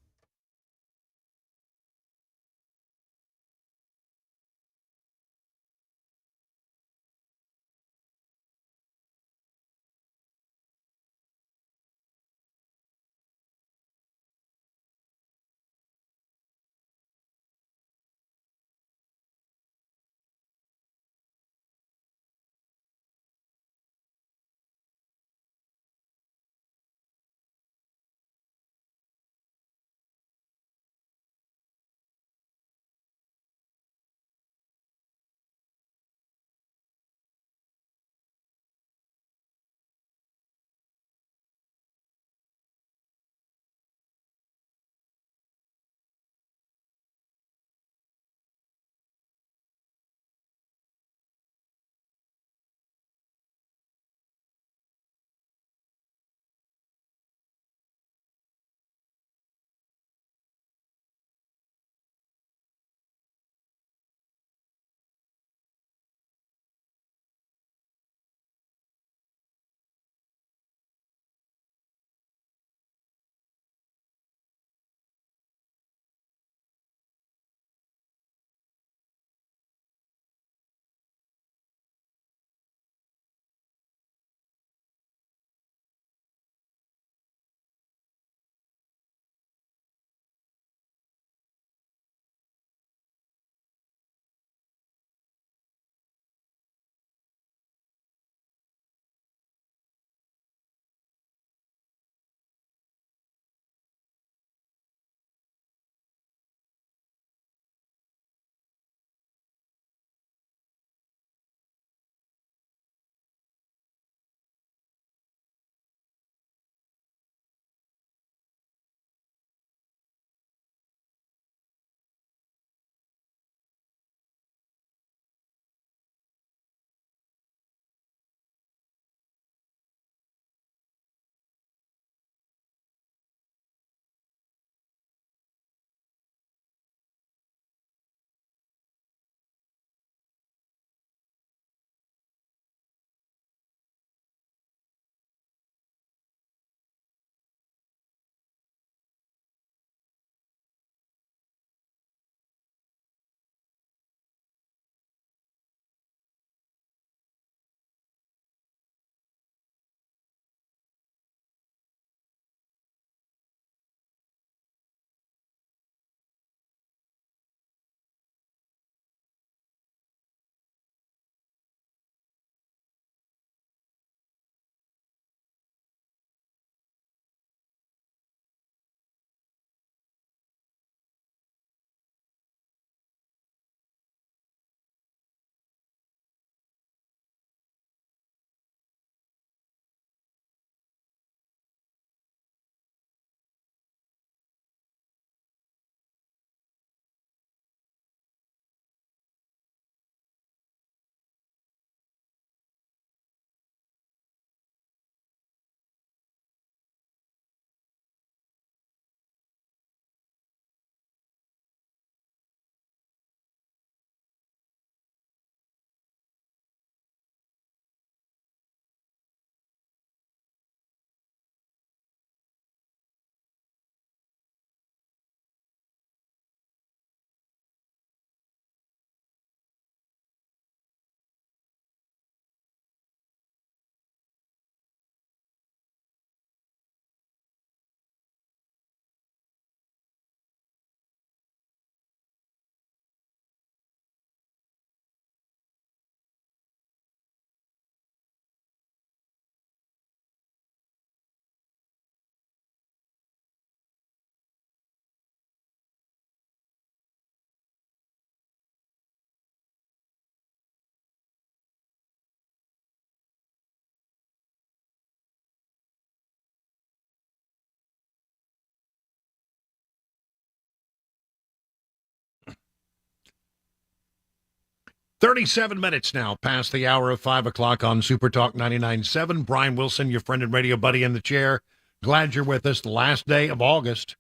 37 minutes now past the hour of 5 o'clock on Super Talk 99.7. Brian Wilson, your friend and radio buddy in the chair. Glad you're with us. The last day of August,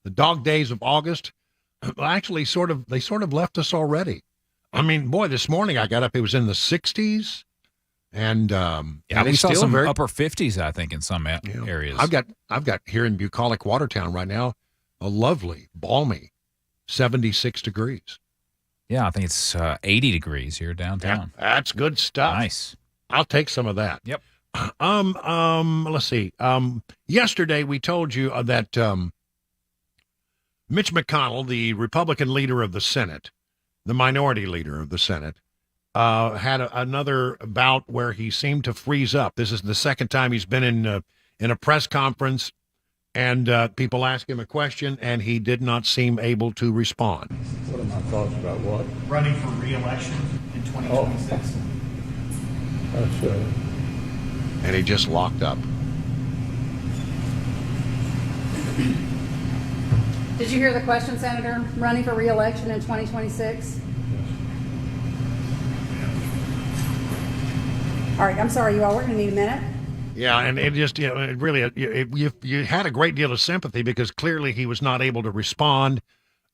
the dog days of August, actually they sort of left us already. I mean, boy, this morning I got up, it was in the 60s. And we it's saw still some upper 50s, I think, in some areas. I've got here in bucolic Watertown right now a lovely, balmy 76 degrees. Yeah, I think it's 80 degrees here downtown. Yeah, that's good stuff. Nice. I'll take some of that. Yep. Let's see. Yesterday we told you that Mitch McConnell, the Republican leader of the Senate, the minority leader of the Senate, had another bout where he seemed to freeze up. This is the second time he's been in a press conference, and people ask him a question, and he did not seem able to respond. What are my thoughts about what? Running for re-election in 2026. And he just locked up. Did you hear the question, Senator? Running for re-election in 2026? All right, I'm sorry, you all. We're going to need a minute. Yeah, and it just, it really, you had a great deal of sympathy because clearly he was not able to respond.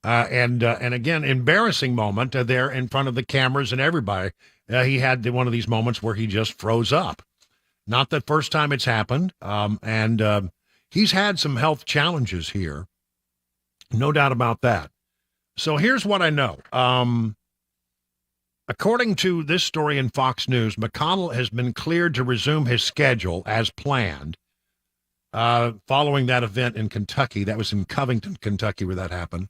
And again, embarrassing moment there in front of the cameras and everybody. He had one of these moments where he just froze up. Not the first time it's happened. And he's had some health challenges here. No doubt about that. So here's what I know. According to this story in Fox News, McConnell has been cleared to resume his schedule as planned following that event in Kentucky. That was in Covington, Kentucky, where that happened.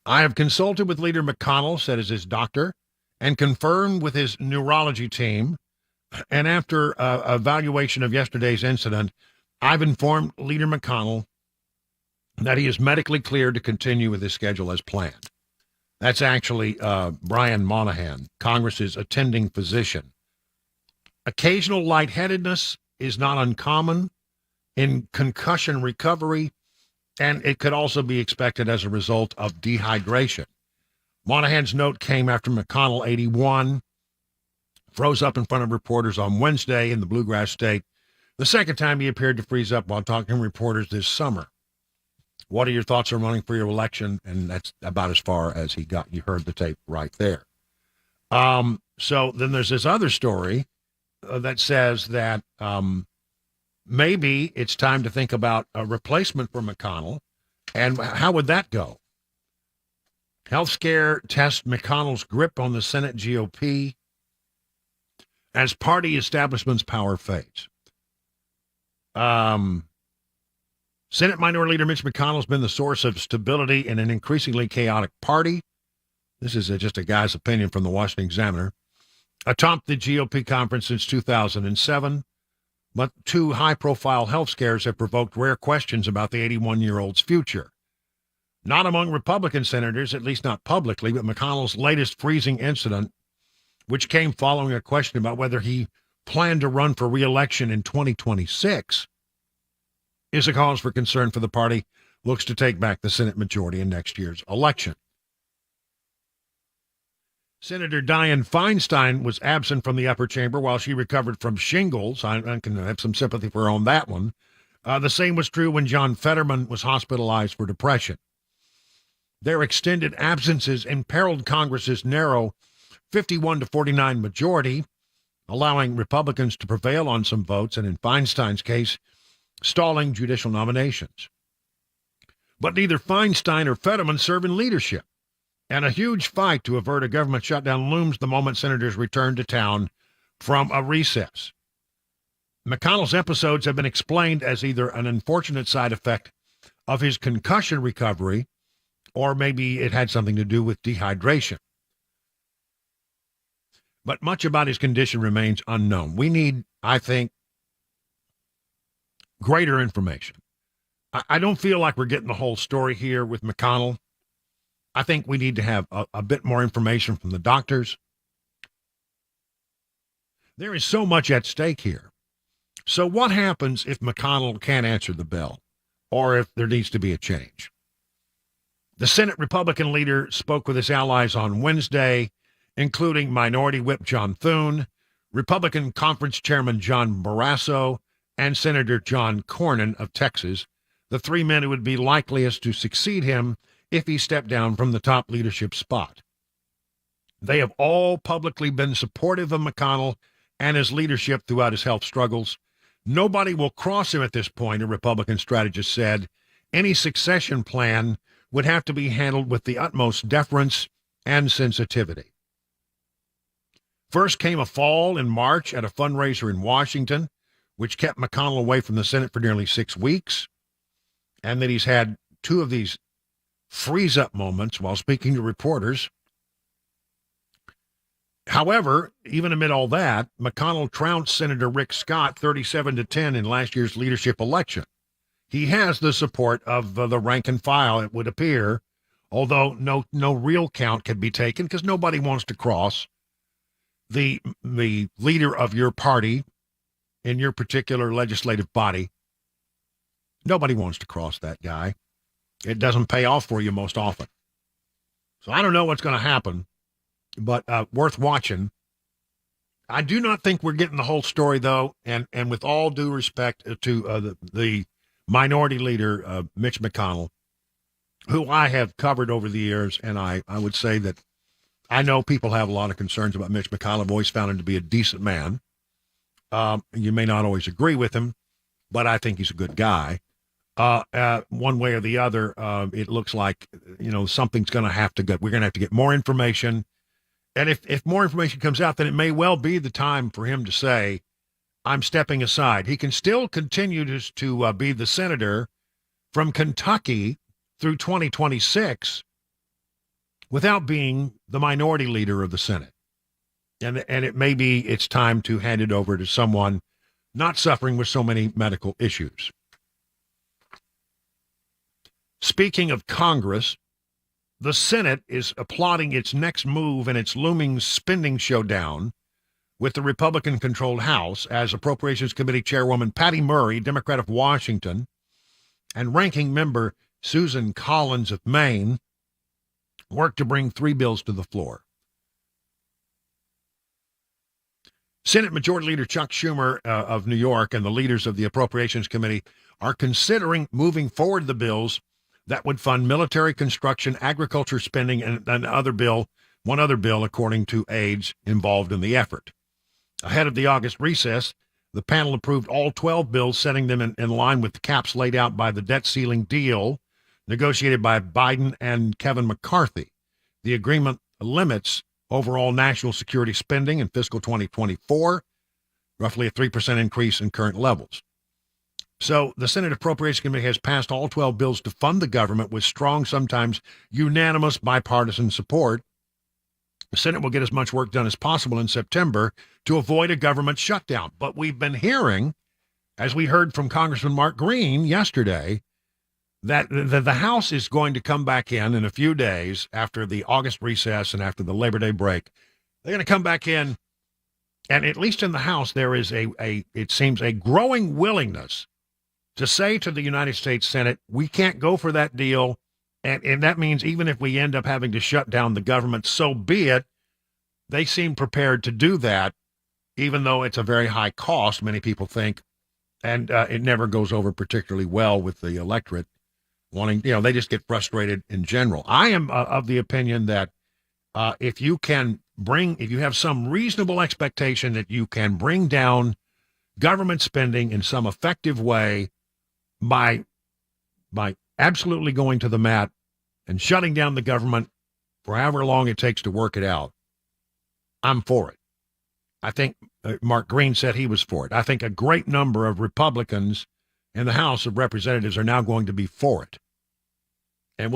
I have consulted with Leader McConnell, said as his doctor, and confirmed with his neurology team. And after evaluation of yesterday's incident, I've informed Leader McConnell that he is medically cleared to continue with his schedule as planned. That's actually Brian Monahan, Congress's attending physician. Occasional lightheadedness is not uncommon in concussion recovery, and it could also be expected as a result of dehydration. Monahan's note came after McConnell, 81, froze up in front of reporters on Wednesday in the Bluegrass State, the second time he appeared to freeze up while talking to reporters this summer. What are your thoughts on running for your election? And that's about as far as he got. You heard the tape right there. So then there's this other story that says that maybe it's time to think about a replacement for McConnell. And how would that go? Health scare tests McConnell's grip on the Senate GOP as party establishment's power fades. Senate Minority Leader Mitch McConnell has been the source of stability in an increasingly chaotic party. This is just a guy's opinion from the Washington Examiner. Atop the GOP conference since 2007, but two high-profile health scares have provoked rare questions about the 81-year-old's future. Not among Republican senators, at least not publicly, but McConnell's latest freezing incident, which came following a question about whether he planned to run for re-election in 2026, is a cause for concern for the party looks to take back the Senate majority in next year's election. Senator Dianne Feinstein was absent from the upper chamber while she recovered from shingles. I can have some sympathy for her on that one. The same was true when John Fetterman was hospitalized for depression. Their extended absences imperiled Congress's narrow 51-49 majority, allowing Republicans to prevail on some votes, and in Feinstein's case, stalling judicial nominations. But neither Feinstein or Fetterman serve in leadership, and a huge fight to avert a government shutdown looms the moment senators return to town from a recess. McConnell's episodes have been explained as either an unfortunate side effect of his concussion recovery, or maybe it had something to do with dehydration. But much about his condition remains unknown. We need, I think, greater information. I don't feel like we're getting the whole story here with McConnell. I think we need to have a bit more information from the doctors. There is so much at stake here. So what happens if McConnell can't answer the bell, or if there needs to be a change? The Senate Republican leader spoke with his allies on Wednesday including Minority Whip John Thune, Republican Conference Chairman John Barrasso, and Senator John Cornyn of Texas, the three men who would be likeliest to succeed him if he stepped down from the top leadership spot. They have all publicly been supportive of McConnell and his leadership throughout his health struggles. Nobody will cross him at this point, a Republican strategist said. Any succession plan would have to be handled with the utmost deference and sensitivity. First came a fall in March at a fundraiser in Washington, which kept McConnell away from the Senate for nearly 6 weeks, and that he's had two of these freeze-up moments while speaking to reporters. However, even amid all that, McConnell trounced Senator Rick Scott 37-10 in last year's leadership election. He has the support of the rank and file, it would appear, although no real count can be taken because nobody wants to cross the leader of your party in your particular legislative body. Nobody wants to cross that guy. It doesn't pay off for you most often. So I don't know what's going to happen, but worth watching. I do not think we're getting the whole story, though, and with all due respect to the minority leader, Mitch McConnell, who I have covered over the years, and I would say that I know people have a lot of concerns about Mitch McConnell. I've always found him to be a decent man. You may not always agree with him, but I think he's a good guy. One way or the other, it looks like, something's going to have to go. We're going to have to get more information. And if more information comes out, then it may well be the time for him to say, I'm stepping aside. He can still continue to be the senator from Kentucky through 2026 without being the minority leader of the Senate. And it may be it's time to hand it over to someone not suffering with so many medical issues. Speaking of Congress, the Senate is applauding its next move in its looming spending showdown with the Republican-controlled House as Appropriations Committee Chairwoman Patty Murray, Democrat of Washington, and Ranking Member Susan Collins of Maine work to bring 3 bills to the floor. Senate Majority Leader Chuck Schumer of New York and the leaders of the Appropriations Committee are considering moving forward the bills that would fund military construction, agriculture spending, and one other bill, according to aides involved in the effort. Ahead of the August recess, the panel approved all 12 bills, setting them in line with the caps laid out by the debt ceiling deal negotiated by Biden and Kevin McCarthy. The agreement limits overall national security spending in fiscal 2024, roughly a 3% increase in current levels. So the Senate Appropriations Committee has passed all 12 bills to fund the government with strong, sometimes unanimous bipartisan support. The Senate will get as much work done as possible in September to avoid a government shutdown. But we've been hearing, as we heard from Congressman Mark Green yesterday, that the House is going to come back in a few days after the August recess and after the Labor Day break. They're going to come back in, and at least in the House, there is it seems a growing willingness to say to the United States Senate, we can't go for that deal, and that means even if we end up having to shut down the government, so be it. They seem prepared to do that, even though it's a very high cost, many people think, and it never goes over particularly well with the electorate. They just get frustrated in general. I am of the opinion that if you have some reasonable expectation that you can bring down government spending in some effective way by absolutely going to the mat and shutting down the government for however long it takes to work it out, I'm for it. I think Mark Green said he was for it. I think a great number of Republicans in the House of Representatives are now going to be for it. And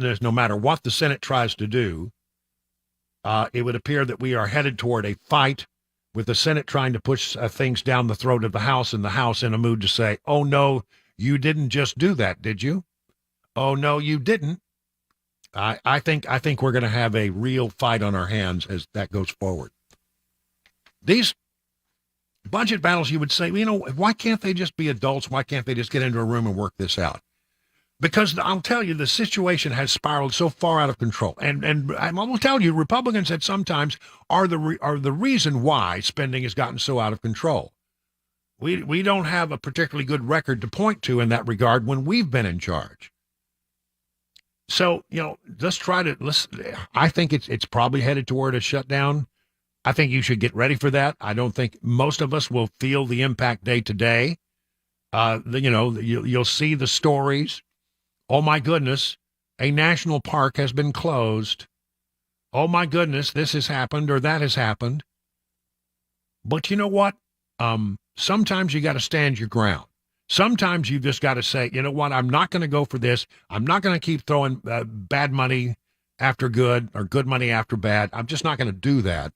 there's no matter what the Senate tries to do, it would appear that we are headed toward a fight with the Senate trying to push things down the throat of the House, and the House in a mood to say, oh, no, you didn't just do that, did you? Oh, no, you didn't. I think we're going to have a real fight on our hands as that goes forward. These budget battles, you would say, why can't they just be adults? Why can't they just get into a room and work this out? Because I'll tell you, the situation has spiraled so far out of control. And I will tell you, Republicans at sometimes are the reason why spending has gotten so out of control. We don't have a particularly good record to point to in that regard when we've been in charge. So, I think it's probably headed toward a shutdown. I think you should get ready for that. I don't think most of us will feel the impact day to day. You'll see the stories. Oh, my goodness, a national park has been closed. Oh, my goodness, this has happened or that has happened. But you know what? Sometimes you got to stand your ground. Sometimes you just got to say, you know what? I'm not going to go for this. I'm not going to keep throwing bad money after good or good money after bad. I'm just not going to do that.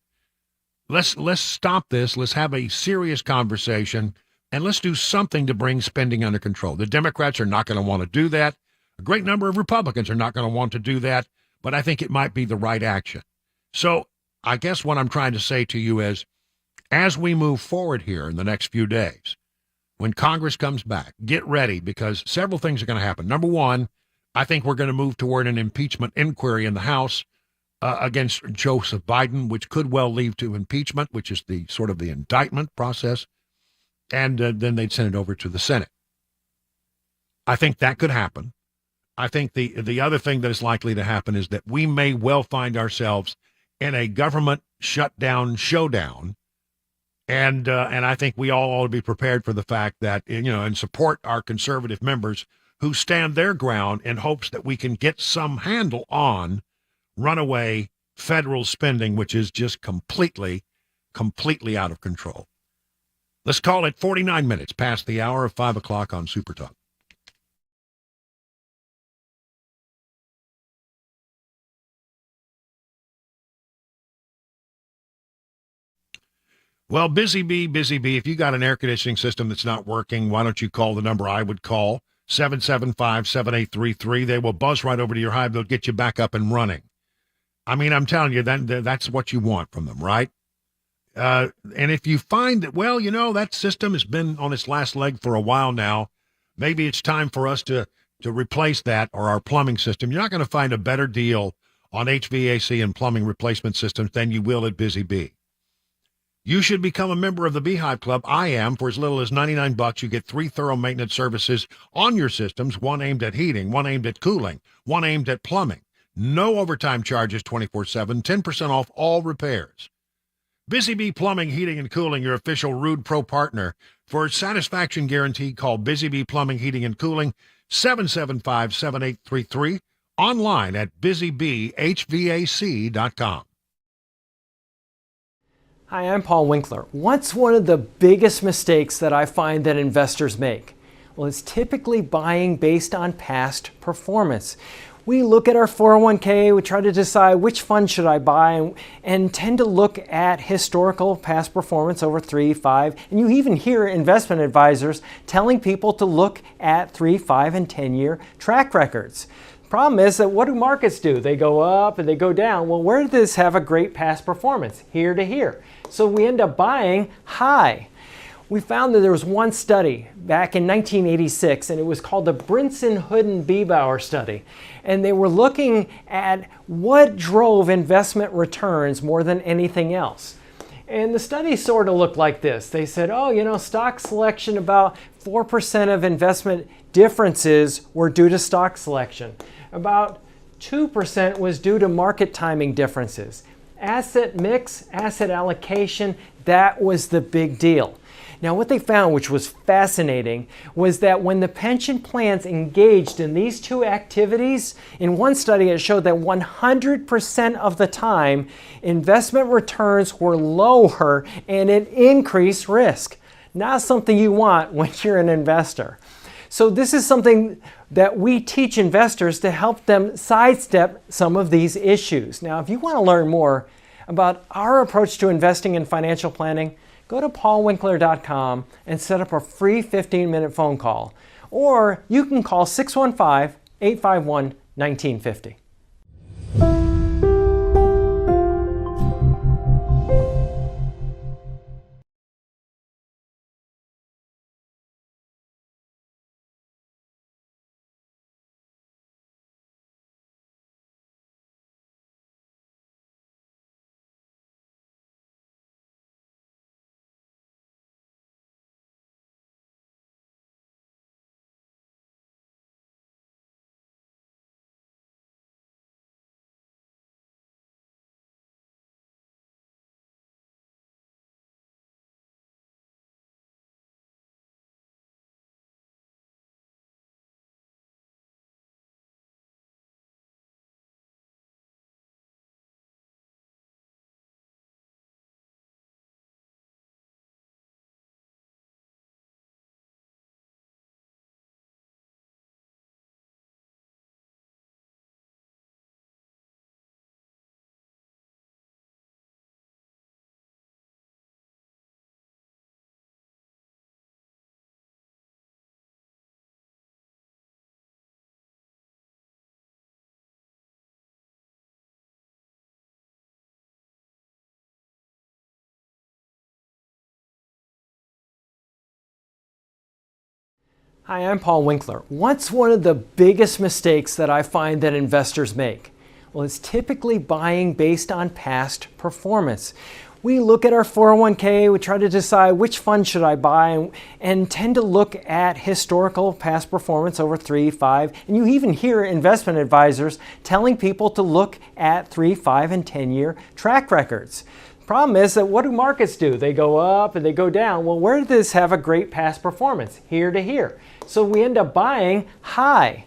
Let's stop this. Let's have a serious conversation, and let's do something to bring spending under control. The Democrats are not going to want to do that. A great number of Republicans are not going to want to do that, but I think it might be the right action. So I guess what I'm trying to say to you is, as we move forward here in the next few days, when Congress comes back, get ready, because several things are going to happen. Number one, I think we're going to move toward an impeachment inquiry in the House against Joseph Biden, which could well lead to impeachment, which is the sort of the indictment process, and then they'd send it over to the Senate. I think that could happen. I think the other thing that is likely to happen is that we may well find ourselves in a government shutdown showdown. And I think we all ought to be prepared for the fact that, and support our conservative members who stand their ground in hopes that we can get some handle on runaway federal spending, which is just completely out of control. Let's call it 49 minutes past the hour of 5 o'clock on Super Talk. Well, busy bee, if you got an air conditioning system that's not working, why don't you call the number I would call, 775-7833. They will buzz right over to your hive. They'll get you back up and running. I mean, I'm telling you, that's what you want from them, right? And if you find that, that system has been on its last leg for a while now, maybe it's time for us to replace that or our plumbing system. You're not going to find a better deal on HVAC and plumbing replacement systems than you will at Busy Bee. You should become a member of the Beehive Club. I am. For as little as $99, you get 3 thorough maintenance services on your systems, one aimed at heating, one aimed at cooling, one aimed at plumbing. No overtime charges 24/7, 10% off all repairs. Busy Bee Plumbing, Heating, and Cooling, your official Rude Pro partner. For a satisfaction guarantee, call Busy Bee Plumbing, Heating, and Cooling, 775-7833, online at busybeehvac.com. Hi, I'm Paul Winkler. What's one of the biggest mistakes that I find that investors make? Well, it's typically buying based on past performance. We look at our 401k, we try to decide which fund should I buy, and tend to look at historical past performance over 3, 5, and you even hear investment advisors telling people to look at 3, 5, and 10-year track records. Problem is that what do markets do? They go up and they go down. Well, where did this have a great past performance? Here to here. So we end up buying high. We found that there was one study back in 1986, and it was called the Brinson-Hooden-Biebauer study. And they were looking at what drove investment returns more than anything else. And the study sort of looked like this. They said, stock selection, about 4% of investment differences were due to stock selection. About 2% was due to market timing differences. Asset mix, asset allocation, that was the big deal. Now, what they found, which was fascinating, was that when the pension plans engaged in these two activities, in one study it showed that 100% of the time, investment returns were lower and it increased risk. Not something you want when you're an investor. So this is something that we teach investors to help them sidestep some of these issues. Now, if you want to learn more about our approach to investing in financial planning, go to paulwinkler.com and set up a free 15-minute phone call. Or you can call 615-851-1950. Hi, I'm Paul Winkler. What's one of the biggest mistakes that I find that investors make? Well, it's typically buying based on past performance. We look at our 401k, we try to decide which fund should I buy, and tend to look at historical past performance over 3, 5, and you even hear investment advisors telling people to look at 3, 5, and 10-year track records. Problem is that what do markets do? They go up and they go down. Well, where did this have a great past performance? Here to here. So we end up buying high.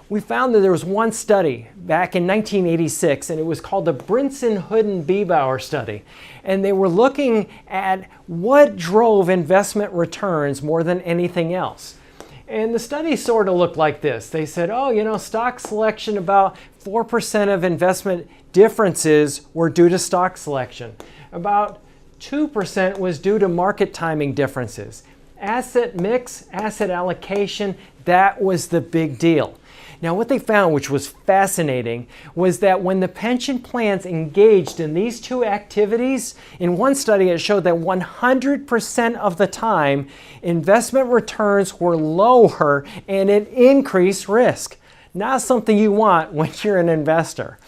We found that there was one study back in 1986, and it was called the Brinson-Hooden-Biebauer study. And they were looking at what drove investment returns more than anything else. And the study sort of looked like this. They said, stock selection, about 4% of investment differences were due to stock selection. About 2% was due to market timing differences. Asset mix, asset allocation, that was the big deal. Now, what they found, which was fascinating, was that when the pension plans engaged in these two activities, in one study it showed that 100% of the time, investment returns were lower and it increased risk. Not something you want when you're an investor.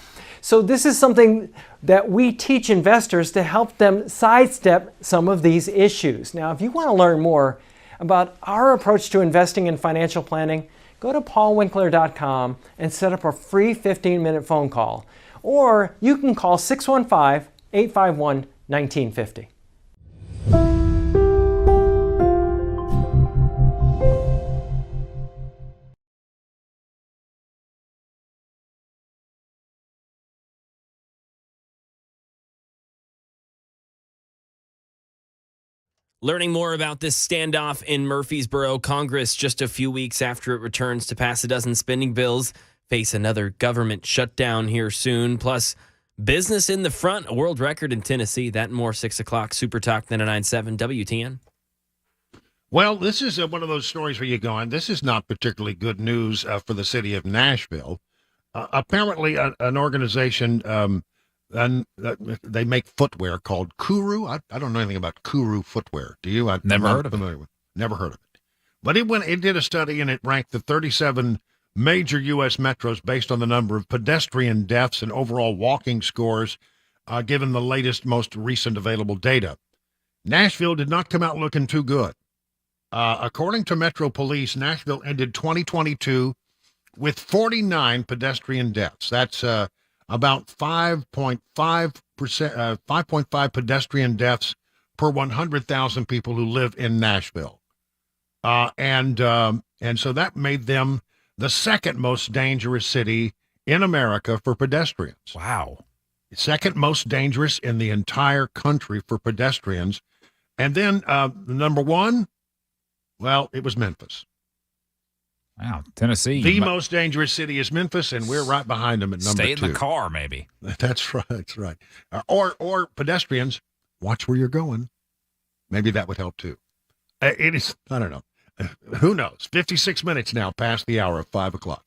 So this is something that we teach investors to help them sidestep some of these issues. Now, if you want to learn more about our approach to investing in financial planning, go to paulwinkler.com and set up a free 15-minute phone call. Or you can call 615-851-1950. Learning more about this standoff in Murfreesboro, Congress, just a few weeks after it returns to pass a dozen spending bills, face another government shutdown here soon. Plus, business in the front, a world record in Tennessee. That and more, 6 o'clock, Super Talk 99.7 WTN. Well, this is one of those stories where you're going, this is not particularly good news for the city of Nashville. Apparently, an organization, and they make footwear called Kuru. I don't know anything about Kuru footwear. Do you? Never heard of it. Never it. But it did a study, and it ranked the 37 major U.S. metros based on the number of pedestrian deaths and overall walking scores, given the latest, most recent available data. Nashville did not come out looking too good. According to Metro Police, Nashville ended 2022 with 49 pedestrian deaths. That's about 5.5 pedestrian deaths per 100,000 people who live in Nashville. And so that made them the second most dangerous city in America for pedestrians. Wow. Second most dangerous in the entire country for pedestrians. And then number one, well, it was Memphis. Wow, Tennessee. The most dangerous city is Memphis, and we're right behind them at number 2. Stay in the car, maybe. That's right. That's right. Or pedestrians, watch where you're going. Maybe that would help too. It is. I don't know. Who knows? 56 minutes now past the hour of 5 o'clock.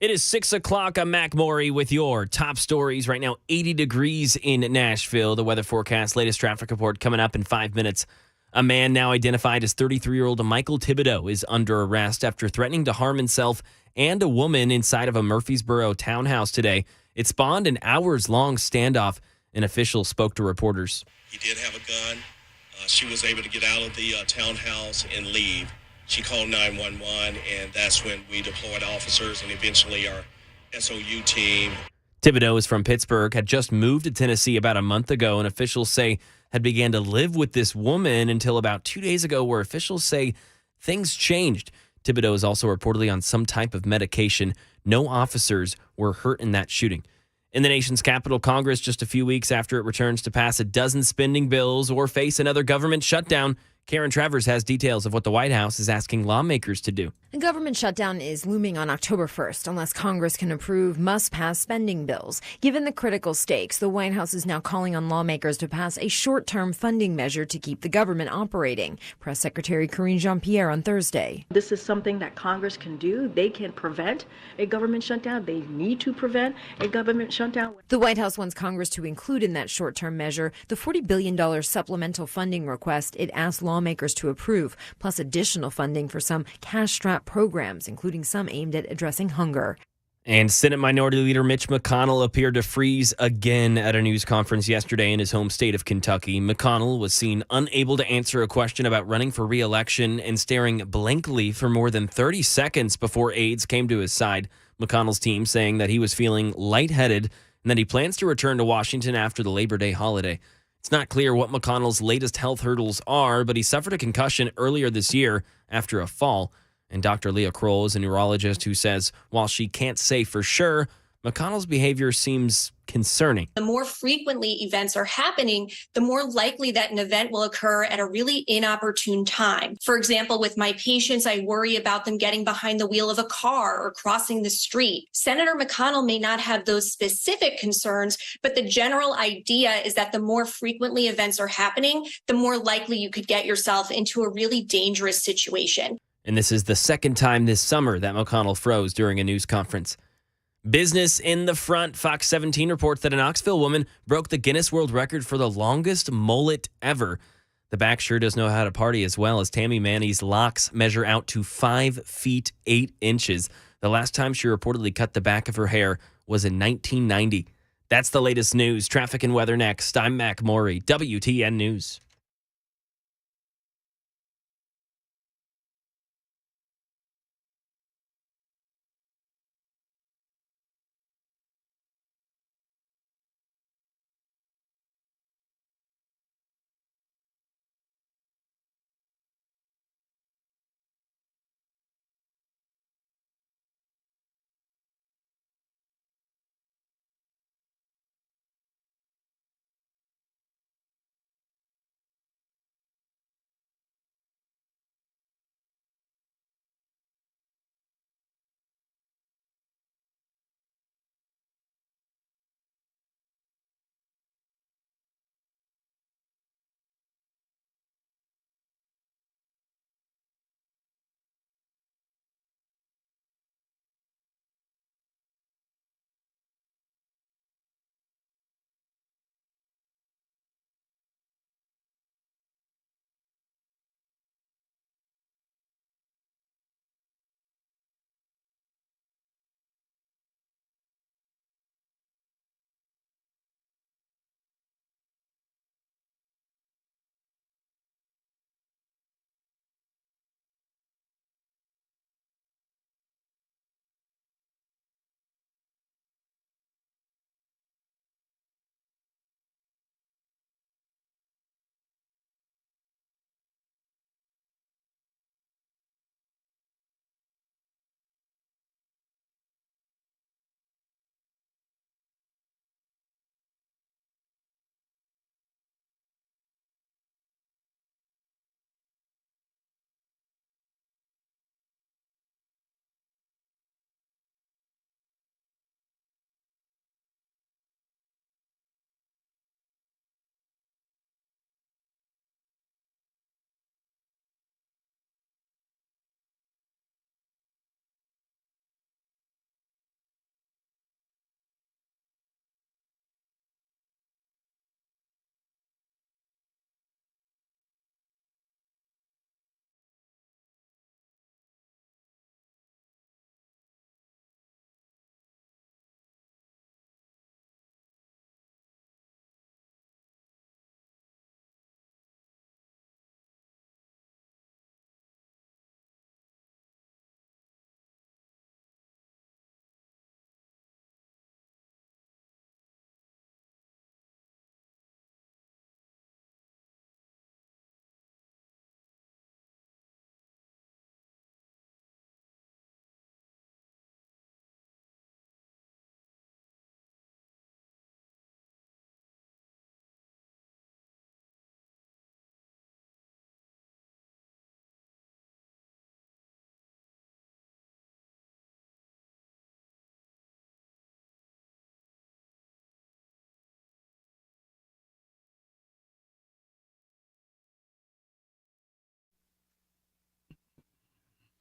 It is 6 o'clock. I'm Mac Maury with your top stories. Right now, 80 degrees in Nashville. The weather forecast, latest traffic report coming up in 5 minutes. A man now identified as 33-year-old Michael Thibodeau is under arrest after threatening to harm himself and a woman inside of a Murfreesboro townhouse today. It spawned an hours-long standoff. An official spoke to reporters. He did have a gun. She was able to get out of the townhouse and leave. She called 911, and that's when we deployed officers and eventually our SOU team. Thibodeau is from Pittsburgh, had just moved to Tennessee about a month ago, and officials say had began to live with this woman until about 2 days ago, where officials say things changed. Thibodeau is also reportedly on some type of medication. No officers were hurt in that shooting. In the nation's capital, Congress, just a few weeks after it returns to pass a dozen spending bills or face another government shutdown, Karen Travers has details of what the White House is asking lawmakers to do. The government shutdown is looming on October 1st unless Congress can approve must-pass spending bills. Given the critical stakes, the White House is now calling on lawmakers to pass a short-term funding measure to keep the government operating. Press Secretary Karine Jean-Pierre on Thursday. This is something that Congress can do. They can prevent a government shutdown. They need to prevent a government shutdown. The White House wants Congress to include in that short-term measure the $40 billion supplemental funding request it asked lawmakers to approve, plus additional funding for some cash-strapped programs, including some aimed at addressing hunger. And Senate Minority Leader Mitch McConnell appeared to freeze again at a news conference yesterday in his home state of Kentucky. McConnell was seen unable to answer a question about running for re-election and staring blankly for more than 30 seconds before aides came to his side. McConnell's team saying that he was feeling lightheaded and that he plans to return to Washington after the Labor Day holiday. It's not clear what McConnell's latest health hurdles are, but he suffered a concussion earlier this year after a fall. And Dr. Leah Kroll is a neurologist who says while she can't say for sure, McConnell's behavior seems concerning. The more frequently events are happening, the more likely that an event will occur at a really inopportune time. For example, with my patients, I worry about them getting behind the wheel of a car or crossing the street. Senator McConnell may not have those specific concerns, but the general idea is that the more frequently events are happening, the more likely you could get yourself into a really dangerous situation. And this is the second time this summer that McConnell froze during a news conference. Business in the front. Fox 17 reports that a Knoxville woman broke the Guinness World Record for the longest mullet ever. The back sure does know how to party as well, as Tammy Manny's locks measure out to 5 feet 8 inches. The last time she reportedly cut the back of her hair was in 1990. That's the latest news. Traffic and weather next. I'm Mac Maury, WTN News.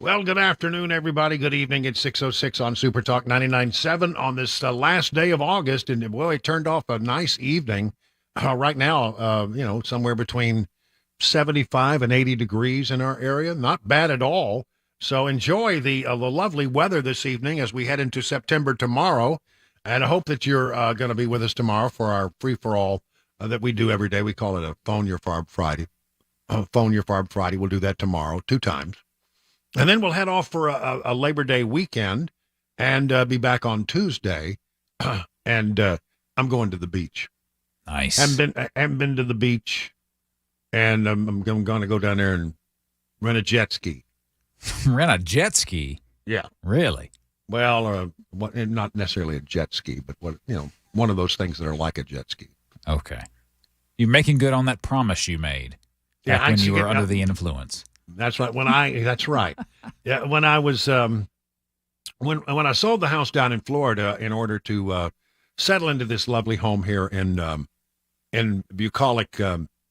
Well, good afternoon, everybody. Good evening. It's 6:06 on Super Talk 99.7 on this last day of August. And, boy, it turned off a nice evening. Right now, somewhere between 75 and 80 degrees in our area. Not bad at all. So enjoy the lovely weather this evening as we head into September tomorrow. And I hope that you're going to be with us tomorrow for our free-for-all that we do every day. We call it a Phone Your Farb Friday. Phone Your Farb Friday. We'll do that tomorrow 2 times. And then we'll head off for a Labor Day weekend and be back on Tuesday. And I'm going to the beach. Nice. Haven't been to the beach, and I'm going to go down there and rent a jet ski. Rent a jet ski? Yeah. Really? Well, not necessarily a jet ski, but one of those things that are like a jet ski. Okay. You're making good on that promise you made back when you were under the influence. That's right. That's right. Yeah. When I was, when I sold the house down in Florida in order to settle into this lovely home here in bucolic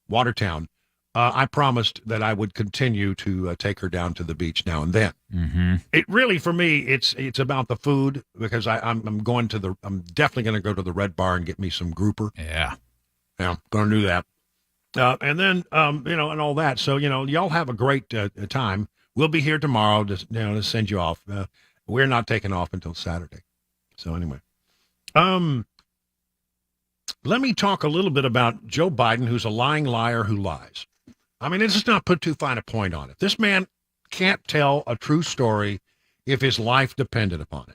Watertown, I promised that I would continue to take her down to the beach now and then. Mm-hmm. It really, for me, it's about the food because I'm definitely going to go to the Red Bar and get me some grouper. Yeah. Yeah, going to do that. And then, and all that. So, y'all have a great time. We'll be here tomorrow to send you off. We're not taking off until Saturday. So anyway, let me talk a little bit about Joe Biden, who's a lying liar who lies. I mean, let's just not put too fine a point on it. This man can't tell a true story if his life depended upon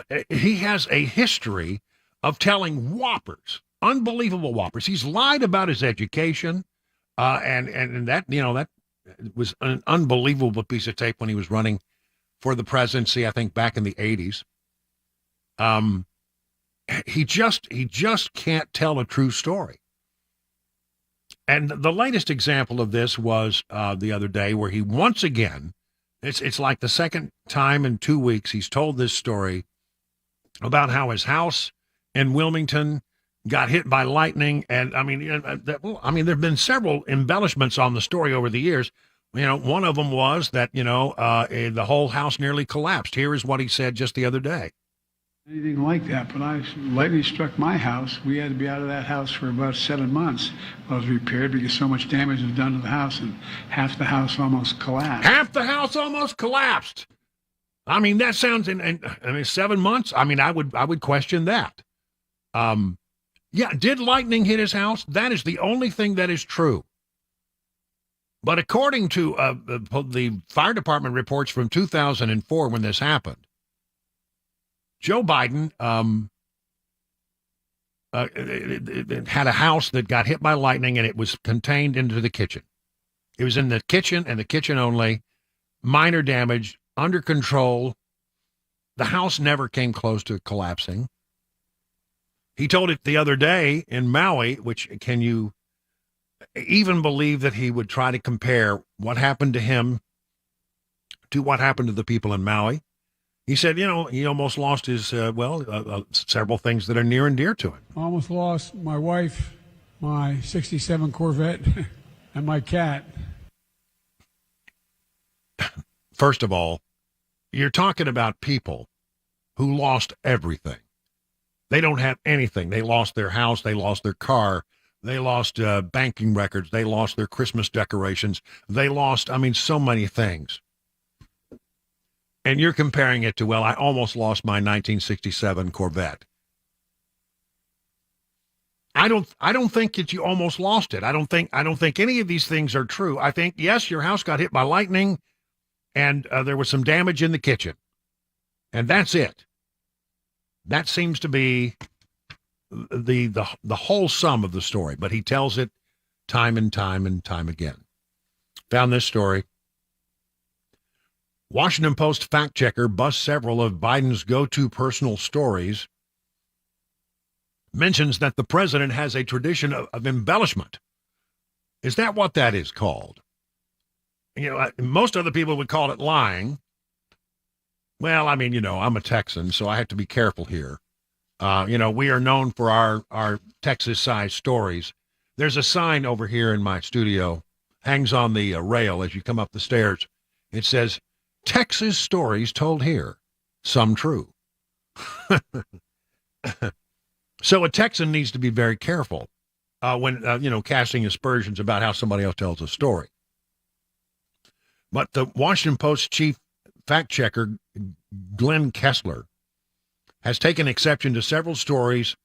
it. He has a history of telling whoppers. Unbelievable whoppers. He's lied about his education, and that that was an unbelievable piece of tape when he was running for the presidency. I think back in the 80s. He just can't tell a true story. And the latest example of this was the other day, where he once again, it's like the second time in 2 weeks he's told this story about how his house in Wilmington got hit by lightning. And I mean, there have been several embellishments on the story over the years. One of them was that, the whole house nearly collapsed. Here is what he said just the other day. Anything like that, but lightning struck my house. We had to be out of that house for about 7 months while it was repaired because so much damage was done to the house, and half the house almost collapsed. Half the house almost collapsed. I mean, that sounds, 7 months? I mean, I would question that. Yeah, did lightning hit his house? That is the only thing that is true. But according to the fire department reports from 2004 when this happened, Joe Biden had a house that got hit by lightning, and it was contained into the kitchen. It was in the kitchen and the kitchen only, minor damage, under control. The house never came close to collapsing. He told it the other day in Maui, which can you even believe that he would try to compare what happened to him to what happened to the people in Maui? He said, he almost lost his, several things that are near and dear to him. I almost lost my wife, my 67 Corvette, and my cat. First of all, you're talking about people who lost everything. They don't have anything. They lost their house. They lost their car. They lost banking records. They lost their Christmas decorations. They lost, so many things. And you're comparing it to, I almost lost my 1967 Corvette. I don't think that you almost lost it. I don't think any of these things are true. I think, yes, your house got hit by lightning, and there was some damage in the kitchen. And that's it. That seems to be the whole sum of the story, but he tells it time and time and time again. Found this story. Washington Post fact checker busts several of Biden's go-to personal stories, mentions that the president has a tradition of embellishment. Is that what that is called? Most other people would call it lying. Well, I'm a Texan, so I have to be careful here. We are known for our Texas-sized stories. There's a sign over here in my studio, hangs on the rail as you come up the stairs. It says, Texas stories told here, some true. So a Texan needs to be very careful when casting aspersions about how somebody else tells a story. But the Washington Post chief fact checker, Glenn Kessler, has taken exception to several stories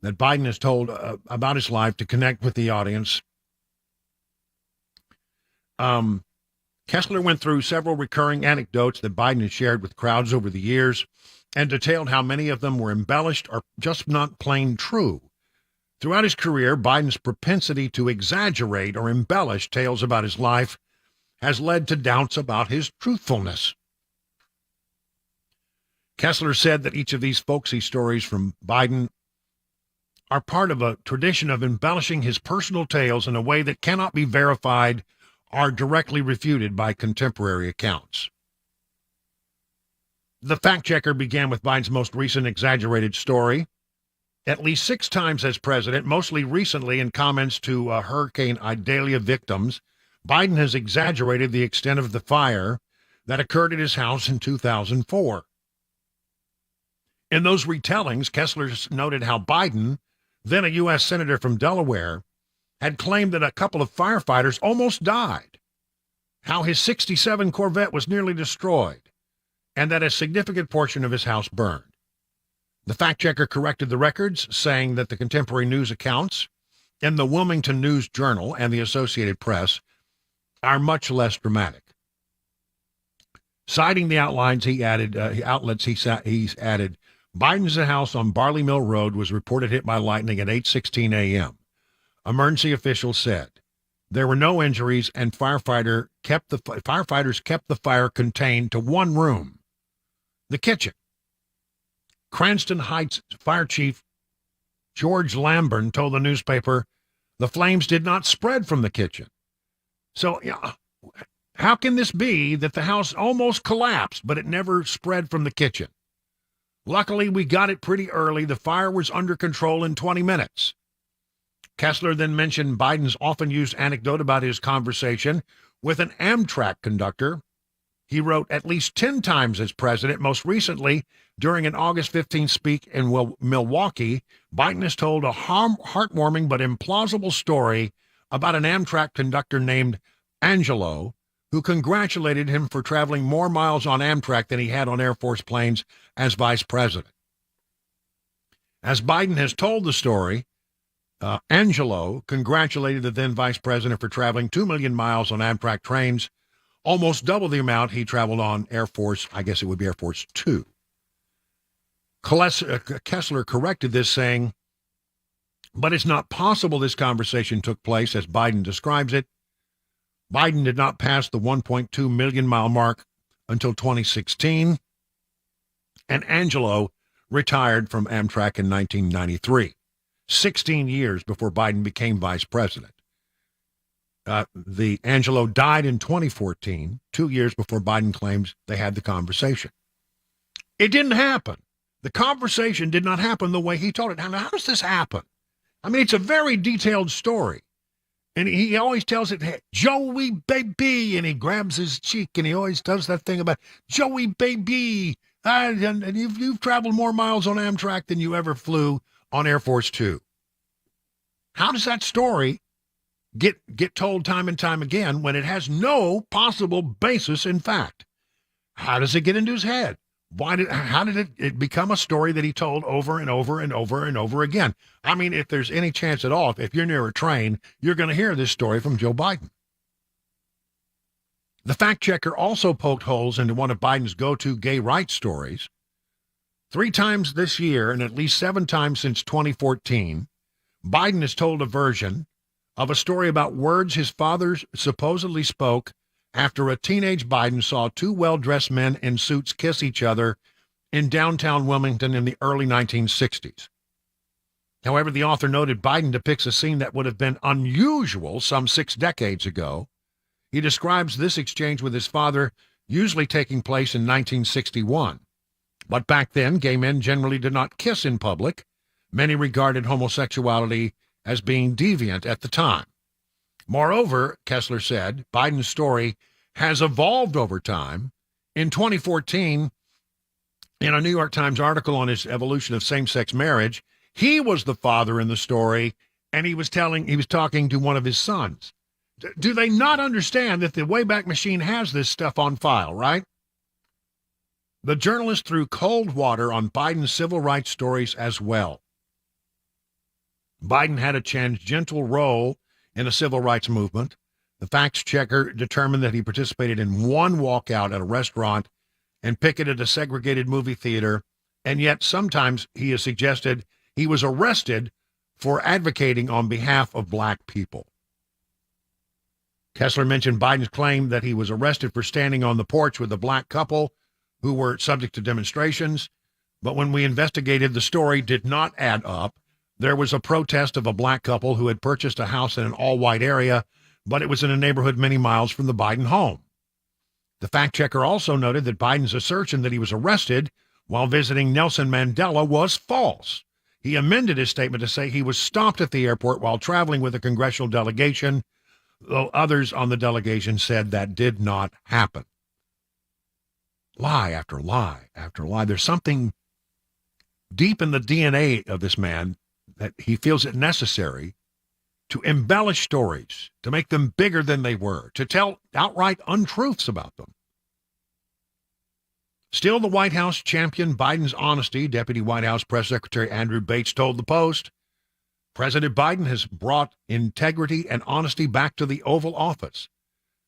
that Biden has told about his life to connect with the audience. Kessler went through several recurring anecdotes that Biden has shared with crowds over the years and detailed how many of them were embellished or just not plain true. Throughout his career, Biden's propensity to exaggerate or embellish tales about his life has led to doubts about his truthfulness. Kessler said that each of these folksy stories from Biden are part of a tradition of embellishing his personal tales in a way that cannot be verified or directly refuted by contemporary accounts. The fact checker began with Biden's most recent exaggerated story. At least 6 times as president, mostly recently in comments to Hurricane Idalia victims, Biden has exaggerated the extent of the fire that occurred at his house in 2004. In those retellings, Kessler noted how Biden, then a U.S. Senator from Delaware, had claimed that a couple of firefighters almost died, how his 67 Corvette was nearly destroyed, and that a significant portion of his house burned. The fact-checker corrected the records, saying that the contemporary news accounts in the Wilmington News Journal and the Associated Press are much less dramatic. Citing the outlines, he added, he's added, Biden's house on Barley Mill Road was reported hit by lightning at 8:16 a.m. Emergency officials said there were no injuries, and firefighters kept the fire contained to one room, the kitchen. Cranston Heights Fire Chief George Lamburn told the newspaper the flames did not spread from the kitchen. So, how can this be that the house almost collapsed, but it never spread from the kitchen? Luckily, we got it pretty early. The fire was under control in 20 minutes. Kessler then mentioned Biden's often used anecdote about his conversation with an Amtrak conductor. He wrote at least 10 times as president. Most recently, during an August 15th speech in Milwaukee, Biden has told a heartwarming but implausible story about an Amtrak conductor named Angelo, who congratulated him for traveling more miles on Amtrak than he had on Air Force planes as vice president. As Biden has told the story, Angelo congratulated the then vice president for traveling 2 million miles on Amtrak trains, almost double the amount he traveled on Air Force, I guess it would be Air Force Two. Kessler corrected this, saying, but it's not possible this conversation took place as Biden describes it. Biden did not pass the 1.2 million mile mark until 2016, and Angelo retired from Amtrak in 1993, 16 years before Biden became vice president. The Angelo died in 2014, 2 years before Biden claims they had the conversation. It didn't happen. The conversation did not happen the way he told it. Now, how does this happen? I mean, it's a very detailed story. And he always tells it, hey, Joey, baby, and he grabs his cheek, and he always does that thing about, Joey, baby, and you've traveled more miles on Amtrak than you ever flew on Air Force Two. How does that story get told time and time again when it has no possible basis in fact? How does it get into his head? How did it become a story that he told over and over and over and over again? I mean, if there's any chance at all, if you're near a train, you're going to hear this story from Joe Biden. The fact checker also poked holes into one of Biden's go-to gay rights stories. 3 times this year and at least 7 times since 2014, Biden has told a version of a story about words his father supposedly spoke after a teenage Biden saw 2 well-dressed men in suits kiss each other in downtown Wilmington in the early 1960s. However, the author noted Biden depicts a scene that would have been unusual some 6 decades ago. He describes this exchange with his father usually taking place in 1961. But back then, gay men generally did not kiss in public. Many regarded homosexuality as being deviant at the time. Moreover, Kessler said, Biden's story has evolved over time. In 2014, in a New York Times article on his evolution of same-sex marriage, he was the father in the story, and he was talking to one of his sons. Do they not understand that the Wayback Machine has this stuff on file, right? The journalist threw cold water on Biden's civil rights stories as well. Biden had a tangential role in the civil rights movement. The fact checker determined that he participated in one walkout at a restaurant and picketed a segregated movie theater, and yet sometimes he has suggested he was arrested for advocating on behalf of black people. Kessler mentioned Biden's claim that he was arrested for standing on the porch with a black couple who were subject to demonstrations, but when we investigated, the story did not add up. There was a protest of a black couple who had purchased a house in an all-white area, but it was in a neighborhood many miles from the Biden home. The fact checker also noted that Biden's assertion that he was arrested while visiting Nelson Mandela was false. He amended his statement to say he was stopped at the airport while traveling with a congressional delegation, though others on the delegation said that did not happen. Lie after lie after lie. There's something deep in the DNA of this man that he feels it necessary to embellish stories, to make them bigger than they were, to tell outright untruths about them. Still, the White House championed Biden's honesty. Deputy White House Press Secretary Andrew Bates told the Post, President Biden has brought integrity and honesty back to the Oval Office.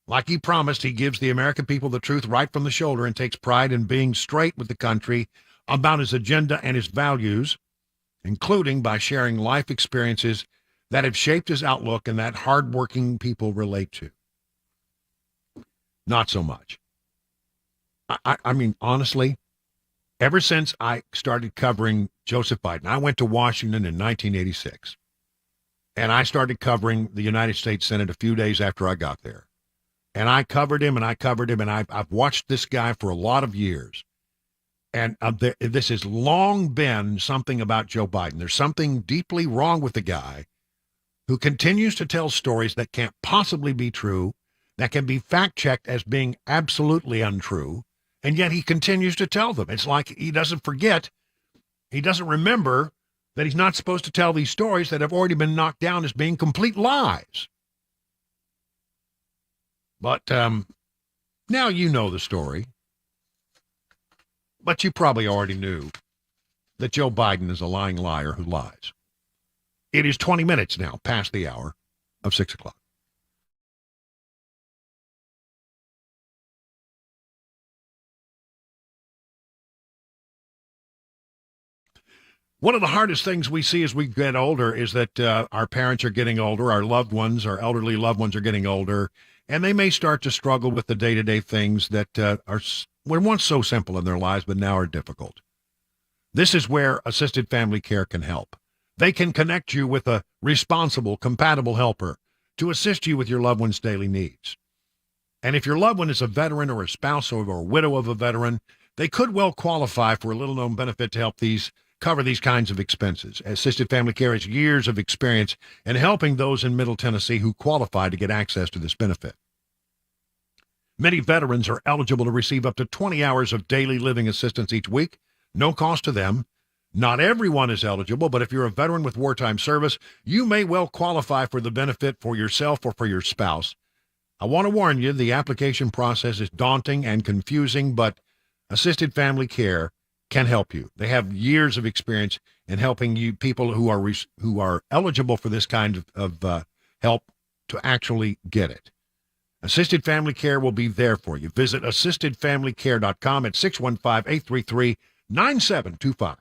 Like he promised, he gives the American people the truth right from the shoulder and takes pride in being straight with the country about his agenda and his values, including by sharing life experiences that have shaped his outlook and that hardworking people relate to. Not so much. I mean, honestly, ever since I started covering Joseph Biden, I went to Washington in 1986, and I started covering the United States Senate a few days after I got there. And I covered him, and I've watched this guy for a lot of years. And this has long been something about Joe Biden. There's something deeply wrong with the guy who continues to tell stories that can't possibly be true, that can be fact-checked as being absolutely untrue, and yet he continues to tell them. It's like he doesn't forget, he doesn't remember that he's not supposed to tell these stories that have already been knocked down as being complete lies. But now you know the story. But you probably already knew that Joe Biden is a lying liar who lies. It is 20 minutes now past the hour of 6 o'clock. One of the hardest things we see as we get older is that our parents are getting older, our loved ones, our elderly loved ones are getting older, and they may start to struggle with the day-to-day things that were once so simple in their lives but now are difficult. This is where assisted family care can help. They can connect you with a responsible, compatible helper to assist you with your loved one's daily needs. And if your loved one is a veteran or a spouse or a widow of a veteran, they could well qualify for a little-known benefit to help cover these kinds of expenses. Assisted Family Care has years of experience in helping those in Middle Tennessee who qualify to get access to this benefit. Many veterans are eligible to receive up to 20 hours of daily living assistance each week, no cost to them. Not everyone is eligible, but if you're a veteran with wartime service, you may well qualify for the benefit for yourself or for your spouse. I want to warn you, the application process is daunting and confusing, but Assisted Family Care can help you. They have years of experience in helping you people who are eligible for this kind of help to actually get it. Assisted Family Care will be there for you. Visit assistedfamilycare.com at 615-833-9725.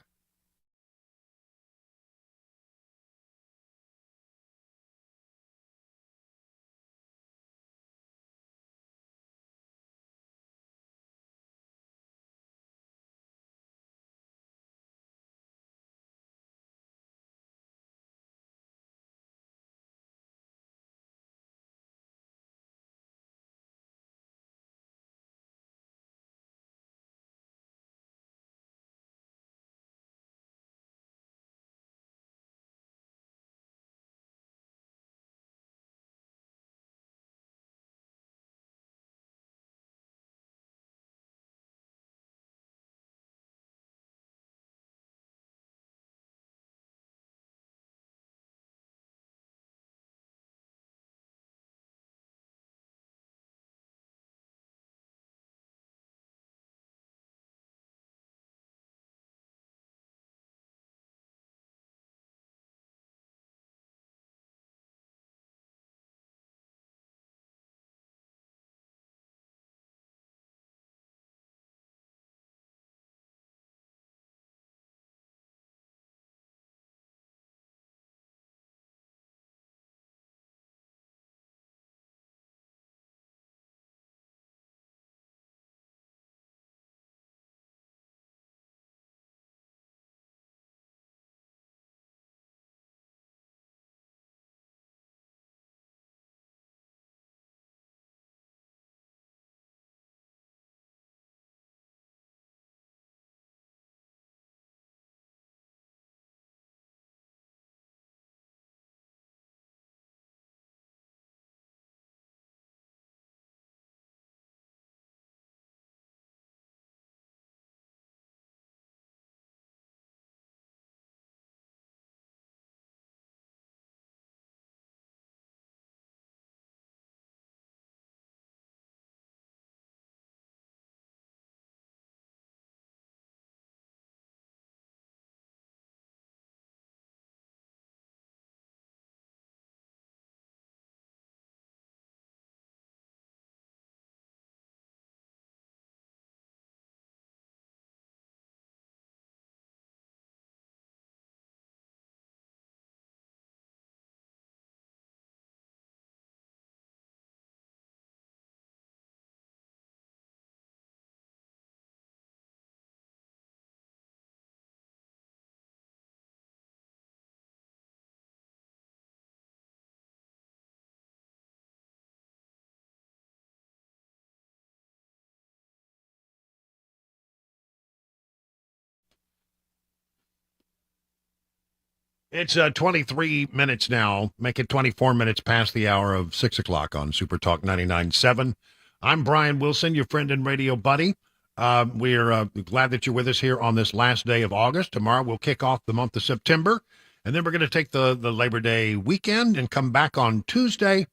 It's 23 minutes now. Make it 24 minutes past the hour of 6 o'clock on Super Talk 99.7. I'm Brian Wilson, your friend and radio buddy. We're glad that you're with us here on this last day of August. Tomorrow we'll kick off the month of September, and then we're going to take the Labor Day weekend and come back on Tuesday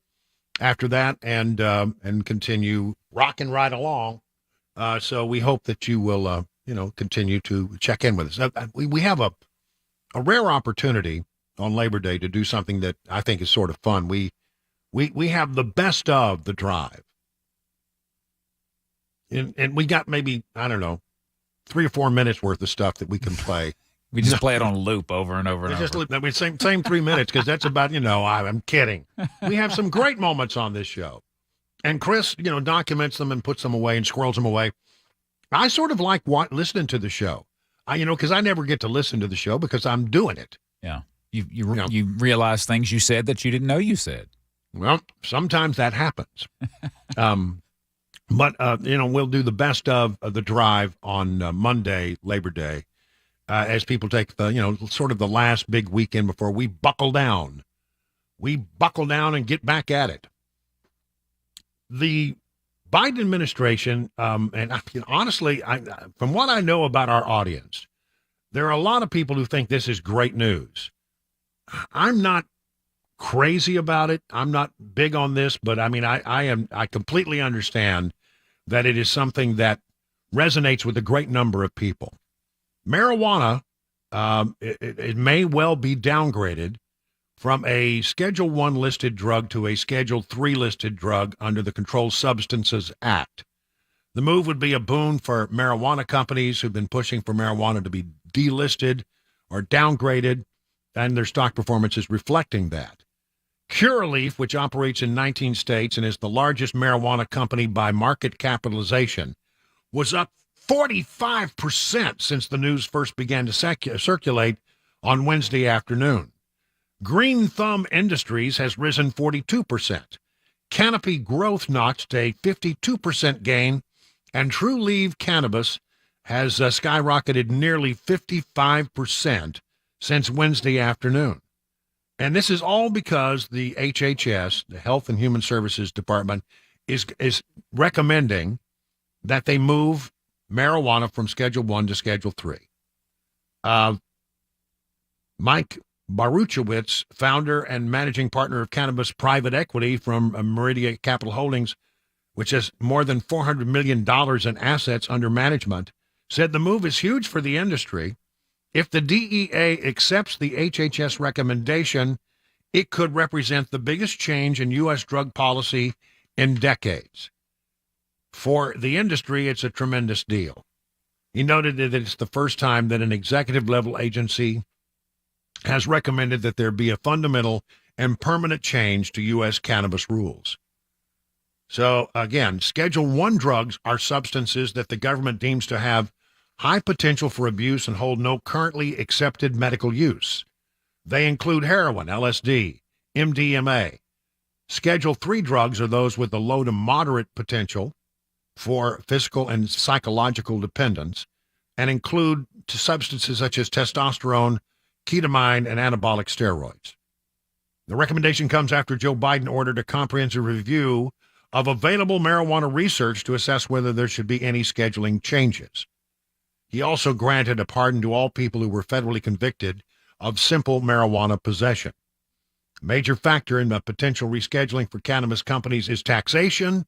after that and continue rocking right along. So we hope that you will, continue to check in with us. We have a rare opportunity on Labor Day to do something that I think is sort of fun. We have the best of the drive. And we got maybe, I don't know, 3 or 4 minutes worth of stuff that we can play. We just play it on loop over and over and over. Same 3 minutes, because that's about, I'm kidding. We have some great moments on this show. And Chris, documents them and puts them away and squirrels them away. I sort of like listening to the show. Because I never get to listen to the show because I'm doing it. Yeah. You realize things you said that you didn't know you said. Well, sometimes that happens. But we'll do the best of the drive on Monday, Labor Day, as people take the, sort of the last big weekend before we buckle down. We buckle down and get back at it. The Biden administration, honestly, from what I know about our audience, there are a lot of people who think this is great news. I'm not crazy about it. I'm not big on this, but I completely understand that it is something that resonates with a great number of people. Marijuana, it may well be downgraded from a Schedule I listed drug to a Schedule III listed drug under the Controlled Substances Act. The move would be a boon for marijuana companies who've been pushing for marijuana to be delisted or downgraded, and their stock performance is reflecting that. Curaleaf, which operates in 19 states and is the largest marijuana company by market capitalization, was up 45% since the news first began to circulate on Wednesday afternoon. Green Thumb Industries has risen 42%. Canopy Growth notched a 52% gain, and True Leaf Cannabis has skyrocketed nearly 55% since Wednesday afternoon. And this is all because the HHS, the Health and Human Services Department, is recommending that they move marijuana from Schedule I to Schedule III. Mike Baruchowitz, founder and managing partner of cannabis private equity from Meridia Capital Holdings, which has more than $400 million in assets under management, said the move is huge for the industry. If the DEA accepts the HHS recommendation, it could represent the biggest change in U.S. drug policy in decades. For the industry, it's a tremendous deal. He noted that it's the first time that an executive-level agency has recommended that there be a fundamental and permanent change to U.S. cannabis rules. So, again, Schedule I drugs are substances that the government deems to have high potential for abuse and hold no currently accepted medical use. They include heroin, LSD, MDMA. Schedule III drugs are those with the low to moderate potential for physical and psychological dependence and include substances such as testosterone, ketamine, and anabolic steroids. The recommendation comes after Joe Biden ordered a comprehensive review of available marijuana research to assess whether there should be any scheduling changes. He also granted a pardon to all people who were federally convicted of simple marijuana possession. A major factor in the potential rescheduling for cannabis companies is taxation.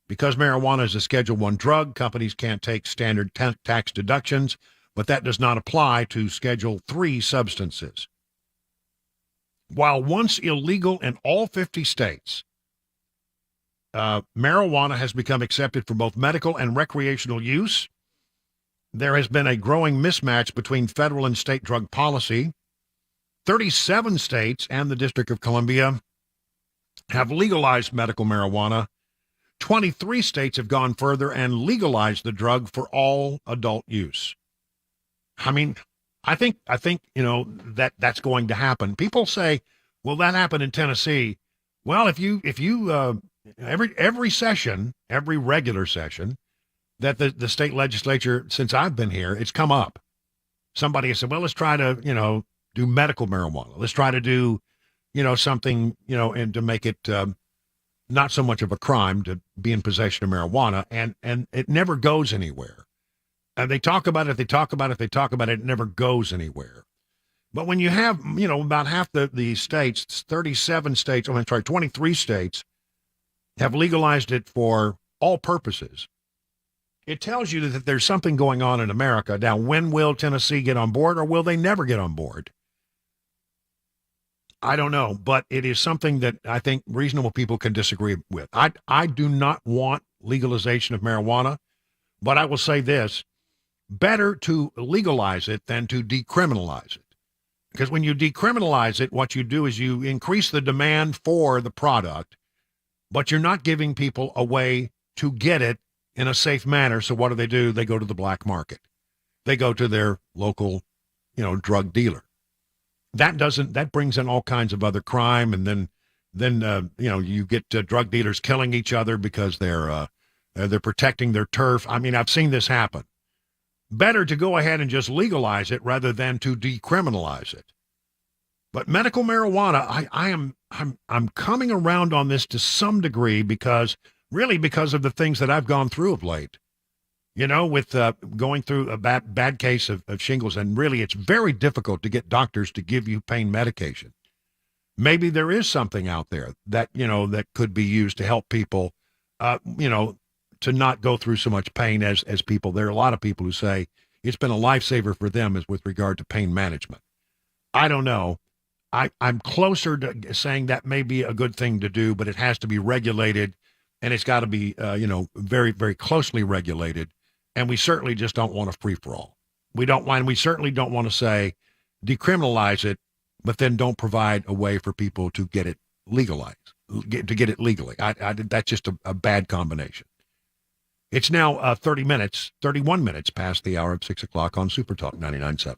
Because marijuana is a Schedule I drug, companies can't take standard tax deductions, but that does not apply to Schedule III substances. While once illegal in all 50 states, marijuana has become accepted for both medical and recreational use. There has been a growing mismatch between federal and state drug policy. 37 states and the District of Columbia have legalized medical marijuana. 23 states have gone further and legalized the drug for all adult use. I think that's going to happen. People say, well, that happened in Tennessee. Well, if you every session, every regular session that the state legislature, since I've been here, it's come up. Somebody has said, well, let's try to, do medical marijuana. Let's try to do, something, and to make it not so much of a crime to be in possession of marijuana. And it never goes anywhere. And they talk about it, it never goes anywhere. But when you have, about half the states, 37 states, 23 states have legalized it for all purposes, it tells you that there's something going on in America. Now, when will Tennessee get on board, or will they never get on board? I don't know, but it is something that I think reasonable people can disagree with. I do not want legalization of marijuana, but I will say this: better to legalize it than to decriminalize it. Because when you decriminalize it, what you do is you increase the demand for the product, but you're not giving people a way to get it in a safe manner. So what do? They go to the black market. They go to their local, drug dealer. That brings in all kinds of other crime. And then you get drug dealers killing each other because they're protecting their turf. I mean, I've seen this happen. Better to go ahead and just legalize it rather than to decriminalize it. But medical marijuana, I'm coming around on this to some degree because of the things that I've gone through of late. With going through a bad case of shingles, and really it's very difficult to get doctors to give you pain medication. Maybe there is something out there that, that could be used to help people, to not go through so much pain as people. There are a lot of people who say it's been a lifesaver for them as with regard to pain management. I don't know. I'm closer to saying that may be a good thing to do, but it has to be regulated, and it's got to be, very, very closely regulated. And we certainly just don't want a free-for-all. We certainly don't want to say decriminalize it, but then don't provide a way for people to get it legalized, to get it legally. That's just a bad combination. It's now 31 minutes past the hour of 6 o'clock on Super Talk 99.7.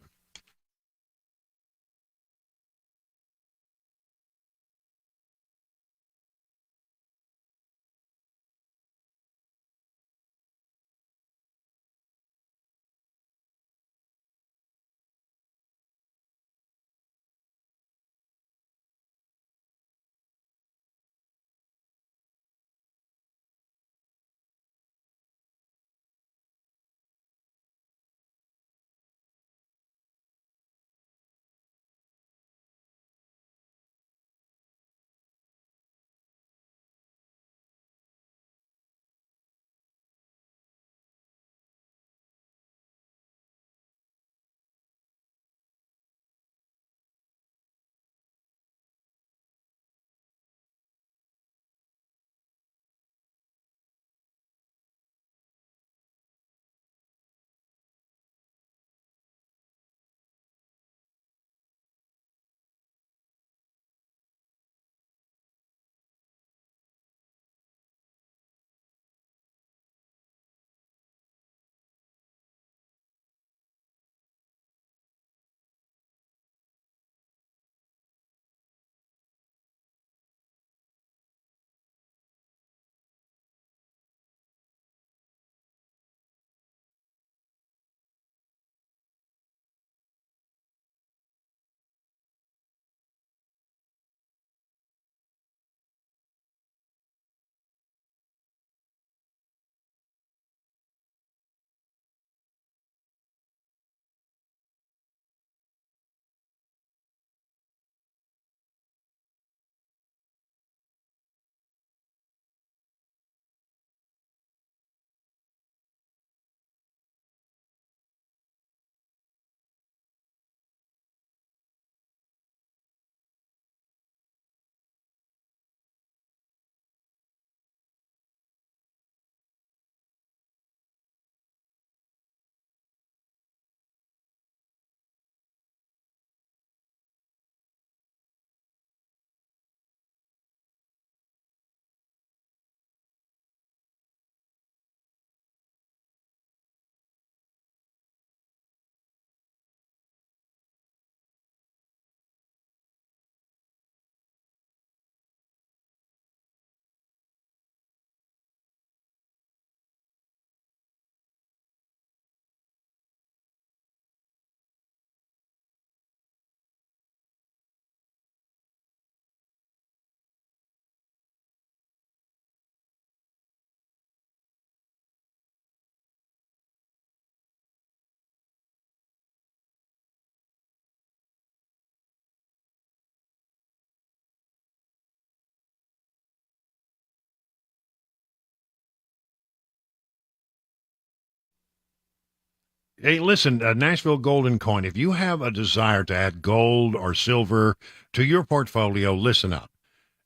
Hey, listen, Nashville Golden Coin, if you have a desire to add gold or silver to your portfolio, listen up.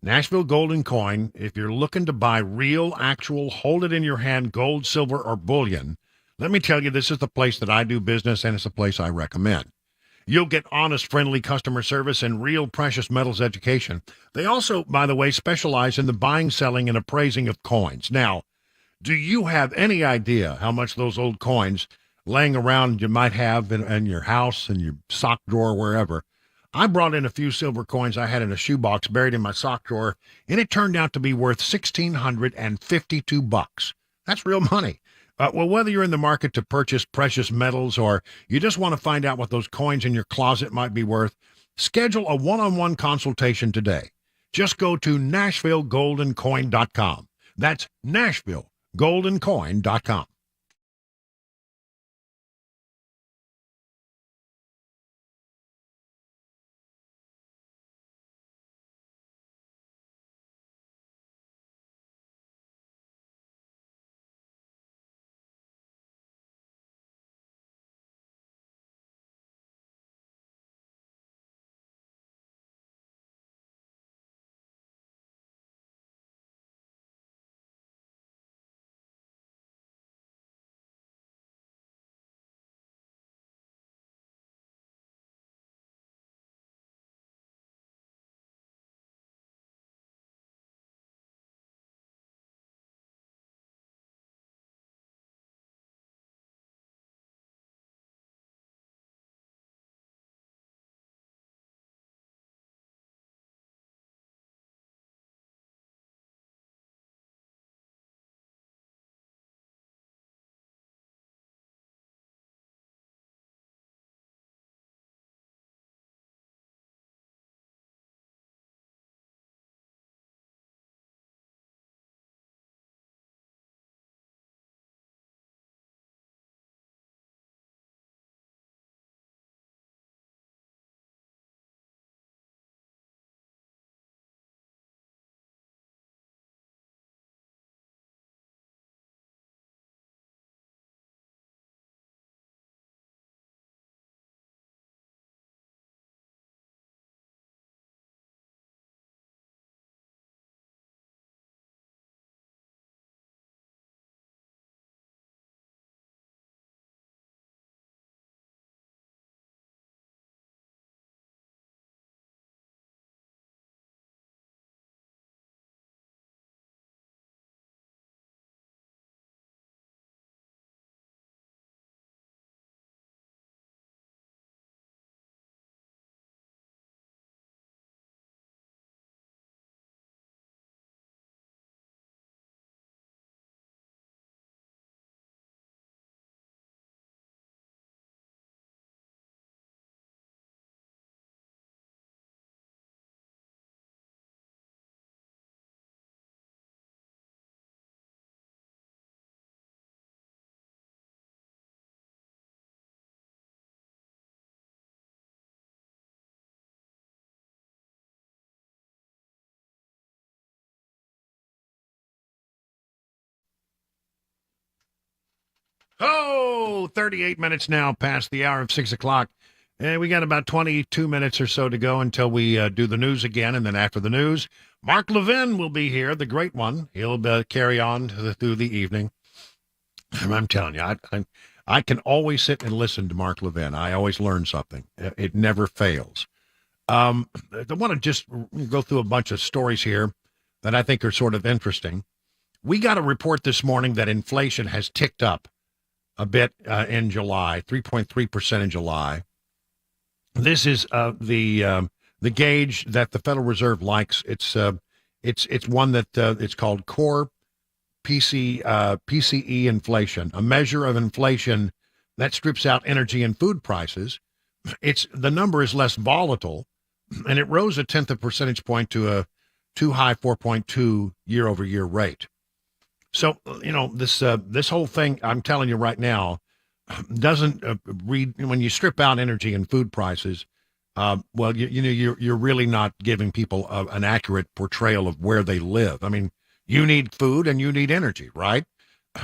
Nashville Golden Coin, if you're looking to buy real, actual, hold it in your hand gold, silver, or bullion, let me tell you, this is the place that I do business, and it's a place I recommend. You'll get honest, friendly customer service and real precious metals education. They also, by the way, specialize in the buying, selling, and appraising of coins. Now, do you have any idea how much those old coins laying around you might have in your house, in your sock drawer, wherever? I brought in a few silver coins I had in a shoebox buried in my sock drawer, and it turned out to be worth $1,652. That's real money. Well, whether you're in the market to purchase precious metals or you just want to find out what those coins in your closet might be worth, schedule a one-on-one consultation today. Just go to NashvilleGoldenCoin.com. That's NashvilleGoldenCoin.com. Oh, 38 minutes now past the hour of 6 o'clock. And we got about 22 minutes or so to go until we do the news again. And then after the news, Mark Levin will be here, the great one. He'll carry on through the evening. And I'm telling you, I can always sit and listen to Mark Levin. I always learn something. It never fails. I want to just go through a bunch of stories here that I think are sort of interesting. We got a report this morning that inflation has ticked up a bit in July, 3.3% in July. This is the gauge that the Federal Reserve likes. It's one that it's called core PCE inflation, a measure of inflation that strips out energy and food prices. The number is less volatile, and it rose a tenth of percentage point to a too high 4.2 year-over-year rate. So, this whole thing, I'm telling you right now, doesn't read when you strip out energy and food prices. Well, you're really not giving people an accurate portrayal of where they live. I mean, you need food and you need energy, right?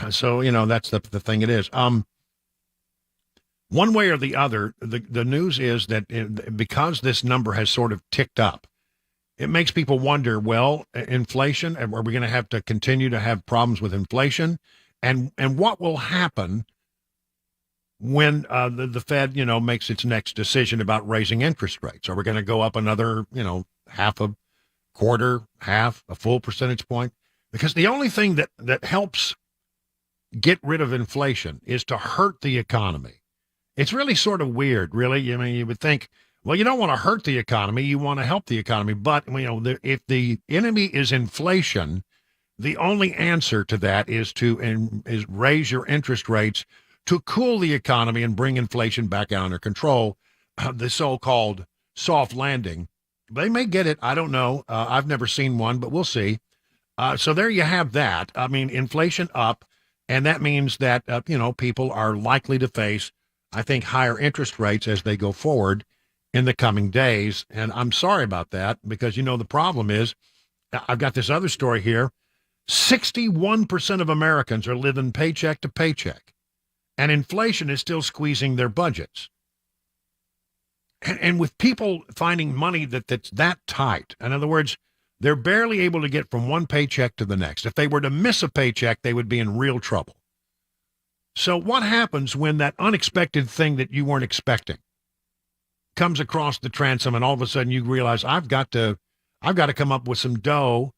So, that's the thing it is. One way or the other, the news is that because this number has sort of ticked up, it makes people wonder, well, inflation, are we going to have to continue to have problems with inflation? And what will happen when the Fed, makes its next decision about raising interest rates? Are we going to go up another, half a quarter, a full percentage point? Because the only thing that helps get rid of inflation is to hurt the economy. It's really sort of weird, really. I mean, you would think, well, you don't want to hurt the economy. You want to help the economy. But, if the enemy is inflation, the only answer to that is is raise your interest rates to cool the economy and bring inflation back under control, the so-called soft landing. They may get it. I don't know. I've never seen one, but we'll see. So there you have that. I mean, inflation up, and that means that, people are likely to face, I think, higher interest rates as they go forward in the coming days. And I'm sorry about that because, the problem is, I've got this other story here. 61% of Americans are living paycheck to paycheck, and inflation is still squeezing their budgets. And with people finding money that's that tight, in other words, they're barely able to get from one paycheck to the next. If they were to miss a paycheck, they would be in real trouble. So what happens when that unexpected thing that you weren't expecting comes across the transom and all of a sudden you realize I've got to come up with some dough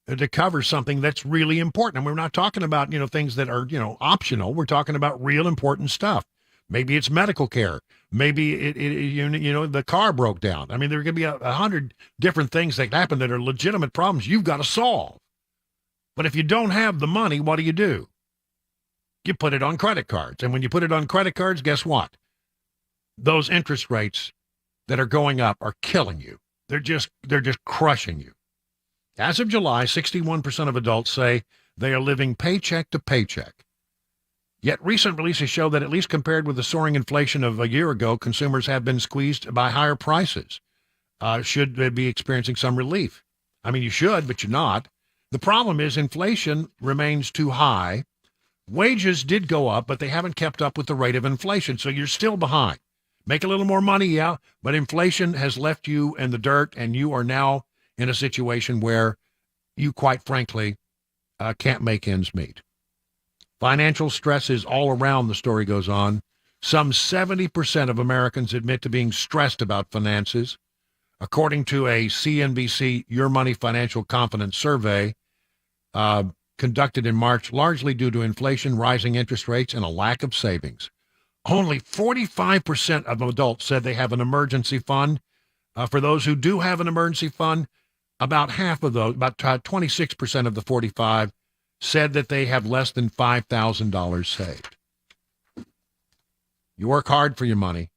to cover something that's really important? And we're not talking about, things that are, optional. We're talking about real important stuff. Maybe it's medical care. Maybe the car broke down. I mean, there could be 100 different things that happen that are legitimate problems you've got to solve. But if you don't have the money, what do? You put it on credit cards. And when you put it on credit cards, guess what? Those interest rates that are going up are killing you. They're just crushing you. As of July, 61% of adults say they are living paycheck to paycheck. Yet recent releases show that at least compared with the soaring inflation of a year ago, consumers have been squeezed by higher prices. Should they be experiencing some relief? I mean, you should, but you're not. The problem is inflation remains too high. Wages did go up, but they haven't kept up with the rate of inflation, so you're still behind. Make a little more money, yeah, but inflation has left you in the dirt, and you are now in a situation where you, quite frankly, can't make ends meet. Financial stress is all around, the story goes on. Some 70% of Americans admit to being stressed about finances. According to a CNBC Your Money Financial Confidence survey conducted in March, largely due to inflation, rising interest rates, and a lack of savings. Only 45% of adults said they have an emergency fund. For those who do have an emergency fund, about half of those, about 26% of the 45, said that they have less than $5,000 saved. You work hard for your money,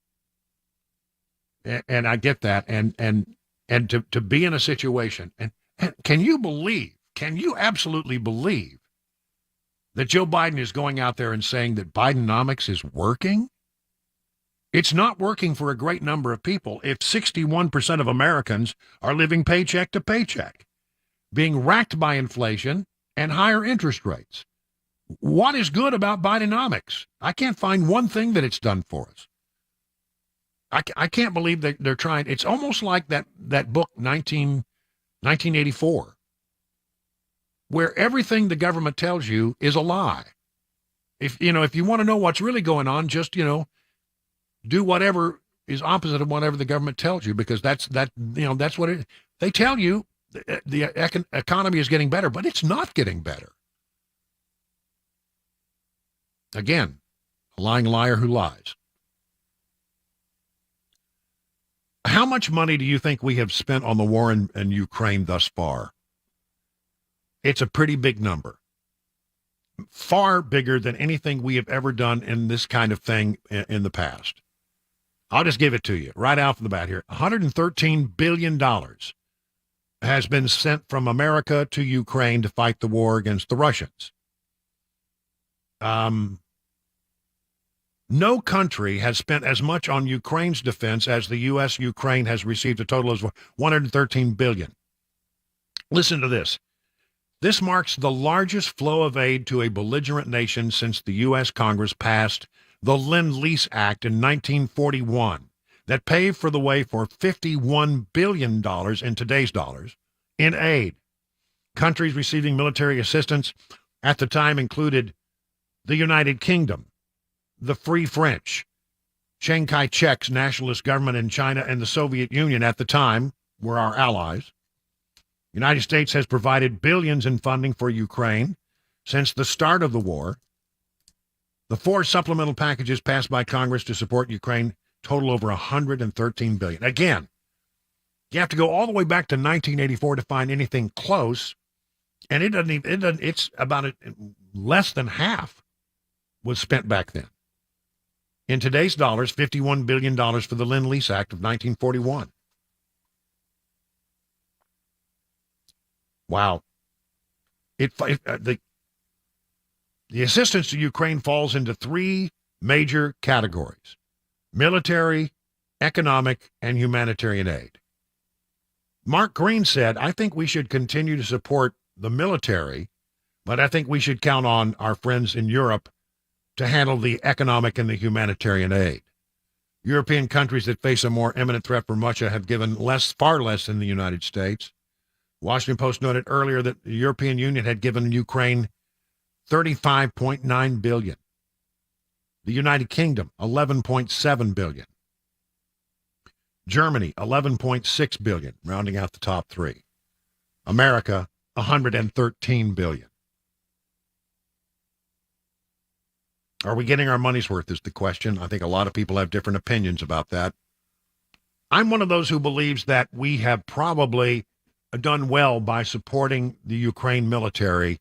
and I get that, and to be in a situation, and can you absolutely believe that Joe Biden is going out there and saying that bidenomics is working? It's not working for a great number of people if 61% of Americans are living paycheck to paycheck, being racked by inflation and higher interest rates. What is good about bidenomics? I can't find one thing that it's done for us. I can't believe that they're trying. It's almost like that book, 1984, where everything the government tells you is a lie. If you want to know what's really going on, just, do whatever is opposite of whatever the government tells you, because that's what they tell you. The economy is getting better, but it's not getting better. Again, a lying liar who lies. How much money do you think we have spent on the war in Ukraine thus far? It's a pretty big number. Far bigger than anything we have ever done in this kind of thing in the past. I'll just give it to you right off the bat here. $113 billion has been sent from America to Ukraine to fight the war against the Russians. No country has spent as much on Ukraine's defense as the U.S. Ukraine has received a total of $113 billion. Listen to this. This marks the largest flow of aid to a belligerent nation since the U.S. Congress passed the Lend-Lease Act in 1941 that paved for the way for $51 billion in today's dollars in aid. Countries receiving military assistance at the time included the United Kingdom, the Free French, Chiang Kai-shek's nationalist government in China, and the Soviet Union at the time were our allies. The United States has provided billions in funding for Ukraine since the start of the war. The 4 supplemental packages passed by Congress to support Ukraine total over $113 billion. Again, you have to go all the way back to 1984 to find anything close, and it's about less than half was spent back then. In today's dollars, $51 billion for the Lend-Lease Act of 1941. Wow. The assistance to Ukraine falls into 3 major categories: military, economic, and humanitarian aid. Mark Green said, I think we should continue to support the military, but I think we should count on our friends in Europe to handle the economic and the humanitarian aid. European countries that face a more imminent threat from Russia have given far less than the United States. Washington Post noted earlier that the European Union had given Ukraine $35.9 billion. The United Kingdom, $11.7 billion. Germany, $11.6 billion, rounding out the top 3. America, $113 billion. Are we getting our money's worth is the question. I think a lot of people have different opinions about that. I'm one of those who believes that we have probably done well by supporting the Ukraine military.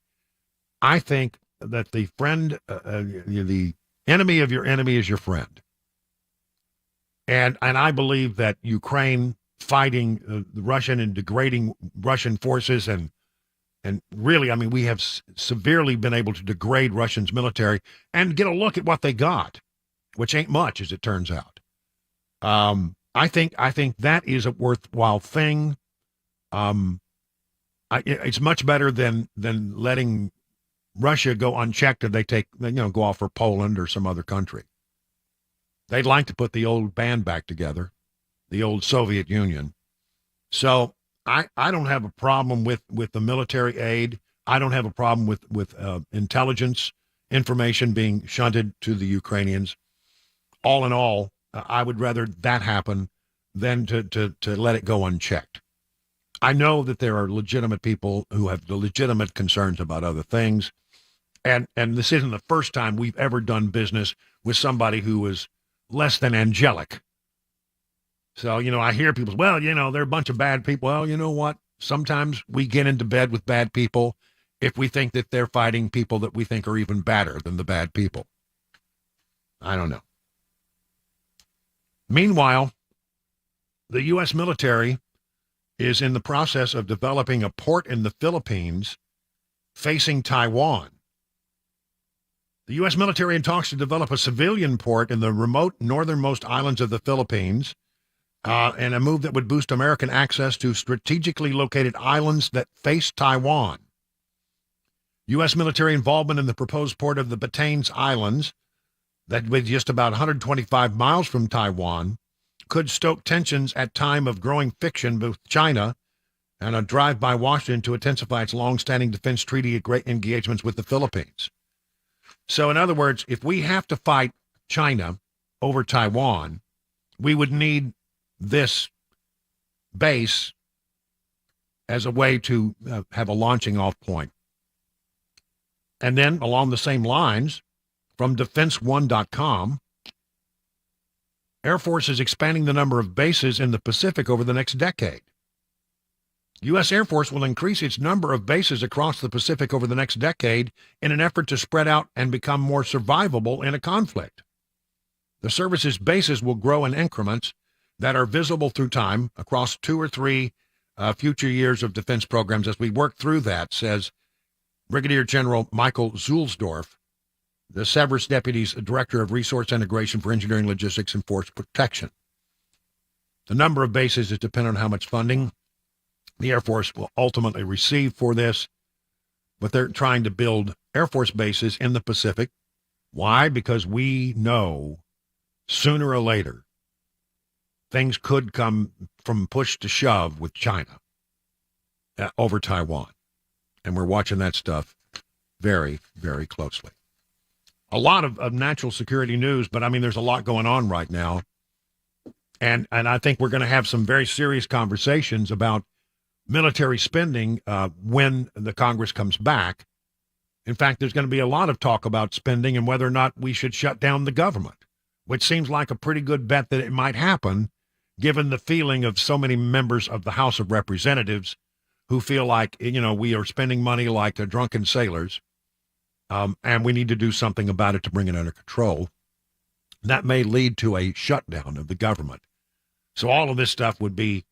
I think that the enemy of your enemy is your friend. And I believe that Ukraine fighting the Russian and degrading Russian forces and really, I mean, we have severely been able to degrade Russia's military and get a look at what they got, which ain't much, as it turns out. I think that is a worthwhile thing. It's much better than letting Russia go unchecked if they go off for Poland or some other country. They'd like to put the old band back together, the old Soviet Union. So I don't have a problem with the military aid. I don't have a problem with intelligence information being shunted to the Ukrainians. All in all, I would rather that happen than to let it go unchecked. I know that there are legitimate people who have the legitimate concerns about other things. And this isn't the first time we've ever done business with somebody who is less than angelic. So, I hear people, well, they're a bunch of bad people. Well, you know what? Sometimes we get into bed with bad people if we think that they're fighting people that we think are even badder than the bad people. I don't know. Meanwhile, the U.S. military is in the process of developing a port in the Philippines facing Taiwan. The U.S. military in talks to develop a civilian port in the remote northernmost islands of the Philippines, and a move that would boost American access to strategically located islands that face Taiwan. U.S. military involvement in the proposed port of the Batanes Islands, that with just about 125 miles from Taiwan, could stoke tensions at time of growing friction with China and a drive by Washington to intensify its long-standing defense treaty engagements with the Philippines. So, in other words, if we have to fight China over Taiwan, we would need this base as a way to have a launching off point. And then, along the same lines, from defense1.com, Air Force is expanding the number of bases in the Pacific over the next decade. U.S. Air Force will increase its number of bases across the Pacific over the next decade in an effort to spread out and become more survivable in a conflict. The service's bases will grow in increments that are visible through time across 2 or 3 future years of defense programs as we work through that, says Brigadier General Michael Zulsdorf, the Severus Deputy's Director of Resource Integration for Engineering, Logistics, and Force Protection. The number of bases is dependent on how much funding the Air Force will ultimately receive for this, but they're trying to build Air Force bases in the Pacific Why? Because we know sooner or later things could come from push to shove with China over Taiwan. And we're watching that stuff very, very closely. A lot of national security news, but I mean, there's a lot going on right now. And I think we're going to have some very serious conversations about military spending when the Congress comes back. In fact, there's going to be a lot of talk about spending and whether or not we should shut down the government, which seems like a pretty good bet that it might happen, given the feeling of so many members of the House of Representatives who feel like, we are spending money like drunken sailors, and we need to do something about it to bring it under control. That may lead to a shutdown of the government. So all of this stuff would be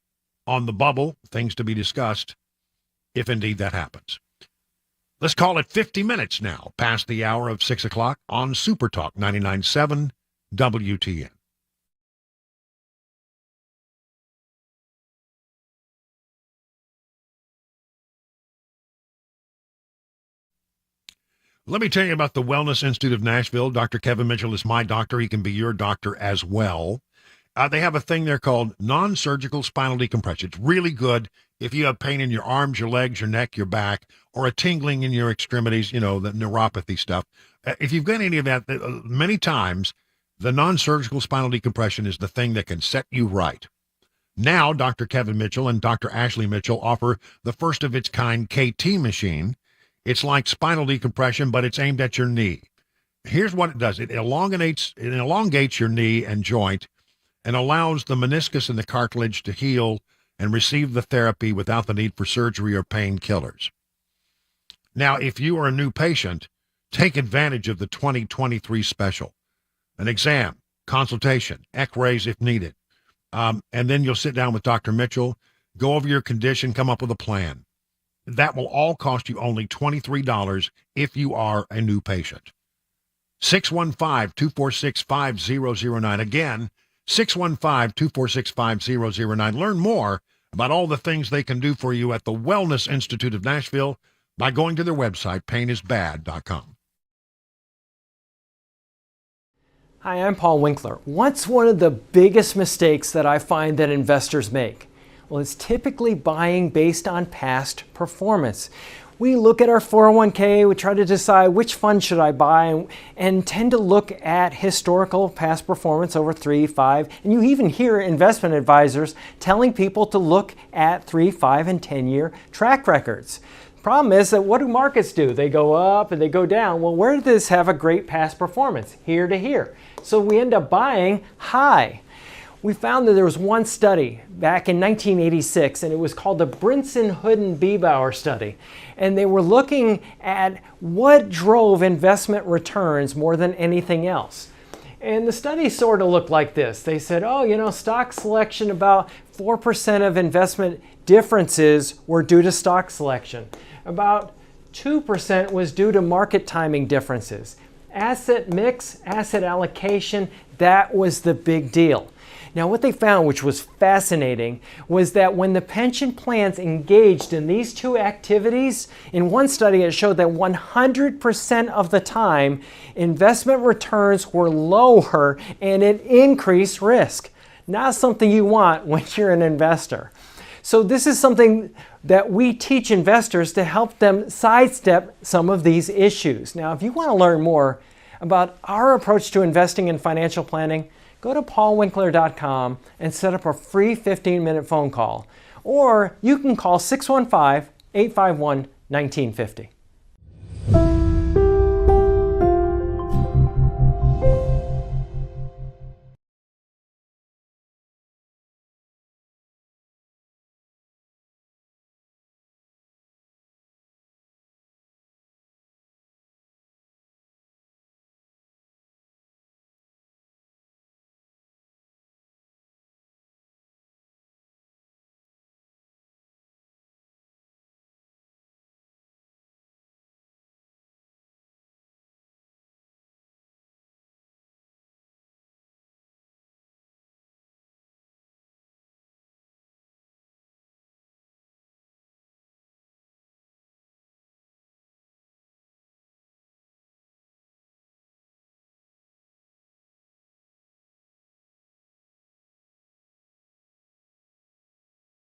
on the bubble, things to be discussed, if indeed that happens. Let's call it 50 minutes now, past the hour of 6 o'clock on Super Talk 99.7 WTN. Let me tell you about the Wellness Institute of Nashville. Dr. Kevin Mitchell is my doctor. He can be your doctor as well. They have a thing there called non-surgical spinal decompression. It's really good if you have pain in your arms, your legs, your neck, your back, or a tingling in your extremities, the neuropathy stuff. If you've got any of that, many times the non-surgical spinal decompression is the thing that can set you right. Now, Dr. Kevin Mitchell and Dr. Ashley Mitchell offer the first of its kind KT machine. It's like spinal decompression, but it's aimed at your knee. Here's what it does. It elongates your knee and joint and allows the meniscus and the cartilage to heal and receive the therapy without the need for surgery or painkillers. Now, if you are a new patient, take advantage of the 2023 special. An exam, consultation, x-rays if needed. And then you'll sit down with Dr. Mitchell, go over your condition, come up with a plan. That will all cost you only $23 if you are a new patient. 615-246-5009. Again, 615-246-5009. Learn more about all the things they can do for you at the Wellness Institute of Nashville by going to their website, painisbad.com. Hi, I'm Paul Winkler. What's one of the biggest mistakes that I find that investors make? Well, it's typically buying based on past performance. We look at our 401k, we try to decide which fund should I buy, and tend to look at historical past performance over 3, 5, and you even hear investment advisors telling people to look at 3, 5, and 10-year track records. The problem is that what do markets do? They go up and they go down. Well, where did this have a great past performance? Here to here. So we end up buying high. We found that there was one study back in 1986, and it was called the Brinson-Hooden-Biebauer study. And they were looking at what drove investment returns more than anything else. And the study sort of looked like this. They said, stock selection, about 4% of investment differences were due to stock selection. About 2% was due to market timing differences. Asset mix, asset allocation, that was the big deal. Now, what they found, which was fascinating, was that when the pension plans engaged in these two activities, in one study it showed that 100% of the time, investment returns were lower and it increased risk. Not something you want when you're an investor. So this is something that we teach investors to help them sidestep some of these issues. Now, if you want to learn more about our approach to investing in financial planning, go to paulwinkler.com and set up a free 15-minute phone call. Or you can call 615-851-1950.